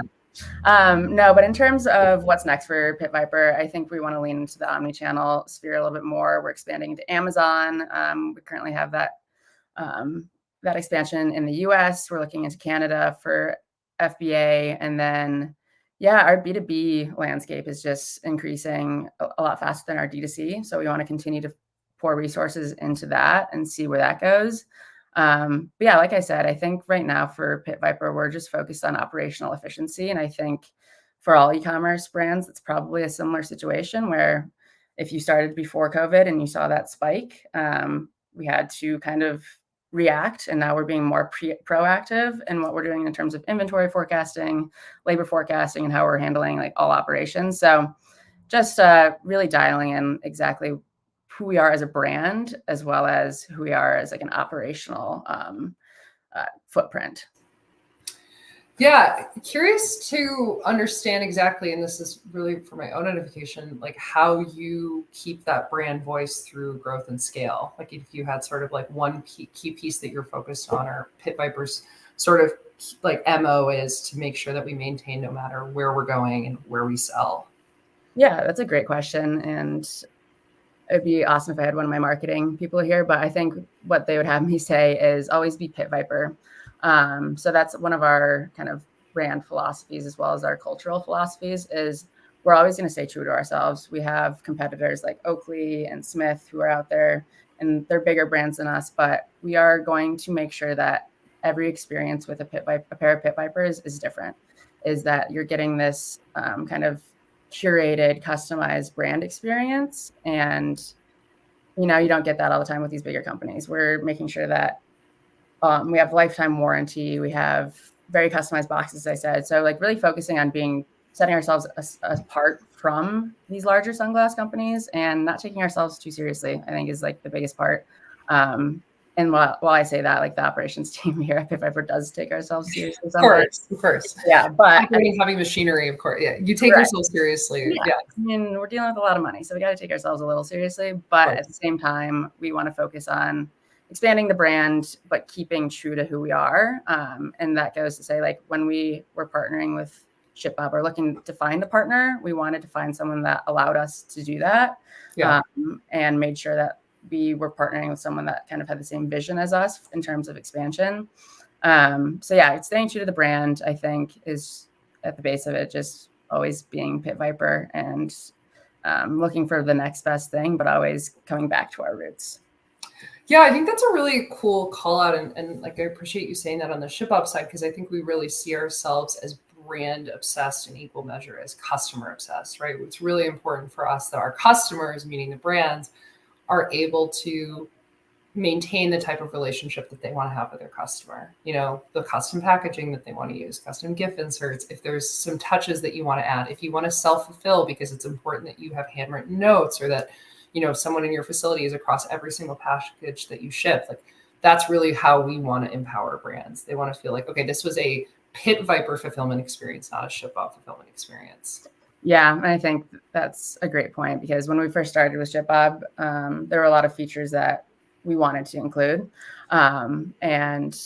No, but in terms of what's next for Pit Viper, I think we want to lean into the omni-channel sphere a little bit more. We're expanding into Amazon. We currently have that expansion in the US. We're looking into Canada for FBA. And then, yeah, our B2B landscape is just increasing a lot faster than our D2C. So we want to continue to pour resources into that and see where that goes. But yeah, like I said, I think right now for Pit Viper, we're just focused on operational efficiency. And I think for all e-commerce brands, it's probably a similar situation where if you started before COVID and you saw that spike, we had to kind of react. And now we're being more proactive in what we're doing in terms of inventory forecasting, labor forecasting, and how we're handling like all operations. So just really dialing in exactly who we are as a brand, as well as who we are as like an operational footprint. Yeah, curious to understand exactly, and this is really for my own edification, like how you keep that brand voice through growth and scale. Like if you had sort of like one key piece that you're focused on, or Pit Viper's sort of like MO is to make sure that we maintain no matter where we're going and where we sell. Yeah, that's a great question. And it'd be awesome if I had one of my marketing people here, but I think what they would have me say is always be Pit Viper. So that's one of our kind of brand philosophies, as well as our cultural philosophies, is we're always going to stay true to ourselves. We have competitors like Oakley and Smith who are out there and they're bigger brands than us, but we are going to make sure that every experience with a pair of Pit Vipers is different, is that you're getting this kind of curated, customized brand experience. And, you know, you don't get that all the time with these bigger companies. We're making sure that we have lifetime warranty. We have very customized boxes, as I said. So like really focusing on setting ourselves apart from these larger sunglass companies and not taking ourselves too seriously, I think is like the biggest part. And while I say that, like the operations team here at Pit Viper does take ourselves seriously sometimes. Of course. Yeah, but having machinery, of course. Yeah, you take yourself seriously. Yeah. I mean, we're dealing with a lot of money, so we got to take ourselves a little seriously. But at the same time, we want to focus on expanding the brand, but keeping true to who we are. And that goes to say, like, when we were partnering with ShipBob or looking to find a partner, we wanted to find someone that allowed us to do that, and made sure that we were partnering with someone that kind of had the same vision as us in terms of expansion. So yeah, staying true to the brand, I think, is at the base of it, just always being Pit Viper and looking for the next best thing, but always coming back to our roots. Yeah, I think that's a really cool call out. And like, I appreciate you saying that on the ShipBob side, because I think we really see ourselves as brand obsessed in equal measure as customer obsessed, right? It's really important for us that our customers, meaning the brands, are able to maintain the type of relationship that they want to have with their customer. You know, the custom packaging that they want to use, custom gift inserts, if there's some touches that you want to add, if you want to self-fulfill because it's important that you have handwritten notes, or that, you know, someone in your facility is across every single package that you ship. Like, that's really how we want to empower brands. They want to feel like, okay, this was a Pit Viper fulfillment experience, not a ShipBob fulfillment experience. Yeah, and I think that's a great point, because when we first started with ShipBob, there were a lot of features that we wanted to include. And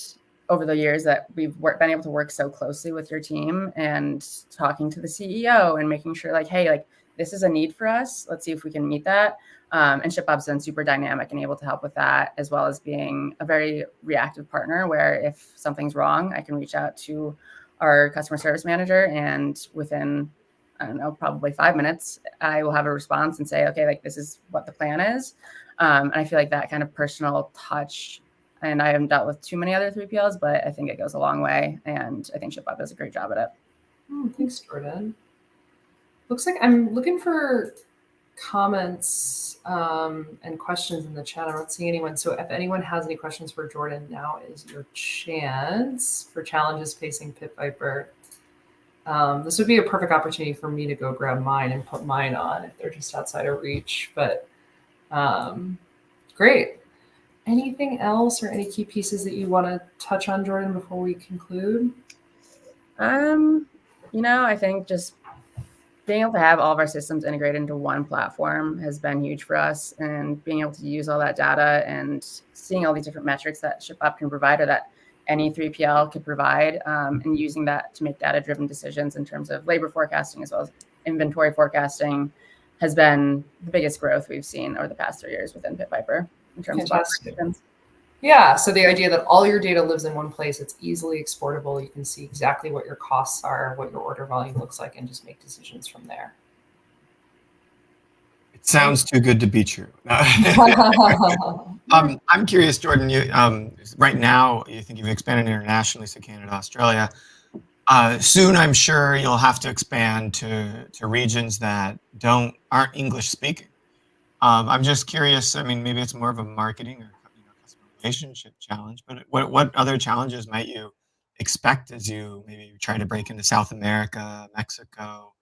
over the years that we've been able to work so closely with your team and talking to the CEO and making sure, like, hey, like, this is a need for us. Let's see if we can meet that. And ShipBob's been super dynamic and able to help with that, as well as being a very reactive partner where if something's wrong, I can reach out to our customer service manager, and within, I don't know, probably 5 minutes, I will have a response and say, okay, like, this is what the plan is. And I feel like that kind of personal touch, and I haven't dealt with too many other 3PLs, but I think it goes a long way. And I think ShipBob does a great job at it. Thanks, Jordan. Looks like I'm looking for comments and questions in the chat. I'm not seeing anyone. So if anyone has any questions for Jordan, now is your chance. For challenges facing Pit Viper, this would be a perfect opportunity for me to go grab mine and put mine on if they're just outside of reach. But great. Anything else or any key pieces that you want to touch on, Jordan, before we conclude? You know, I think just being able to have all of our systems integrated into one platform has been huge for us, and being able to use all that data and seeing all these different metrics that ShipBob can provide, or that any 3PL could provide, and using that to make data-driven decisions in terms of labor forecasting as well as inventory forecasting has been the biggest growth we've seen over the past 3 years within Pit Viper in terms of operations. Yeah, so the idea that all your data lives in one place, it's easily exportable. You can see exactly what your costs are, what your order volume looks like, and just make decisions from there. It sounds too good to be true. I'm curious, Jordan, you right now you think you've expanded internationally, so Canada, Australia. Soon, I'm sure you'll have to expand to regions that aren't English speaking. I'm just curious. I mean, maybe it's more of a marketing or customer relationship challenge, but what other challenges might you expect as you maybe try to break into South America, Mexico,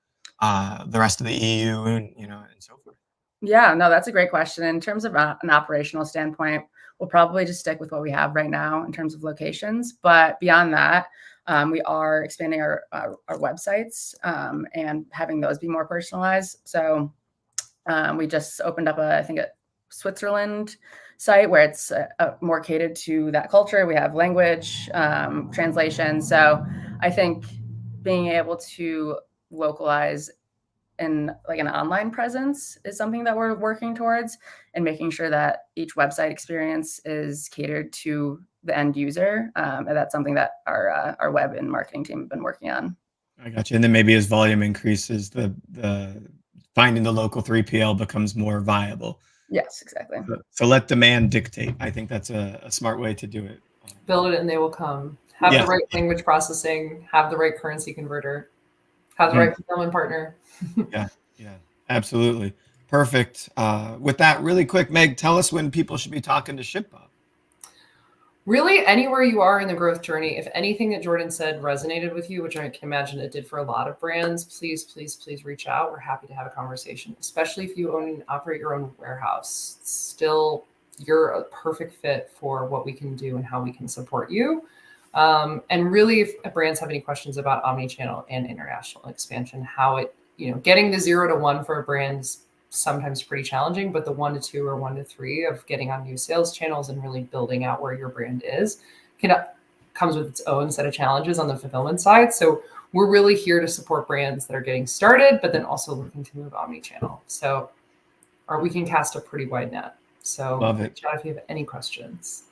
the rest of the EU, and so forth? Yeah, no, that's a great question. In terms of an operational standpoint, we'll probably just stick with what we have right now in terms of locations. But beyond that, we are expanding our websites and having those be more personalized. So we just opened up I think a Switzerland site where it's more catered to that culture. We have language translation. So I think being able to localize in like an online presence is something that we're working towards, and making sure that each website experience is catered to the end user. And that's something that our web and marketing team have been working on. I got you. And then maybe as volume increases, the finding the local 3PL becomes more viable. Yes, exactly. So let demand dictate. I think that's a smart way to do it. Build it and they will come. Have Yeah. the right language processing, have the right currency converter, have the right fulfillment partner. Yeah, absolutely. Perfect. With that, really quick, Meg, tell us when people should be talking to ShipBob. Really, anywhere you are in the growth journey, if anything that Jordan said resonated with you, which I can imagine it did for a lot of brands, please, please, please reach out. We're happy to have a conversation, especially if you own and operate your own warehouse. Still, you're a perfect fit for what we can do and how we can support you. And really, if brands have any questions about omnichannel and international expansion, how it, getting the 0 to 1 for a brand is sometimes pretty challenging, but the 1 to 2 or 1 to 3 of getting on new sales channels and really building out where your brand is comes with its own set of challenges on the fulfillment side. So we're really here to support brands that are getting started, but then also looking to move omnichannel. So, or we can cast a pretty wide net. So Love it. Chad, if you have any questions.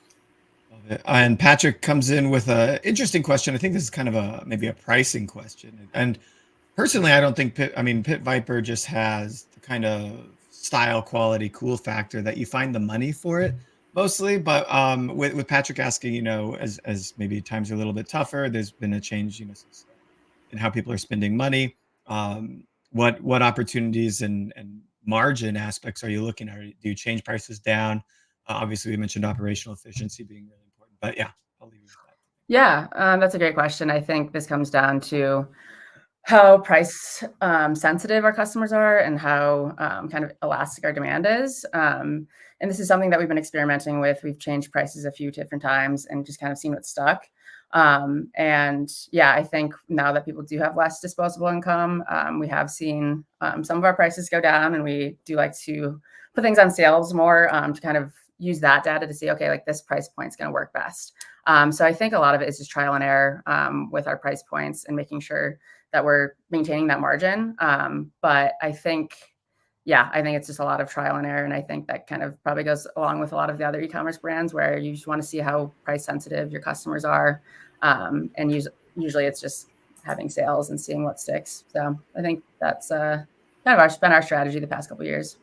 Love it. And Patrick comes in with an interesting question. I think this is kind of maybe a pricing question. And personally, I don't think Pit Viper just has the kind of style, quality, cool factor that you find the money for it mostly. But with Patrick asking, as maybe times are a little bit tougher, there's been a change, in how people are spending money. What opportunities and margin aspects are you looking at? Do you change prices down? Obviously, we mentioned operational efficiency being really important. But yeah, I'll leave you with that. Yeah, that's a great question. I think this comes down to how price sensitive our customers are and how kind of elastic our demand is. And this is something that we've been experimenting with. We've changed prices a few different times and just kind of seen what's stuck. And yeah, I think now that people do have less disposable income, we have seen some of our prices go down, and we do like to put things on sales more to kind of use that data to see, okay, like this price point is going to work best. So I think a lot of it is just trial and error with our price points and making sure that we're maintaining that margin. But I think it's just a lot of trial and error. And I think that kind of probably goes along with a lot of the other e-commerce brands where you just want to see how price sensitive your customers are. And usually it's just having sales and seeing what sticks. So I think that's kind of been our strategy the past couple of years.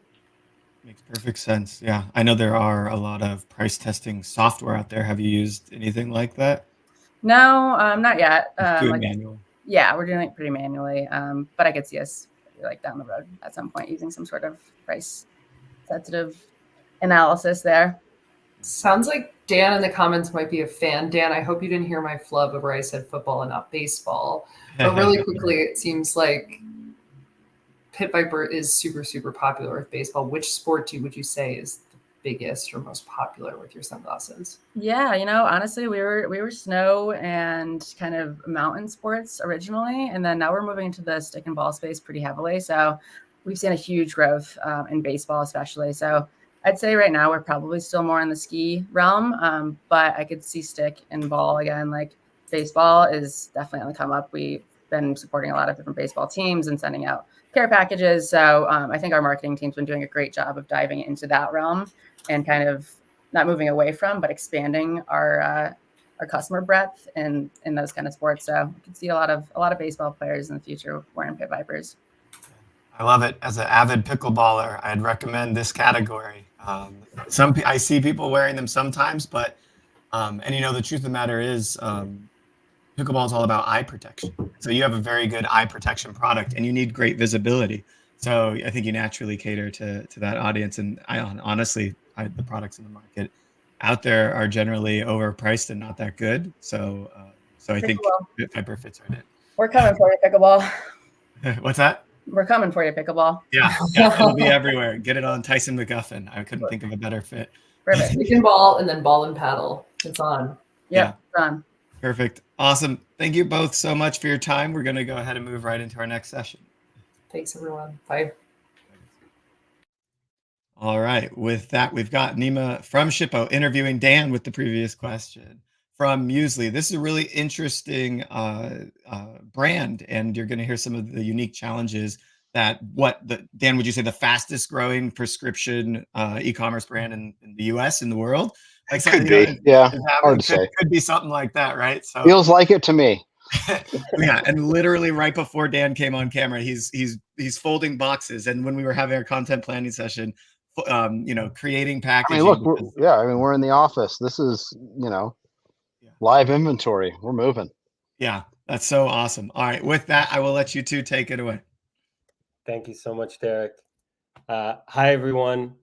Makes perfect sense. Yeah. I know there are a lot of price testing software out there. Have you used anything like that? No, not yet. Doing manual. Yeah, we're doing it pretty manually. But I could see us like down the road at some point using some sort of price sensitive analysis there. Sounds like Dan in the comments might be a fan. Dan, I hope you didn't hear my flub of where I said football and not baseball. But really quickly, it seems like Pit Viper is super, super popular with baseball. Which sport would you say is the biggest or most popular with your sunglasses? Yeah, honestly, we were snow and kind of mountain sports originally, and then now we're moving into the stick and ball space pretty heavily. So we've seen a huge growth in baseball, especially. So I'd say right now we're probably still more in the ski realm, but I could see stick and ball again. Like baseball is definitely on the come up. We've been supporting a lot of different baseball teams and sending out care packages. So I think our marketing team's been doing a great job of diving into that realm and kind of not moving away from, but expanding our customer breadth in those kind of sports. So we can see a lot of baseball players in the future wearing Pit Vipers. I love it. As an avid pickleballer, I'd recommend this category. I see people wearing them sometimes, but and the truth of the matter is, pickleball is all about eye protection. So you have a very good eye protection product, and you need great visibility. So I think you naturally cater to that audience. And honestly, the products in the market out there are generally overpriced and not that good. So I think Pit Viper fits right in. We're coming for you, pickleball. What's that? We're coming for you, pickleball. Yeah, it'll be everywhere. Get it on Tyson McGuffin. I couldn't think of a better fit. Perfect. You can ball and then ball and paddle. It's on. Yep, it's on. Perfect. Awesome. Thank you both so much for your time. We're going to go ahead and move right into our next session. Thanks, everyone. Bye. All right. With that, we've got Nima from Shippo interviewing Dan with the previous question. From Muesli. This is a really interesting brand, and you're going to hear some of the unique challenges that Dan, would you say the fastest growing prescription e-commerce brand in the US, in the world? Like could be, yeah. Hard to say. Could be something like that, right? So feels like it to me. Yeah, and literally right before Dan came on camera, he's folding boxes, and when we were having our content planning session, creating I packaging. mean, look, we're in the office. This is, live inventory. We're moving. Yeah, that's so awesome. All right, with that, I will let you two take it away. Thank you so much, Derek. Hi, everyone.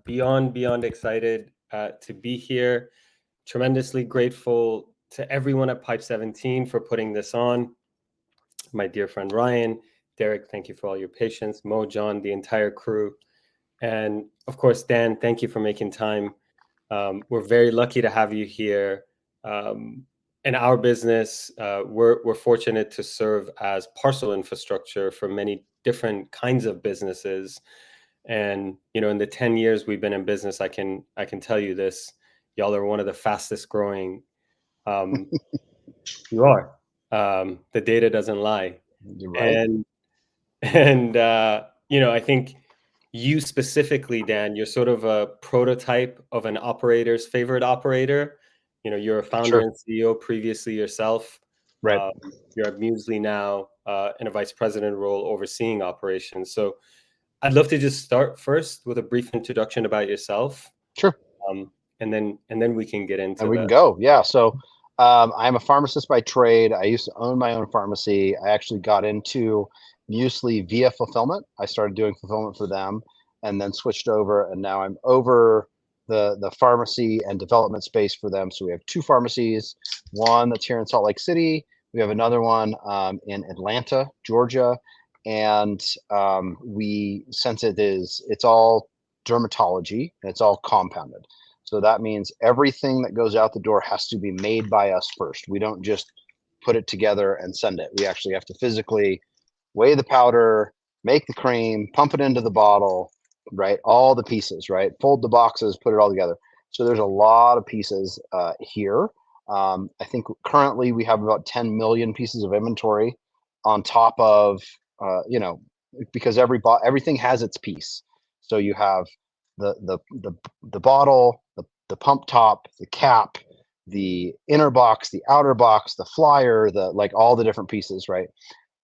Beyond excited to be here. Tremendously grateful to everyone at Pipe 17 for putting this on. My dear friend Ryan, Derek, thank you for all your patience. Mo, John, the entire crew. And of course, Dan, thank you for making time. We're very lucky to have you here. In our business, we're fortunate to serve as parcel infrastructure for many different kinds of businesses. And in the 10 years we've been in business, I can tell you this: y'all are one of the fastest growing. You are. The data doesn't lie. You're right. And I think you specifically, Dan, you're sort of a prototype of an operator's favorite operator. You're a founder and CEO previously yourself. Right. You're at Muesli now in a vice president role overseeing operations. So I'd love to just start first with a brief introduction about yourself. Sure. And then we can get into and we can go. Yeah. So I'm a pharmacist by trade. I used to own my own pharmacy. I actually got into Muesli via fulfillment. I started doing fulfillment for them and then switched over. And now I'm over the pharmacy and development space for them. So we have two pharmacies, one that's here in Salt Lake City. We have another one in Atlanta, Georgia. And since it's all dermatology, and it's all compounded. So that means everything that goes out the door has to be made by us first. We don't just put it together and send it. We actually have to physically weigh the powder, make the cream, pump it into the bottle, right? All the pieces, right? Fold the boxes, put it all together. So there's a lot of pieces here. I think currently we have about 10 million pieces of inventory on top of, because everything has its piece. So you have the bottle, the pump top, the cap, the inner box, the outer box, the flyer, all the different pieces, right?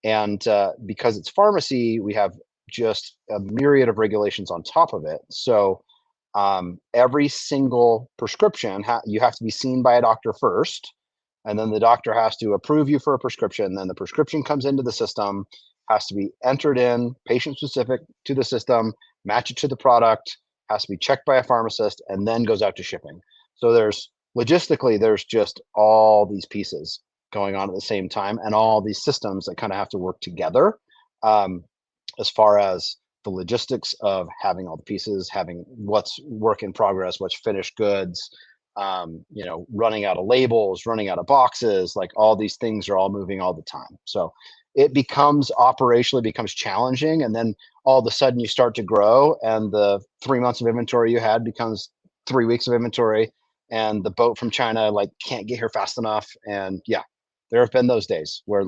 And because it's pharmacy, we have just a myriad of regulations on top of it. So every single prescription, you have to be seen by a doctor first, and then the doctor has to approve you for a prescription. Then the prescription comes into the system, has to be entered in, patient specific to the system, match it to the product, has to be checked by a pharmacist, and then goes out to shipping. So there's just all these pieces going on at the same time, and all these systems that kind of have to work together as far as the logistics of having all the pieces, having what's work in progress, what's finished goods, running out of labels, running out of boxes, all these things are all moving all the time. So it operationally becomes challenging. And then all of a sudden you start to grow, and the 3 months of inventory you had becomes 3 weeks of inventory, and the boat from China can't get here fast enough. And yeah, there have been those days where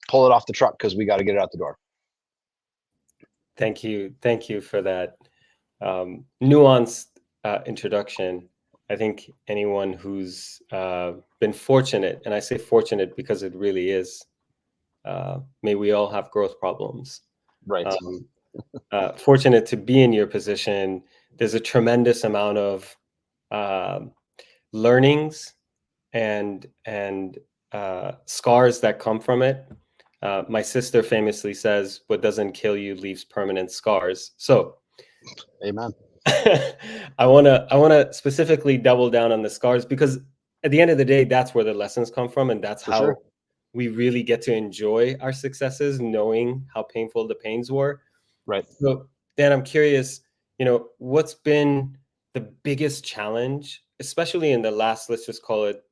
pull it off the truck because we got to get it out the door. Thank you for that nuanced introduction. I think anyone who's been fortunate, and I say fortunate because it really is, may we all have growth problems. Right. Fortunate to be in your position. There's a tremendous amount of learnings and scars that come from it. My sister famously says, "What doesn't kill you leaves permanent scars." So, amen. I want to specifically double down on the scars, because at the end of the day, that's where the lessons come from, and that's how we really get to enjoy our successes, knowing how painful the pains were. Right. So, Dan, I'm curious, what's been the biggest challenge, especially in the last, let's just call it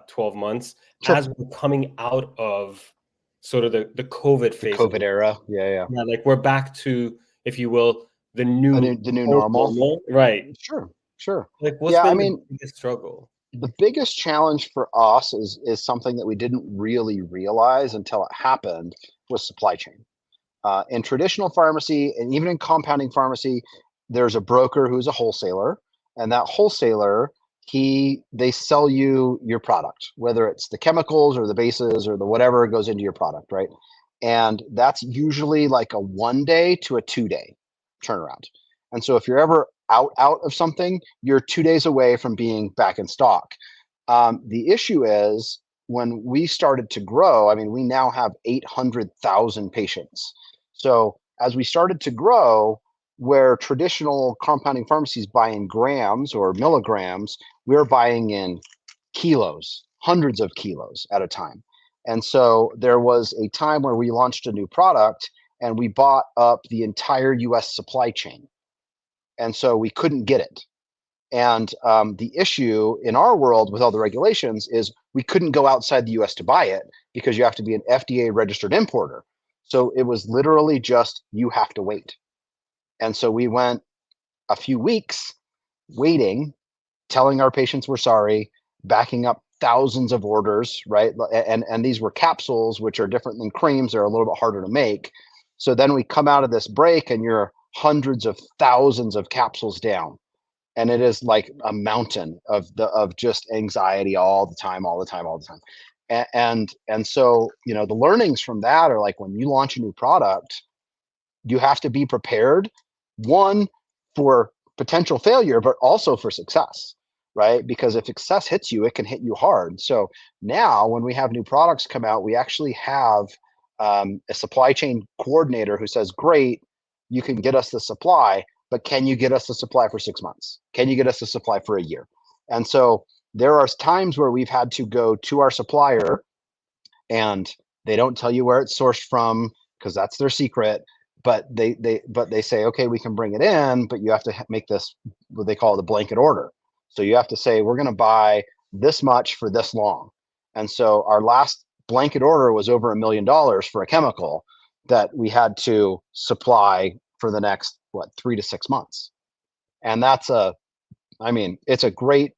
12 months, as we're coming out of sort of the COVID phase, the COVID era. Yeah. We're back to, if you will, the new normal. Right. Sure. What's been the biggest struggle? The biggest challenge for us is something that we didn't really realize until it happened, was supply chain. In traditional pharmacy, and even in compounding pharmacy, there's a broker who's a wholesaler, and that wholesaler, they sell you your product, whether it's the chemicals or the bases or the whatever goes into your product, right? And that's usually a 1 day to a 2 day turnaround. And so if you're ever out of something, you're 2 days away from being back in stock. The issue is when we started to grow, I mean, we now have 800,000 patients. So as we started to grow, where traditional compounding pharmacies buy in grams or milligrams, we're buying in kilos, hundreds of kilos at a time. And so there was a time where we launched a new product and we bought up the entire US supply chain. And so we couldn't get it. And the issue in our world with all the regulations is we couldn't go outside the US to buy it because you have to be an FDA registered importer. So it was literally just, you have to wait. And so we went a few weeks waiting, telling our patients we're sorry, backing up thousands of orders, right? And these were capsules, which are different than creams. They're a little bit harder to make. So then we come out of this break and you're hundreds of thousands of capsules down. And it is like a mountain of just anxiety all the time. And so, you know, the learnings from that are like, when you launch a new product, you have to be prepared, one, for potential failure, but also for success, right? Because if success hits you, it can hit you hard. So now when we have new products come out, we actually have a supply chain coordinator who says, great, you can get us the supply, but can you get us the supply for 6 months? Can you get us the supply for a year? And so there are times where we've had to go to our supplier and they don't tell you where it's sourced from because that's their secret. But they say, okay, we can bring it in, but you have to make this, what they call the blanket order. So you have to say, we're going to buy this much for this long. And so our last blanket order was over $1 million for a chemical that we had to supply for the next, 3 to 6 months. And it's a great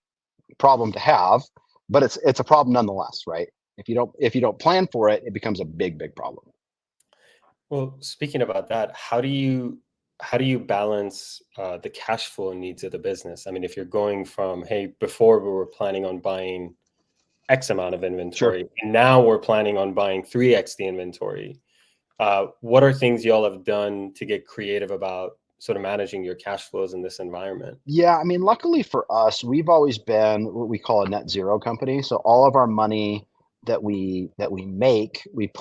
problem to have, but it's a problem nonetheless, right? If you don't plan for it, it becomes a big problem. Well, speaking about that, how do you balance the cash flow needs of the business? I mean, if you're going from, hey, before we were planning on buying X amount of inventory, Sure. and now we're planning on buying 3X the inventory. What are things y'all have done to get creative about sort of managing your cash flows in this environment? Yeah, I mean, luckily for us, we've always been what we call a net zero company. So all of our money that we make, we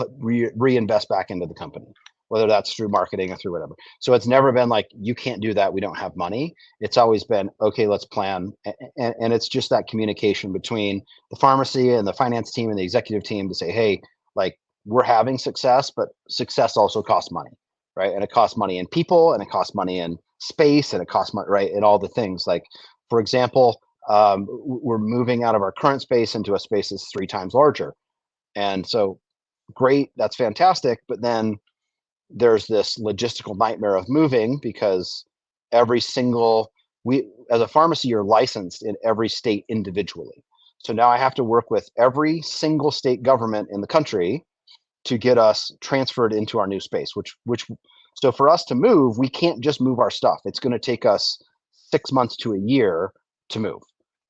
reinvest back into the company, whether that's through marketing or through whatever. So it's never been like, you can't do that, we don't have money. It's always been, okay, let's plan. And it's just that communication between the pharmacy and the finance team and the executive team to say, hey, like, we're having success, but success also costs money, right? And it costs money in people, and it costs money in space, and it costs money, right? And all the things, like, for example, we're moving out of our current space into a space that's 3 times larger. And so great, that's fantastic. But then there's this logistical nightmare of moving, because as a pharmacy, you're licensed in every state individually. So now I have to work with every single state government in the country to get us transferred into our new space, so for us to move, we can't just move our stuff. It's going to take us 6 months to a year to move,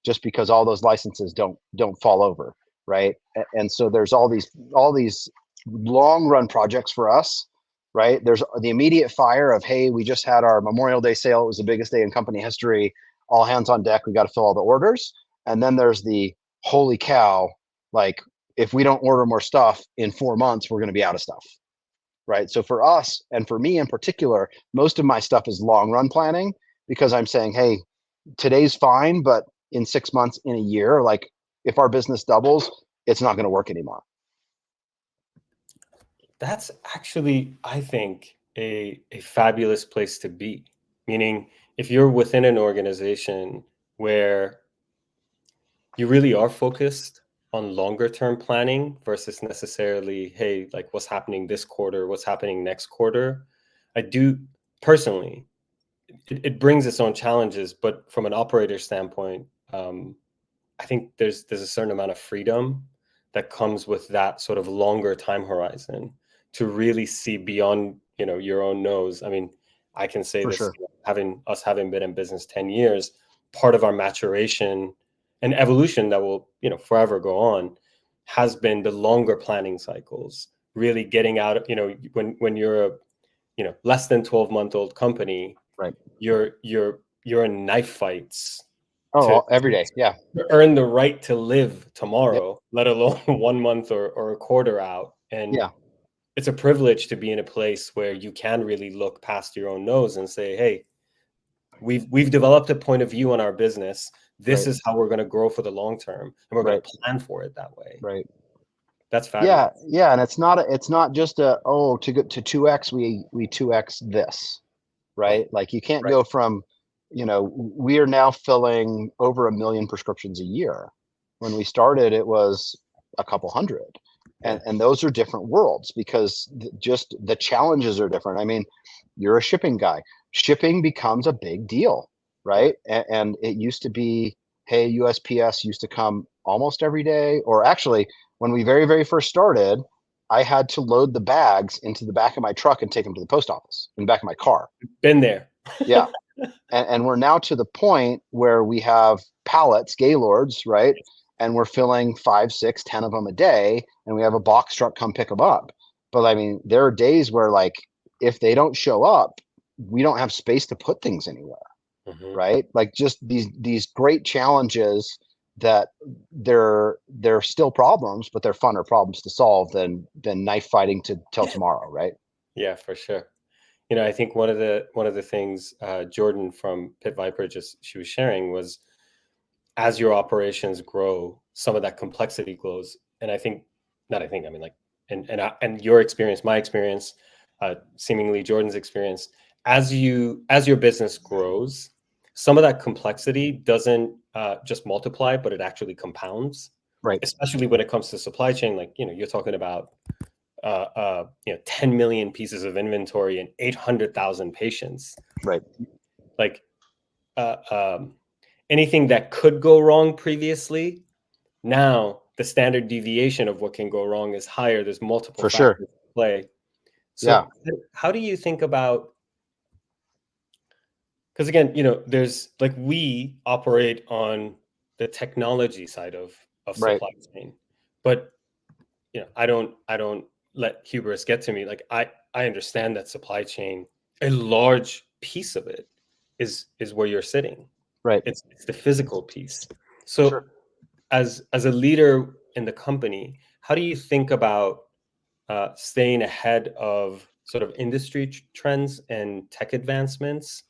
just because all those licenses don't fall over, right? And so there's all these long run projects for us, right? There's the immediate fire of, hey, we just had our Memorial Day sale. It was the biggest day in company history. All hands on deck. We got to fill all the orders. And then there's the holy cow, like, if we don't order more stuff in 4 months, we're going to be out of stuff, right? So for us, and for me in particular, most of my stuff is long run planning, because I'm saying, hey, today's fine, but in 6 months, in a year, like, if our business doubles, it's not going to work anymore. That's actually, I think, a fabulous place to be. Meaning, if you're within an organization where you really are focused on longer term planning versus necessarily, hey, like, what's happening this quarter, what's happening next quarter. I do personally, it brings its own challenges, but from an operator standpoint, I think there's a certain amount of freedom that comes with that sort of longer time horizon to really see beyond, your own nose. I mean, I can say For this, sure. having been in business 10 years, part of our maturation and evolution that will, forever go on, has been the longer planning cycles, really getting out, when you're a, less than 12-month-old company, right, you're you're in knife fights every day. Yeah. to earn the right to live tomorrow, let alone 1 month or a quarter out. And Yeah. it's a privilege to be in a place where you can really look past your own nose and say, hey, we've developed a point of view on our business. This Right. is how we're going to grow for the long term, and we're going Right. to plan for it that way. Right. That's fabulous. Yeah. And it's not just to get to 2x, we 2x this, right? Like you can't Right. go from, we are now filling over 1 million prescriptions a year. When we started, it was a couple hundred. And those are different worlds because just the challenges are different. I mean, you're a shipping guy. Shipping becomes a big deal, right? And it used to be, hey, USPS used to come almost every day. Or actually, when we very, very first started, I had to load the bags into the back of my truck and take them to the post office in the back of my car. Been there. Yeah. And we're now to the point where we have pallets, gaylords, right? And we're filling 5, 6, 10 of them a day, and we have a box truck come pick them up. But I mean, there are days where like, if they don't show up, we don't have space to put things anywhere, right? Like just these great challenges that they're still problems, but they're funner problems to solve than knife fighting till tomorrow, right? Yeah, for sure. I think one of the things Jordan from Pit Viper she was sharing was, as your operations grow, some of that complexity grows. And I mean, like, and your experience, my experience, seemingly Jordan's experience, as your business grows, some of that complexity doesn't just multiply, but it actually compounds. Right. Especially when it comes to supply chain, like, you're talking about 10 million pieces of inventory and 800,000 patients. Right. Like, anything that could go wrong previously, now the standard deviation of what can go wrong is higher. There's multiple For factors sure. at play. So how do you think about, because again, there's like, we operate on the technology side of supply chain, but I don't let hubris get to me. Like I understand that supply chain, a large piece of it is where you're sitting. Right. It's the physical piece. So as a leader in the company, how do you think about staying ahead of sort of industry trends and tech advancements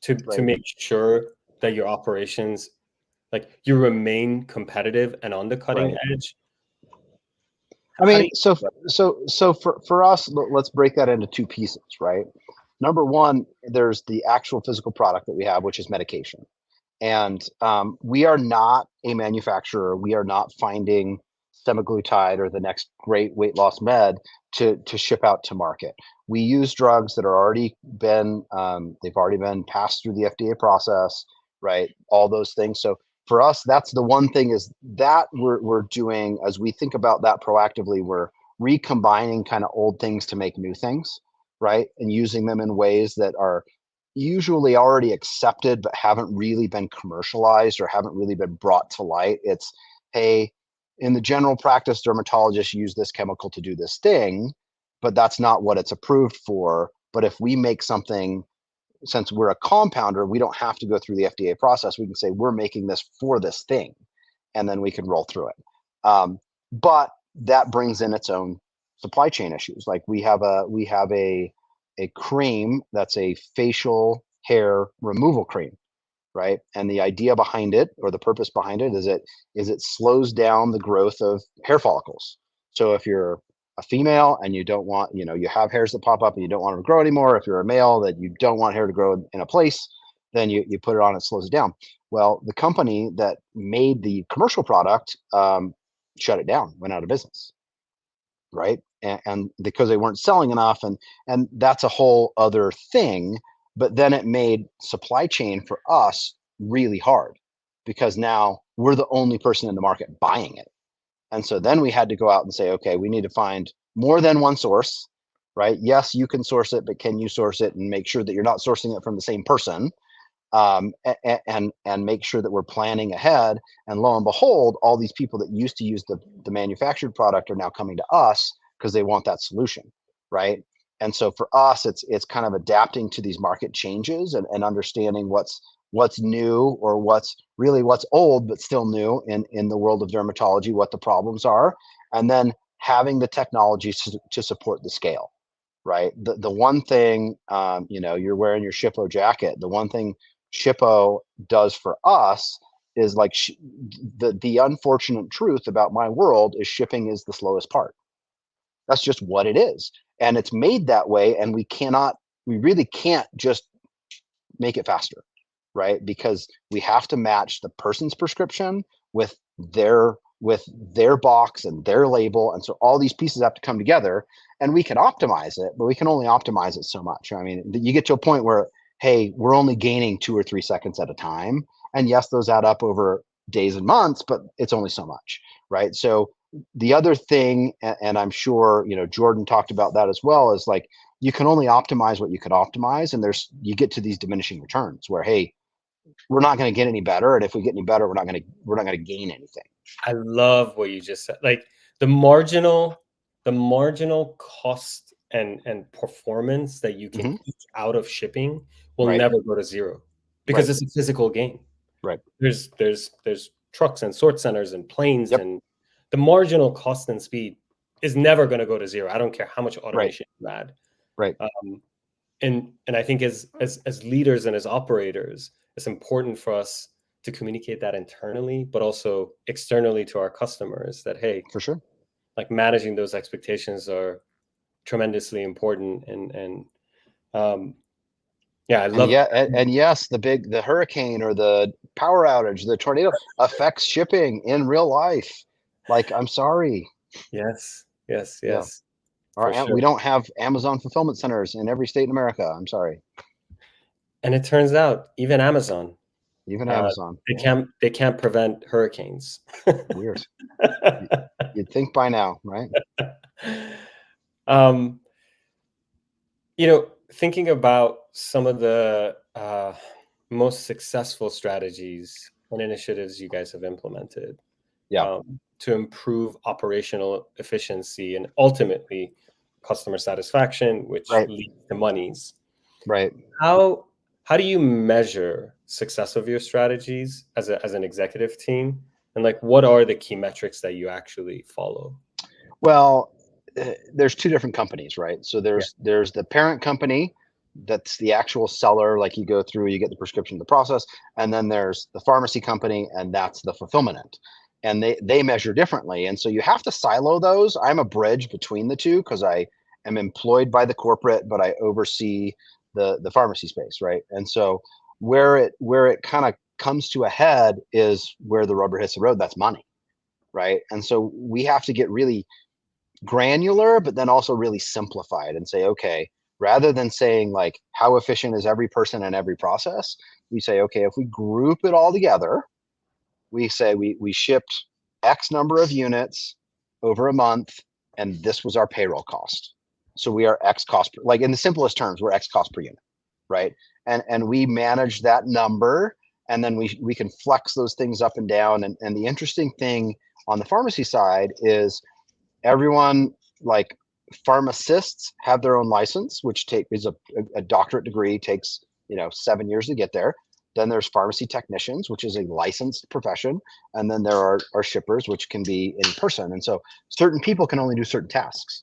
to make sure that your operations, like, you remain competitive and on the cutting edge? I mean, so for us, let's break that into two pieces, right? Number one, there's the actual physical product that we have, which is medication. And we are not a manufacturer. We are not finding semaglutide or the next great weight loss med to ship out to market. We use drugs that are already been, they've already been passed through the FDA process, right? All those things. So for us, that's the one thing is that we're doing, as we think about that proactively, we're recombining kind of old things to make new things, right? And using them in ways that are usually already accepted, but haven't really been commercialized or haven't really been brought to light. It's, hey, in the general practice, dermatologists use this chemical to do this thing, but that's not what it's approved for. But if we make something, since we're a compounder, we don't have to go through the FDA process. We can say we're making this for this thing, and then we can roll through it. But that brings in its own supply chain issues. Like we have a cream that's a facial hair removal cream, right? And the idea behind it, or the purpose behind it, is it slows down the growth of hair follicles. So if you're a female and you don't want, you have hairs that pop up and you don't want them to grow anymore, if you're a male that you don't want hair to grow in a place, then you put it on, it slows it down. Well, the company that made the commercial product shut it down, went out of business, right? And because they weren't selling enough, and that's a whole other thing. But then it made supply chain for us really hard because now we're the only person in the market buying it. And so then we had to go out and say, okay, we need to find more than one source, right? Yes, you can source it, but can you source it and make sure that you're not sourcing it from the same person? And make sure that we're planning ahead. And lo and behold, all these people that used to use the manufactured product are now coming to us because they want that solution, right? And so for us, it's kind of adapting to these market changes and understanding what's what's new or what's old but still new in the world of dermatology, what the problems are, and then having the technology to support the scale, right? The one thing, you're wearing your Shippo jacket. The one thing Shippo does for us is like the unfortunate truth about my world is shipping is the slowest part. That's just what it is. And it's made that way. And we really can't just make it faster, right? Because we have to match the person's prescription with their box and their label. And so all these pieces have to come together, and we can optimize it, but we can only optimize it so much. I mean, you get to a point where, hey, we're only gaining 2 or 3 seconds at a time. And yes, those add up over days and months, but it's only so much, right? So the other thing, and I'm sure, Jordan talked about that as well, is like, you can only optimize what you could optimize. And you get to these diminishing returns where, hey, we're not going to get any better. And if we get any better, we're not going to gain anything. I love what you just said. Like the marginal cost and performance that you can eke out of shipping will never go to zero, because it's a physical game. Right. There's trucks and sort centers and planes, and the marginal cost and speed is never going to go to zero. I don't care how much automation you add. Right. And I think as leaders and as operators, it's important for us to communicate that internally, but also externally to our customers that, hey, for sure, like managing those expectations are tremendously important. And I love and yes, the hurricane or the power outage, the tornado affects shipping in real life. Like, I'm sorry. Yes. Yeah. Sure. We don't have Amazon fulfillment centers in every state in America. I'm sorry. And it turns out even Amazon, they can't prevent hurricanes. Weird. You'd think by now, right? Thinking about some of the most successful strategies and initiatives you guys have implemented to improve operational efficiency and ultimately customer satisfaction, which leads to monies. Right. How do you measure success of your strategies as an executive team? And like, what are the key metrics that you actually follow? Well, there's 2 different companies, right? So there's the parent company, that's the actual seller, like you go through, you get the prescription, the process, and then there's the pharmacy company, and that's the fulfillment end. And they measure differently. And so you have to silo those. I'm a bridge between the two because I am employed by the corporate, but I oversee the pharmacy space, right? And so where it kind of comes to a head is where the rubber hits the road. That's money, right? And so we have to get really granular, but then also really simplified and say, okay, rather than saying like, how efficient is every person in every process, we say, okay, if we group it all together, we say we shipped X number of units over a month, and this was our payroll cost. So we are X cost, like in the simplest terms, we're X cost per unit, right? And we manage that number, and then we can flex those things up and down. And the interesting thing on the pharmacy side is everyone, like pharmacists, have their own license, which is a doctorate degree, takes 7 years to get there. Then there's pharmacy technicians, which is a licensed profession. And then there are shippers, which can be in person. And so certain people can only do certain tasks,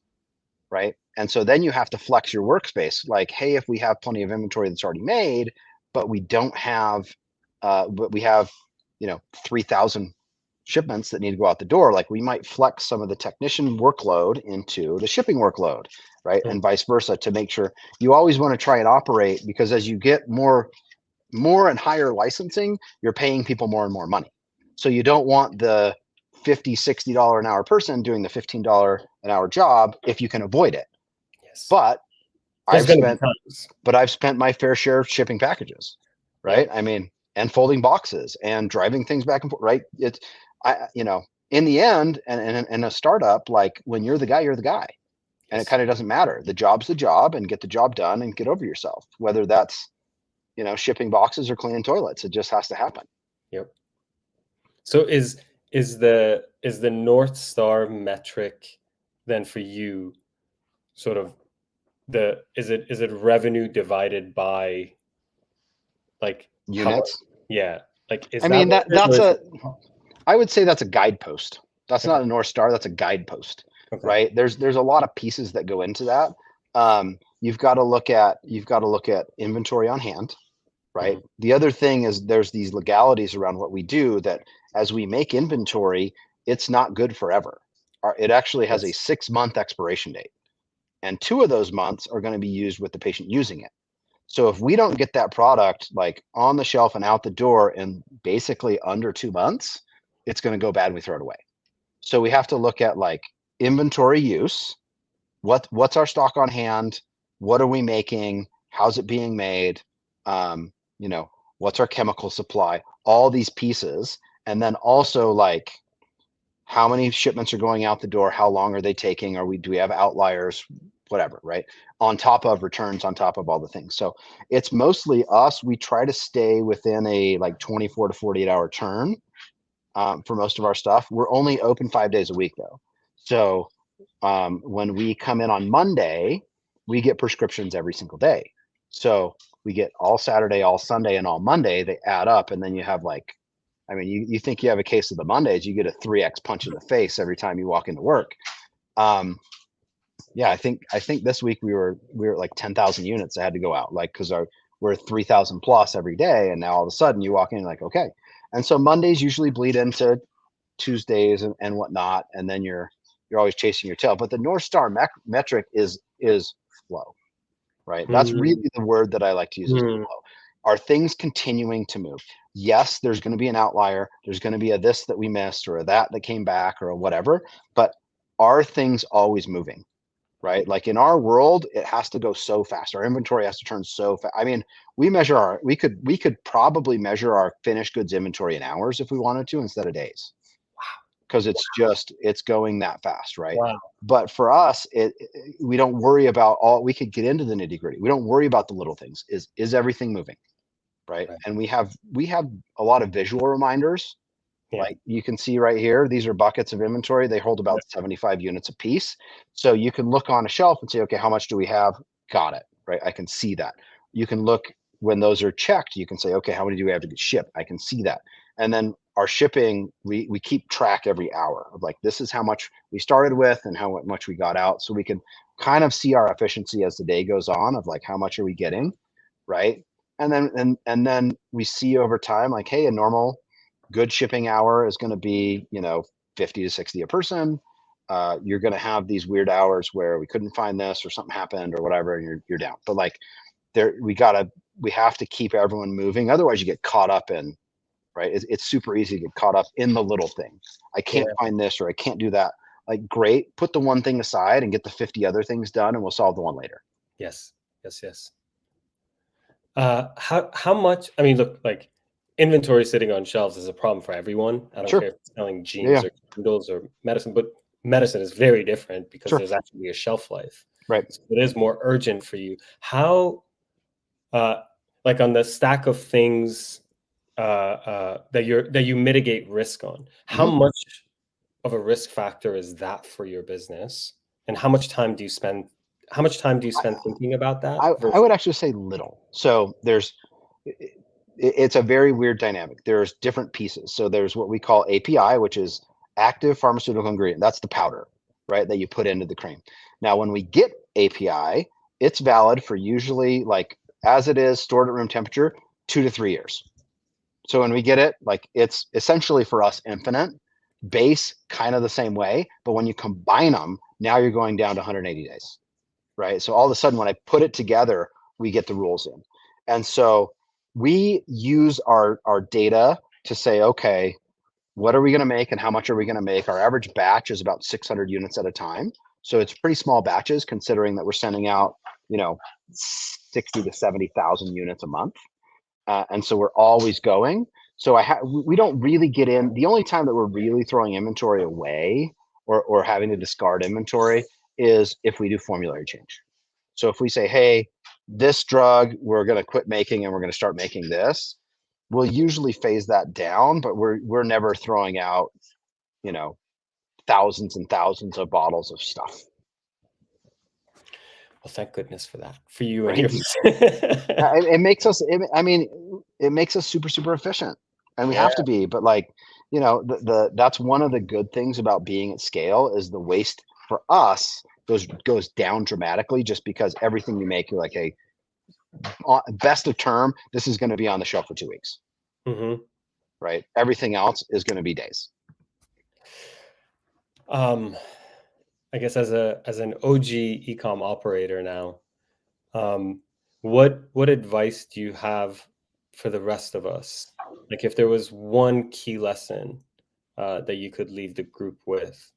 right? And so then you have to flex your workspace. Like, hey, if we have plenty of inventory that's already made, but we don't have, but we have, 3,000 shipments that need to go out the door, like we might flex some of the technician workload into the shipping workload, right? And vice versa, to make sure. You always want to try and operate, because as you get more and higher licensing, you're paying people more and more money. So you don't want the $50-$60 an hour person doing the $15 an hour job if you can avoid it. Yes. But I've spent my fair share of shipping packages, right? I mean, and folding boxes and driving things back and forth, right? In the end, and in a startup, like when you're the guy, you're the guy. And it kind of doesn't matter. The job's the job, and get the job done and get over yourself, whether that's shipping boxes or cleaning toilets. It just has to happen. Yep. So is the North Star metric then for you sort of is it revenue divided by like units. Yeah. Like, is I mean, that that's I would say that's a guidepost. That's not a North Star. That's a guidepost, right? There's a lot of pieces that go into that. You've got to look at inventory on hand, right? The other thing is there's these legalities around what we do that as we make inventory, it's not good forever. It actually has a 6-month expiration date, and 2 of those months are going to be used with the patient using it. So if we don't get that product like on the shelf and out the door in basically under 2 months, it's going to go bad and we throw it away. So we have to look at like inventory use. What's our stock on hand? What are we making? How's it being made? What's our chemical supply? All these pieces. And then also like how many shipments are going out the door? How long are they taking? Do we have outliers? Whatever, right? On top of returns, on top of all the things. So it's mostly us. We try to stay within a like 24 to 48 hour turn for most of our stuff. We're only open 5 days a week though. So when we come in on Monday, we get prescriptions every single day. So we get all Saturday, all Sunday, and all Monday. They add up, and then you have like, I mean, you think you have a case of the Mondays, you get a 3x punch in the face every time you walk into work. Yeah, I think this week we were at like 10,000 units that had to go out, like because we're 3,000 plus every day, and now all of a sudden you walk in like, okay. And so Mondays usually bleed into Tuesdays and whatnot, and then you're always chasing your tail. But the North Star metric is flow, right? That's really the word that I like to use is flow. Are things continuing to move? Yes, there's going to be an outlier. There's going to be a this that we missed or a that came back or whatever. But are things always moving? Right? Like in our world, it has to go so fast. Our inventory has to turn so fast. I mean, we could probably measure our finished goods inventory in hours if we wanted to instead of days. Wow. Because it's going that fast, right? Wow. But for us, we don't worry about we could get into the nitty gritty. We don't worry about the little things. Is everything moving? Right. And we have a lot of visual reminders. Like you can see right here, these are buckets of inventory. They hold about 75 units a piece. So you can look on a shelf and say, okay, how much do we have? Got it, right? I can see that. You can look when those are checked, you can say, okay, how many do we have to get shipped? I can see that. And then our shipping, we keep track every hour of like, this is how much we started with and how much we got out. So we can kind of see our efficiency as the day goes on of like, how much are we getting, right? And then we see over time, like, hey, a normal good shipping hour is going to be 50 to 60 a person. You're going to have these weird hours where we couldn't find this or something happened or whatever, and you're down. But like we have to keep everyone moving, otherwise you get caught up in, right? It's super easy to get caught up in the little thing. I can't find this or I can't do that. Like, great, put the one thing aside and get the 50 other things done, and we'll solve the one later. Yes. How much? I mean, look, like, inventory sitting on shelves is a problem for everyone. I don't care if it's selling jeans or noodles or medicine, but medicine is very different because there's actually a shelf life. Right. So it is more urgent for you. How, like on the stack of things that you mitigate risk on, how much of a risk factor is that for your business? And how much time do you spend thinking about that? I would actually say little. So it's a very weird dynamic. There's different pieces. So there's what we call API, which is active pharmaceutical ingredient. That's the powder, right, that you put into the cream. Now, when we get API, it's valid for usually, like, as it is stored at room temperature, 2 to 3 years. So when we get it, like, it's essentially for us infinite. Base, kind of the same way. But when you combine them, now you're going down to 180 days, right? So all of a sudden, when I put it together, we get the rules in. And so we use our data to say, okay, what are we going to make and how much are we going to make? Our average batch is about 600 units at a time. So it's pretty small batches considering that we're sending out, 60 to 70,000 units a month. And so we're always going. So we don't really get in. The only time that we're really throwing inventory away or having to discard inventory is if we do formulary change. So if we say, hey, this drug, we're going to quit making and we're going to start making this, we'll usually phase that down, but we're never throwing out, thousands and thousands of bottles of stuff. Well, thank goodness for that, for you and Right. your. It makes us. It makes us super, super efficient, and we have to be. But like, that's one of the good things about being at scale is the waste for us goes down dramatically, just because everything you make, you're like, hey, best of term, this is going to be on the shelf for 2 weeks. Mm-hmm. Right. Everything else is going to be days. I guess as an OG ecom operator now, what advice do you have for the rest of us? Like, if there was one key lesson that you could leave the group with,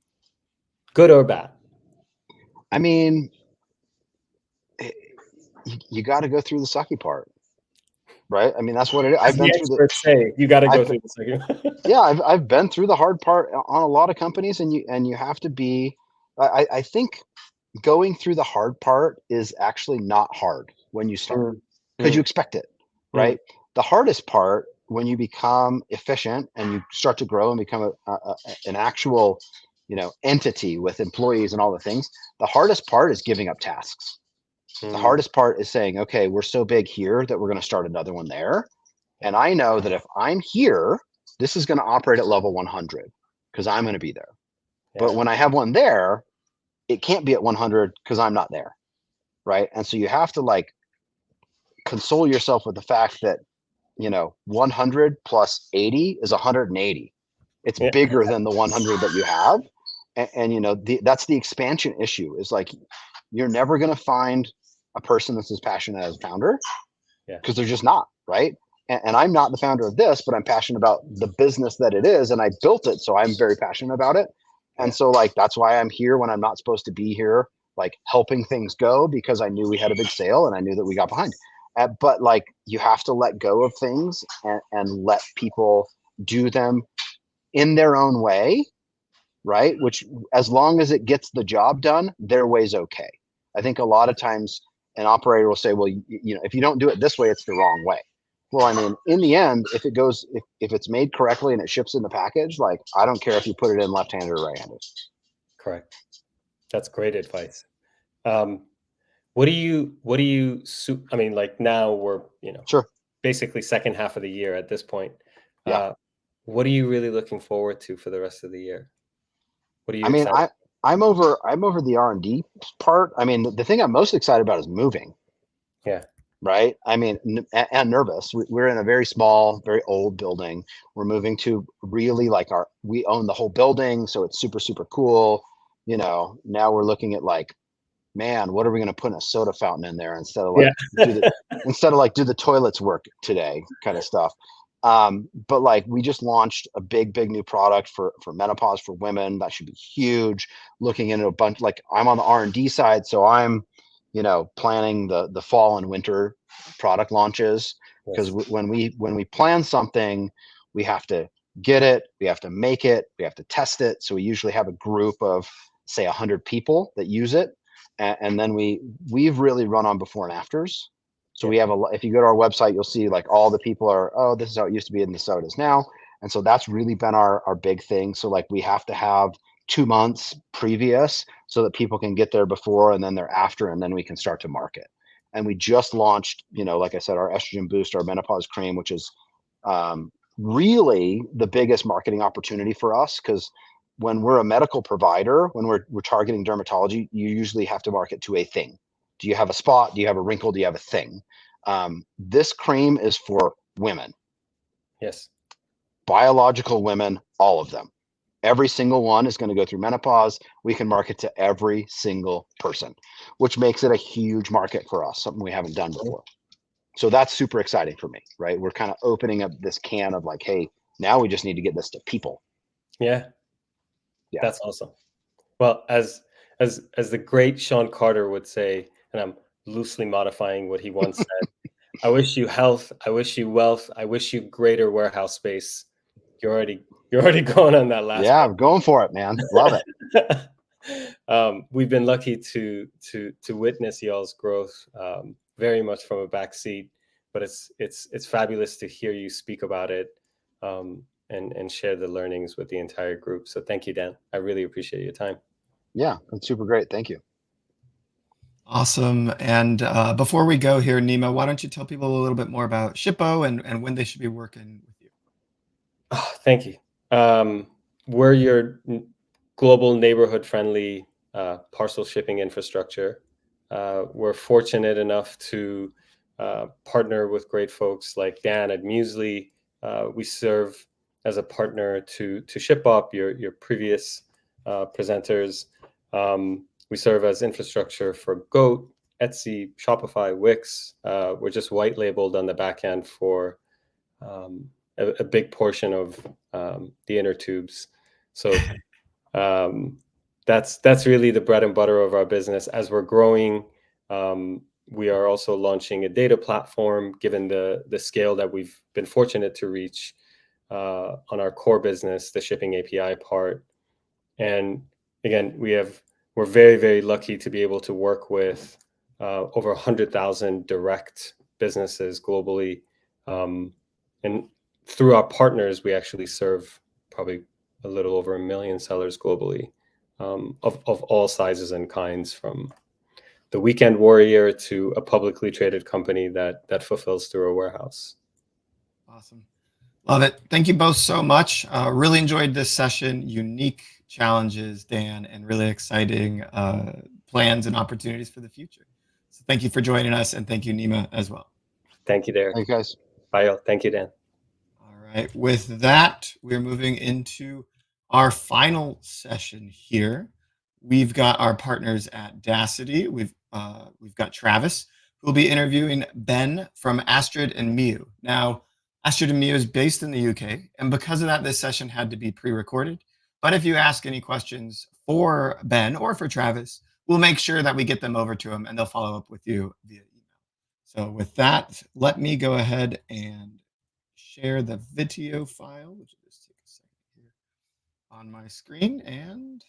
good or bad? I mean, you got to go through the sucky part, right? I mean, that's what it is. I've been through the. Say you got to go through the second. Yeah, I've been through the hard part on a lot of companies, and you have to be. I think going through the hard part is actually not hard when you start, because you expect it, right? The hardest part, when you become efficient and you start to grow and become an actual, entity with employees and all the things, the hardest part is giving up tasks. The hardest part is saying, okay, we're so big here that we're going to start another one there. And I know that if I'm here, this is going to operate at level 100 because I'm going to be there. Yeah. But when I have one there, it can't be at 100 because I'm not there. Right. And so you have to like console yourself with the fact that, 100 plus 80 is 180. It's bigger than the 100 that you have. And that's the expansion issue, is like, you're never going to find a person that's as passionate as a founder, because they're just not, right? And I'm not the founder of this, but I'm passionate about the business that it is, and I built it, so I'm very passionate about it. And so like, that's why I'm here when I'm not supposed to be here, like helping things go, because I knew we had a big sale and I knew that we got behind. But like, you have to let go of things and let people do them in their own way, right? Which, as long as it gets the job done, their way's okay. I think a lot of times an operator will say, well, if you don't do it this way, it's the wrong way. Well, I mean, in the end, if it's made correctly and it ships in the package, like, I don't care if you put it in left-handed or right-handed. Correct. That's great advice. What do you, I mean, like, now we're, sure, basically second half of the year at this point. Yeah. What are you really looking forward to for the rest of the year? What are you? I mean, I'm over the R&D part. I mean, the thing I'm most excited about is moving. Yeah. Right. I mean, and nervous. We're in a very small, very old building. We're moving to really like we own the whole building, so it's super, super cool. Now we're looking at like, man, what are we going to put in a soda fountain in there instead of like do the toilets work today, kind of stuff. But like, we just launched a big new product for menopause for women. That should be huge. Looking into a bunch, like, I'm on the R&D side, so I'm planning the fall and winter product launches, because when we plan something, we have to get it, we have to make it, we have to test it. So we usually have a group of, say, 100 people that use it, and then we've really run on before and afters. So we have if you go to our website, you'll see like all the people are, oh, this is how it used to be and this is how it is now. And so that's really been our big thing. So like, we have to have 2 months previous so that people can get there before and then they're after, and then we can start to market. And we just launched, like I said, our estrogen boost, our menopause cream, which is really the biggest marketing opportunity for us, because when we're a medical provider, when we're targeting dermatology, you usually have to market to a thing. Do you have a spot? Do you have a wrinkle? Do you have a thing? This cream is for women. Yes. Biological women, all of them. Every single one is going to go through menopause. We can market to every single person, which makes it a huge market for us, something we haven't done before. So that's super exciting for me, right? We're kind of opening up this can of like, hey, now we just need to get this to people. Yeah. That's awesome. Well, as the great Sean Carter would say, and I'm loosely modifying what he once said, I wish you health, I wish you wealth, I wish you greater warehouse space. You're already going on that last. Yeah, I'm going for it, man. Love it. We've been lucky to witness y'all's growth, very much from a back seat, but it's fabulous to hear you speak about it, and share the learnings with the entire group. So thank you, Dan. I really appreciate your time. Yeah, that's super great. Thank you. Awesome. And before we go here, Nima, why don't you tell people a little bit more about Shippo and when they should be working with you? Oh, thank you. We're your global neighborhood-friendly parcel shipping infrastructure. We're fortunate enough to partner with great folks like Dan at Muesli. We serve as a partner to ShipUp, your previous presenters. We serve as infrastructure for Goat, Etsy, Shopify, Wix. We're just white labeled on the back end for a big portion of the inner tubes. So that's really the bread and butter of our business. As we're growing, we are also launching a data platform, given the scale that we've been fortunate to reach on our core business, the shipping API part. And again, we're very, very lucky to be able to work with over 100,000 direct businesses globally. And through our partners, we actually serve probably a little over 1 million sellers globally, of all sizes and kinds, from the weekend warrior to a publicly traded company that fulfills through a warehouse. Awesome. Love it. Thank you both so much. Really enjoyed this session. Unique challenges, Dan, and really exciting plans and opportunities for the future. So thank you for joining us, and thank you, Nima, as well. Thank you, Derek. Thank you, guys. Bye, all. Thank you, Dan. All right. With that, we're moving into our final session here. We've got our partners at Dacity. We've got Travis, who will be interviewing Ben from Astrid and Miu. Now, Astrid and Miu is based in the UK, and because of that, this session had to be pre-recorded. But if you ask any questions for Ben or for Travis, we'll make sure that we get them over to him, and they'll follow up with you via email. So with that, let me go ahead and share the video file, which will just take a second here on my screen. And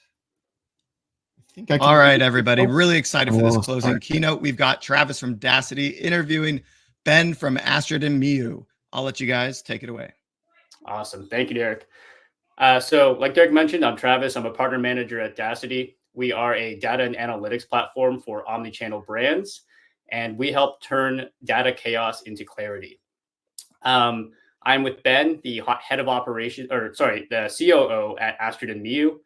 I think I can. All right, everybody. Really excited for this closing keynote. We've got Travis from Dacity interviewing Ben from Astrid and Miu. I'll let you guys take it away. Awesome. Thank you, Derek. So like Derek mentioned, I'm Travis. I'm a partner manager at Dacity. We are a data and analytics platform for omnichannel brands, and we help turn data chaos into clarity. I'm with Ben, the head of operations, the COO at Astrid and Miu.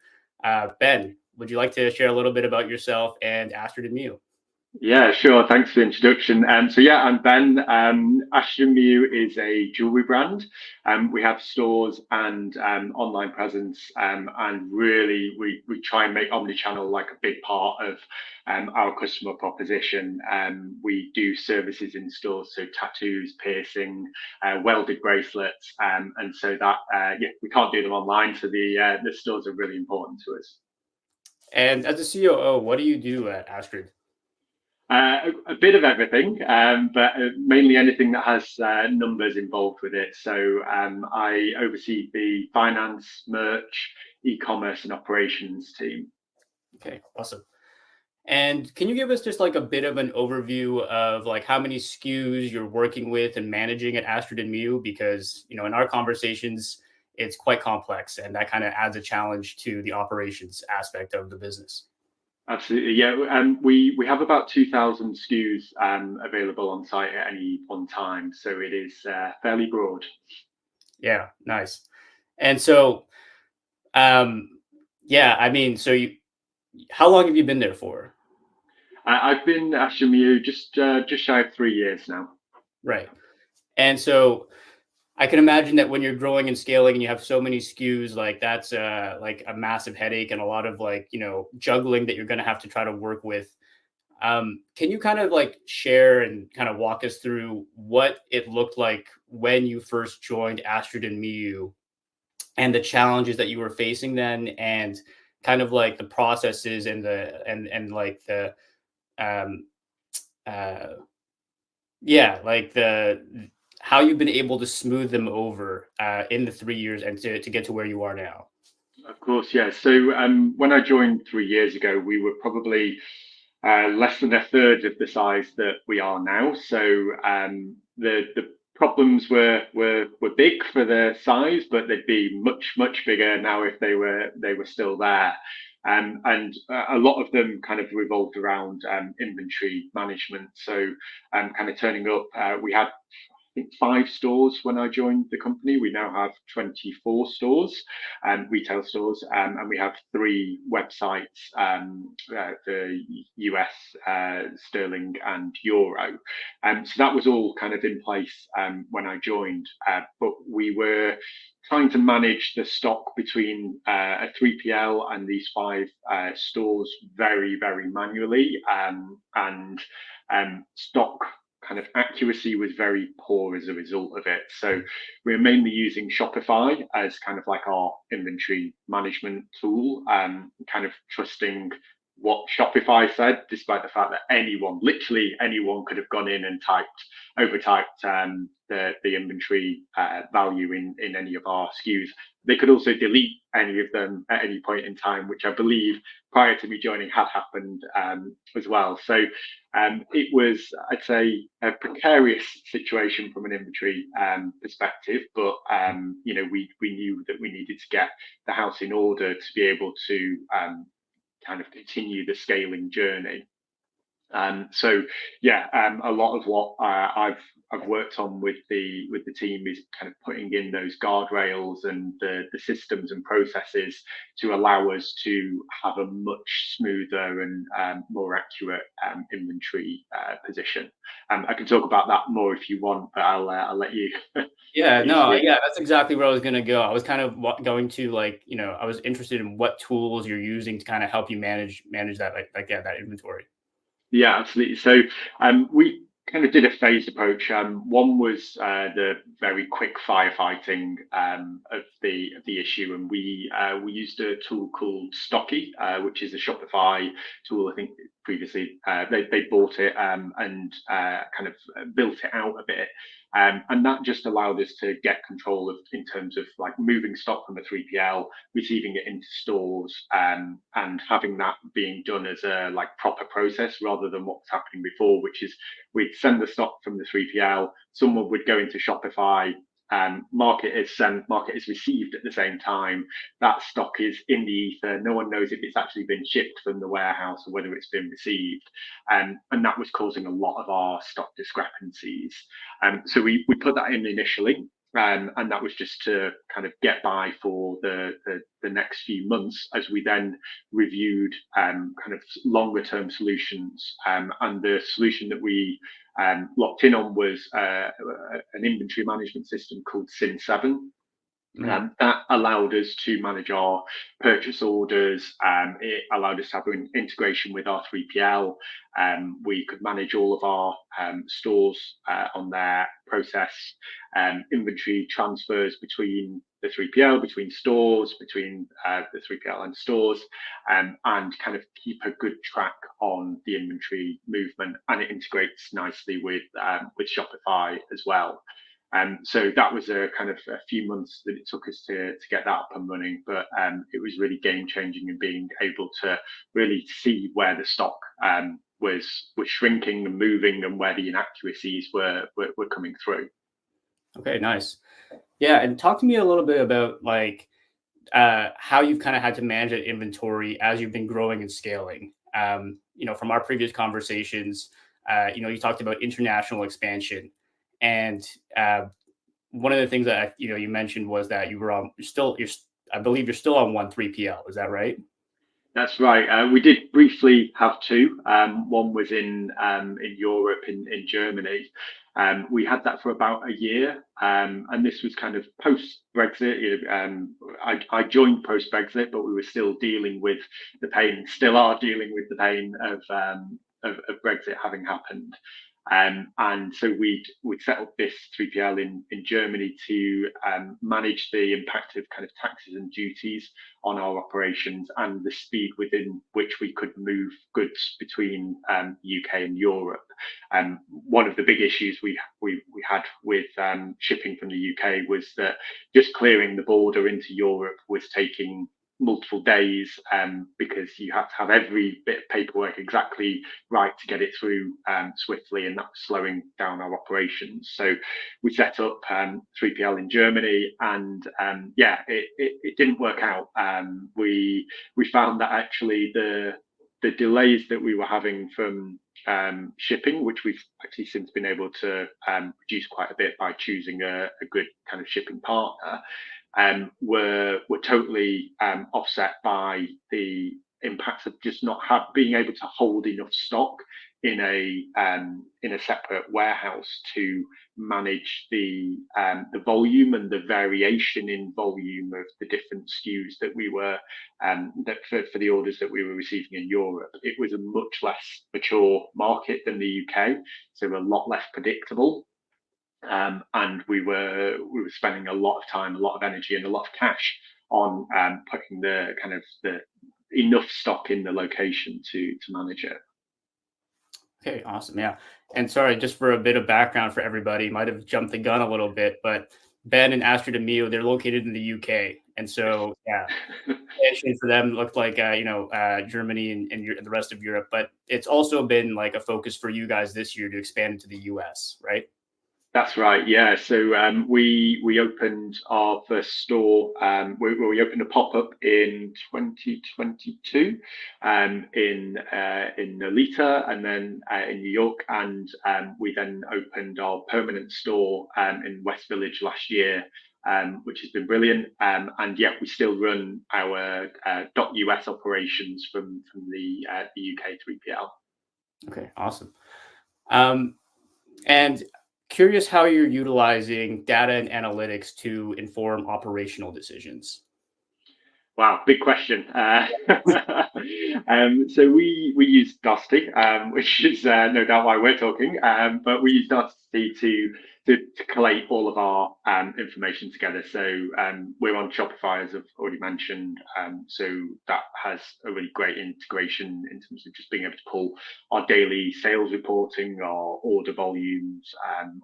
Ben, would you like to share a little bit about yourself and Astrid and Miu? Yeah, sure. Thanks for the introduction. So yeah, I'm Ben. Astrid and Miu is a jewelry brand. We have stores and online presence, and really we try and make omnichannel like a big part of our customer proposition. We do services in stores, so tattoos, piercing, welded bracelets, and so that we can't do them online. So the stores are really important to us. And as a COO, what do you do at Astrid? A bit of everything, but mainly anything that has numbers involved with it. So I oversee the finance, merch, e-commerce, and operations team. Okay, awesome. And can you give us just like a bit of an overview of like how many SKUs you're working with and managing at Astrid and Miu? Because, you know, in our conversations, it's quite complex, and that kind of adds a challenge to the operations aspect of the business. Absolutely, yeah. We have about 2,000 SKUs available on site at any one time, so it is fairly broad. Yeah, nice. And so, yeah, I mean, so how long have you been there for? I've been at Astrid and Miu just shy of 3 years now. Right, and so I can imagine that when you're growing and scaling and you have so many SKUs, like that's like a massive headache and a lot of like, you know, juggling that you're going to have to try to work with. Can you kind of like share and kind of walk us through what it looked like when you first joined Astrid and Miu and the challenges that you were facing then, and kind of like the processes and like the how you've been able to smooth them over in the 3 years and to get to where you are now? Of course, yeah. So when I joined 3 years ago, we were probably less than a third of the size that we are now. So the problems were big for the size, but they'd be much bigger now if they were still there. And a lot of them kind of revolved around inventory management. So kind of turning up, we had I think 5 stores when I joined the company. We now have 24 stores, retail stores, and we have 3 websites, the US, sterling, and euro. So that was all kind of in place when I joined, but we were trying to manage the stock between a 3PL and these 5 stores very, very manually, and stock kind of accuracy was very poor as a result of it. So we're mainly using Shopify as kind of like our inventory management tool, kind of trusting what Shopify said, despite the fact that anyone, literally anyone, could have gone in and overtyped the inventory value in any of our SKUs. They could also delete any of them at any point in time, which I believe prior to me joining had happened as well. So it was, I'd say, a precarious situation from an inventory perspective, but we knew that we needed to get the house in order to be able to kind of continue the scaling journey. So yeah, a lot of what I've worked on with the team is kind of putting in those guardrails and the systems and processes to allow us to have a much smoother and more accurate inventory position. I can talk about that more if you want, but I'll let you. Yeah, no, yeah, that's exactly where I was going to go. I was kind of going to I was interested in what tools you're using to kind of help you manage that that inventory. Yeah, absolutely. So we kind of did a phased approach. One was the very quick firefighting of the issue, and we used a tool called Stocky, which is a Shopify tool. I think previously they bought it and kind of built it out a bit. And that just allowed us to get control of, in terms of like moving stock from a 3PL, receiving it into stores, and having that being done as a like proper process rather than what was happening before, which is we'd send the stock from the 3PL, someone would go into Shopify, mark it as sent, mark it as received at the same time. That stock is in the ether. No one knows if it's actually been shipped from the warehouse or whether it's been received. And that was causing a lot of our stock discrepancies. So we put that in initially. And that was just to kind of get by for the next few months as we then reviewed kind of longer term solutions. And the solution that we locked in on was an inventory management system called Sin7. That allowed us to manage our purchase orders. It allowed us to have an integration with our 3PL. We could manage all of our stores on their process, inventory transfers between the 3PL, between stores, between the 3PL and stores, and kind of keep a good track on the inventory movement. And it integrates nicely with Shopify as well. So that was a kind of a few months that it took us to get that up and running, but it was really game changing in being able to really see where the stock was shrinking and moving and where the inaccuracies were coming through. Okay, nice. Yeah, and talk to me a little bit about like how you've kind of had to manage that inventory as you've been growing and scaling. From our previous conversations, you talked about international expansion. And one of the things that you mentioned was that I believe you're still on one 3PL. Is that right? That's right. We did briefly have 2. One was in Europe, in Germany. We had that for about a year, and this was kind of post Brexit. I joined post Brexit, but we were still dealing with the pain. Still are dealing with the pain of Brexit having happened. And so we'd set up this 3PL in Germany to manage the impact of kind of taxes and duties on our operations and the speed within which we could move goods between UK and Europe. One of the big issues we had with shipping from the UK was that just clearing the border into Europe was taking multiple days because you have to have every bit of paperwork exactly right to get it through swiftly, and that was slowing down our operations. So we set up 3PL in Germany, and it didn't work out. We found that actually the delays that we were having from shipping, which we've actually since been able to reduce quite a bit by choosing a good kind of shipping partner, were totally offset by the impacts of just not being able to hold enough stock in a separate warehouse to manage the volume and the variation in volume of the different SKUs that we were for the orders that we were receiving in Europe. It was a much less mature market than the UK, so a lot less predictable. And we were spending a lot of time, a lot of energy, and a lot of cash on putting the enough stock in the location to manage it. Okay, awesome. Yeah. And sorry, just for a bit of background for everybody, might have jumped the gun a little bit, but Ben and Astrid and Mio, they're located in the UK. And so, yeah, expansion for them looked like, Germany and the rest of Europe. But it's also been like a focus for you guys this year to expand into the US, right? That's right. Yeah. So we opened our first store. We opened a pop up in 2022 in Nolita, and then in New York, and we then opened our permanent store in West Village last year, which has been brilliant. And yeah, we still run our .us operations from the UK 3PL. Okay, awesome. And curious how you're utilizing data and analytics to inform operational decisions. Wow, big question. So we use Dusty, which is no doubt why we're talking. But we use Dusty to collate all of our information together. So we're on Shopify, as I've already mentioned. So that has a really great integration in terms of just being able to pull our daily sales reporting, our order volumes,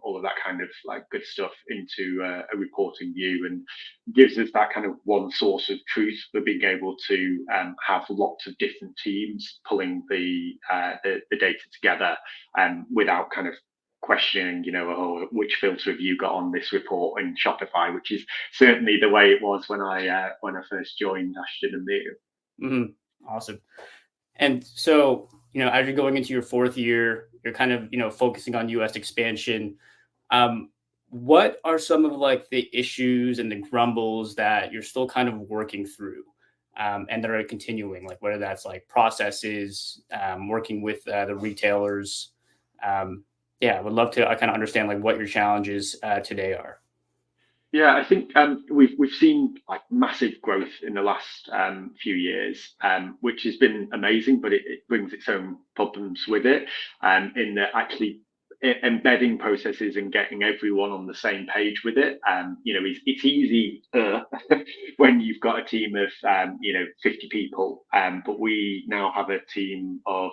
all of that kind of like good stuff into a reporting view, and gives us that kind of one source of truth for being able to have lots of different teams pulling the data together without kind of questioning, which filter have you got on this report in Shopify, which is certainly the way it was when I first joined Ashton and Mio. Mm-hmm. Awesome. And so, as you're going into your fourth year, you're kind of, focusing on US expansion. What are some of like the issues and the grumbles that you're still kind of working through and that are continuing, like whether that's like processes, working with the retailers? I would love to kind of understand like what your challenges today are. Yeah, I think we've seen like massive growth in the last few years, which has been amazing, but it brings its own problems with it, in that actually embedding processes and getting everyone on the same page with it. It's easy when you've got a team of 50 people, but we now have a team of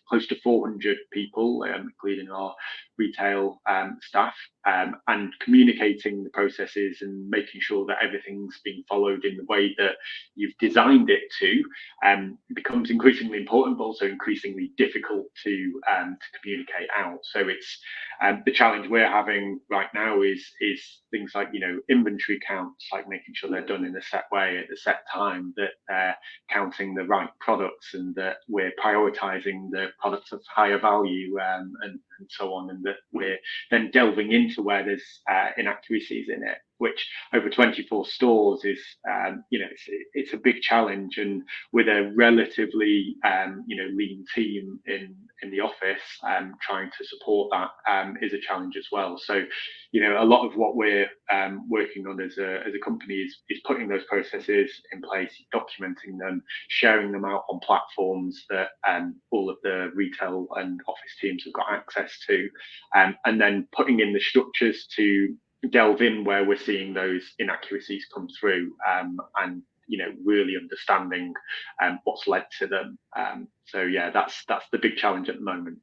close to 400 people, including our retail staff, and communicating the processes and making sure that everything's being followed in the way that you've designed it to becomes increasingly important, but also increasingly difficult to communicate out. So it's the challenge we're having right now is things like inventory counts, like making sure they're done in a set way at the set time, that they're counting the right products, and that we're prioritizing the products of higher value, and so on, and that we're then delving into where there's inaccuracies in it, which over 24 stores is it's a big challenge. And with a relatively lean team in the office, trying to support that is a challenge as well. So a lot of what we're working on as a company is putting those processes in place, documenting them, sharing them out on platforms that all of the retail and office teams have got access to, and then putting in the structures to delve in where we're seeing those inaccuracies come through, and really understanding what's led to them. So yeah, that's the big challenge at the moment.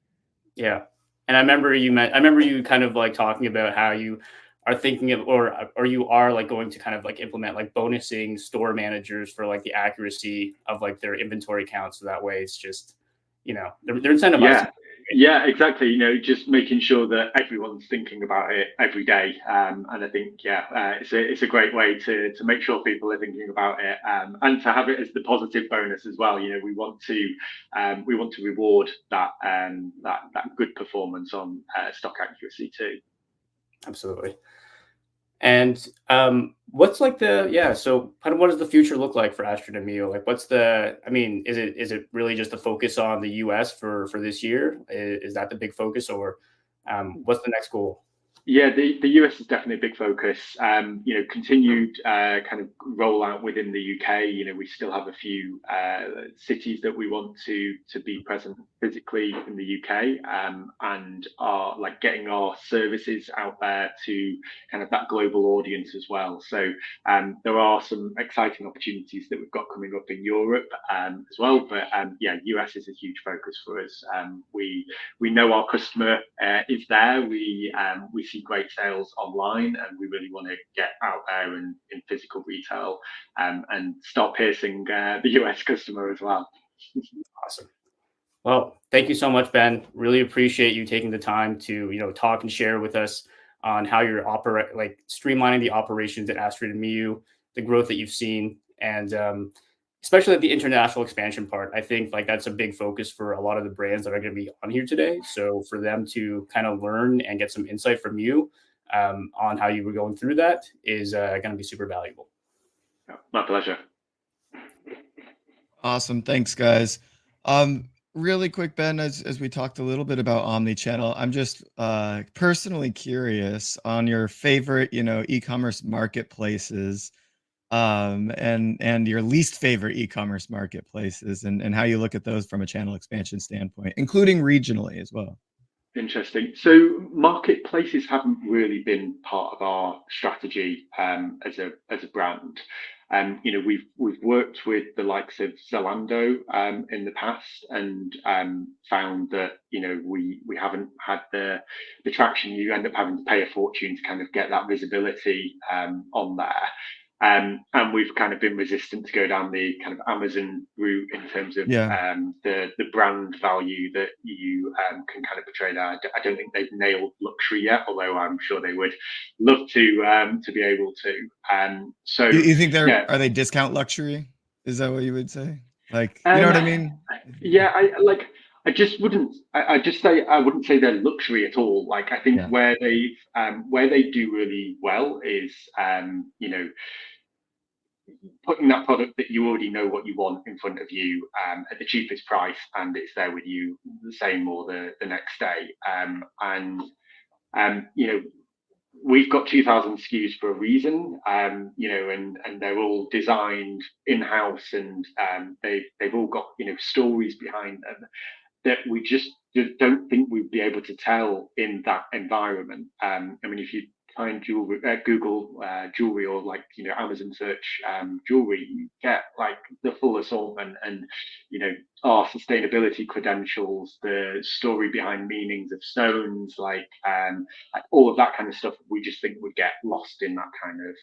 Yeah. And I remember you kind of like talking about how you are thinking of, or you are like going to kind of like implement like bonusing store managers for like the accuracy of like their inventory counts. So that way it's just, they're incentivized. Yeah. Yeah, exactly. Just making sure that everyone's thinking about it every day, and I think it's a great way to make sure people are thinking about it, and to have it as the positive bonus as well. We want to reward that good performance on stock accuracy too. Absolutely. And what's like so kind of what does the future look like for Astrid and Mio? Like is it really just a focus on the US for this year? Is that the big focus, or what's the next goal? Yeah, the US is definitely a big focus. Continued kind of rollout within the UK. We still have a few cities that we want to be present physically in the UK, and are like getting our services out there to kind of that global audience as well. So there are some exciting opportunities that we've got coming up in Europe as well. But US is a huge focus for us. We know our customer is there. We see great sales online, and we really want to get out there in physical retail, and start piercing the US customer as well. Awesome. Well, thank you so much, Ben. Really appreciate you taking the time to talk and share with us on how you're streamlining the operations at Astrid and Miu, the growth that you've seen, and especially at the international expansion part. I think that's a big focus for a lot of the brands that are going to be on here today. So for them to kind of learn and get some insight from you on how you were going through that is going to be super valuable. My pleasure. Awesome. Thanks, guys. Really quick, Ben, as we talked a little bit about omnichannel, I'm just personally curious on your favorite, e-commerce marketplaces, and your least favorite e-commerce marketplaces, and how you look at those from a channel expansion standpoint, including regionally as well. Interesting. So marketplaces haven't really been part of our strategy as a brand. We've worked with the likes of Zalando in the past, and found that we haven't had the traction. You end up having to pay a fortune to kind of get that visibility on there. And we've kind of been resistant to go down the kind of Amazon route in terms of the brand value that you can kind of portray there. I don't think they've nailed luxury yet, although I'm sure they would love to be able to. So you think are they discount luxury? Is that what you would say? Like, you know what I mean? Yeah, I just wouldn't. I wouldn't say they're luxury at all. Like, I think where they do really well is putting that product that you already know what you want in front of you at the cheapest price, and it's there with you the same or the next day. We've got 2,000 SKUs for a reason, and they're all designed in-house, and they've all got stories behind them that we just don't think we'd be able to tell in that environment. If you find Google jewelry, or Amazon search jewelry, you get the full assortment, and our sustainability credentials, the story behind meanings of stones, all of that kind of stuff. We just think would get lost in that kind of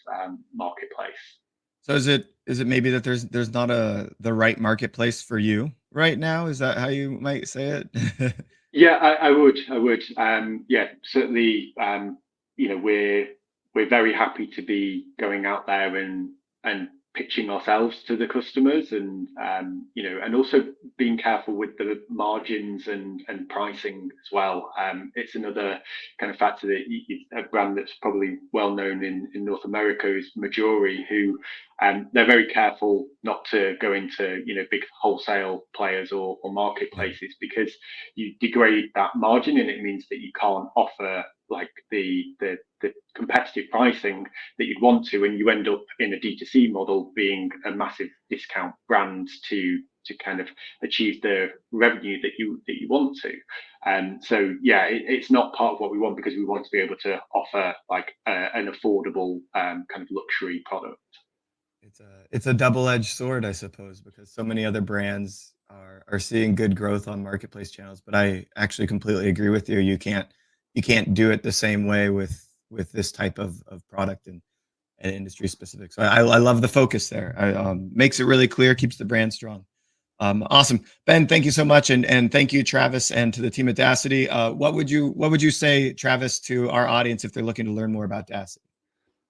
marketplace. So is it maybe that there's not the right marketplace for you right now? Is that how you might say it? Yeah, I would. Certainly. We're very happy to be going out there and pitching ourselves to the customers, and also being careful with the margins and pricing as well. It's another kind of factor that a brand that's probably well known in North America is Majori, who they're very careful not to go into big wholesale players or marketplaces, because you degrade that margin, and it means that you can't offer the competitive pricing that you'd want to, and you end up in a D2C model being a massive discount brand to kind of achieve the revenue that you want to. It's not part of what we want, because we want to be able to offer an affordable kind of luxury product. It's a double-edged sword, I suppose, because so many other brands are seeing good growth on marketplace channels. But I actually completely agree with you. You can't do it the same way with with this type of product and industry specific. So I love the focus there. Makes it really clear, keeps the brand strong. Awesome, Ben. Thank you so much, and thank you, Travis, and to the team at Dacity. What would you say, Travis, to our audience if they're looking to learn more about Dacity?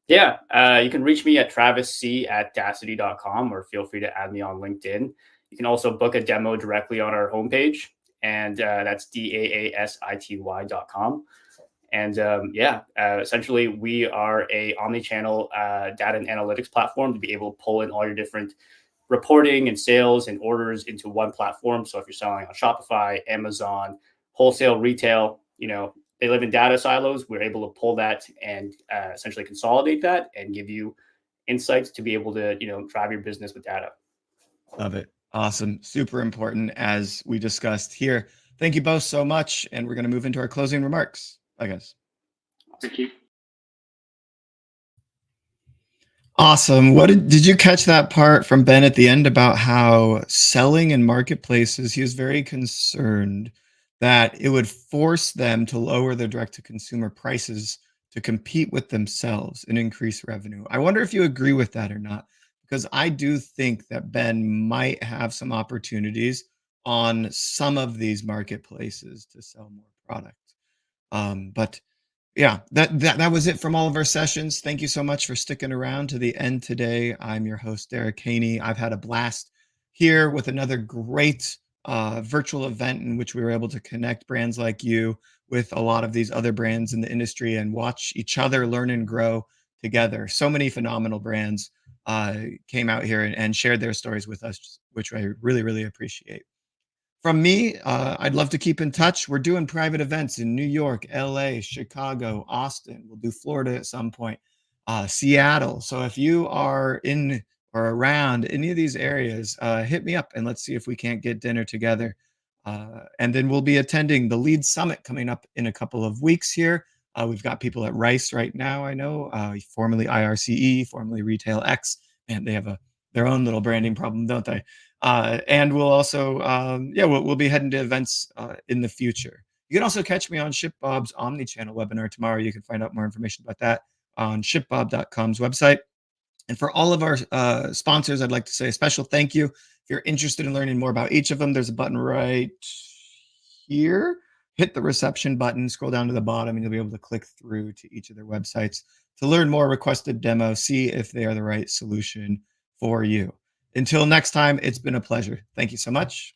Yeah, you can reach me at travisc@dacity.com, or feel free to add me on LinkedIn. You can also book a demo directly on our homepage, and that's daasity.com. And essentially, we are a omni-channel data and analytics platform to be able to pull in all your different reporting and sales and orders into one platform. So if you're selling on Shopify, Amazon, wholesale, retail, they live in data silos. We're able to pull that and essentially consolidate that and give you insights to be able to, drive your business with data. Love it. Awesome. Super important, as we discussed here. Thank you both so much. And we're going to move into our closing remarks, I guess. Thank you. Awesome. What did you catch that part from Ben at the end about how selling in marketplaces, he was very concerned that it would force them to lower their direct to consumer prices to compete with themselves and increase revenue. I wonder if you agree with that or not, because I do think that Ben might have some opportunities on some of these marketplaces to sell more product. But yeah, that was it from all of our sessions. Thank you so much for sticking around to the end today. I'm your host, Derek Haney. I've had a blast here with another great virtual event in which we were able to connect brands like you with a lot of these other brands in the industry and watch each other learn and grow together. So many phenomenal brands came out here and shared their stories with us, which I really, really appreciate. From me, I'd love to keep in touch. We're doing private events in New York, LA, Chicago, Austin. We'll do Florida at some point, Seattle. So if you are in or around any of these areas, hit me up and let's see if we can't get dinner together. And then we'll be attending the Lead Summit coming up in a couple of weeks here. We've got people at Rice right now, I know, formerly IRCE, formerly Retail X, and they have their own little branding problem, don't they? And we'll also, we'll be heading to events in the future. You can also catch me on ShipBob's omni-channel webinar tomorrow. You can find out more information about that on shipbob.com's website. And for all of our sponsors, I'd like to say a special thank you. If you're interested in learning more about each of them, there's a button right here. Hit the reception button, scroll down to the bottom, and you'll be able to click through to each of their websites to learn more, request a demo, see if they are the right solution for you. Until next time, it's been a pleasure. Thank you so much.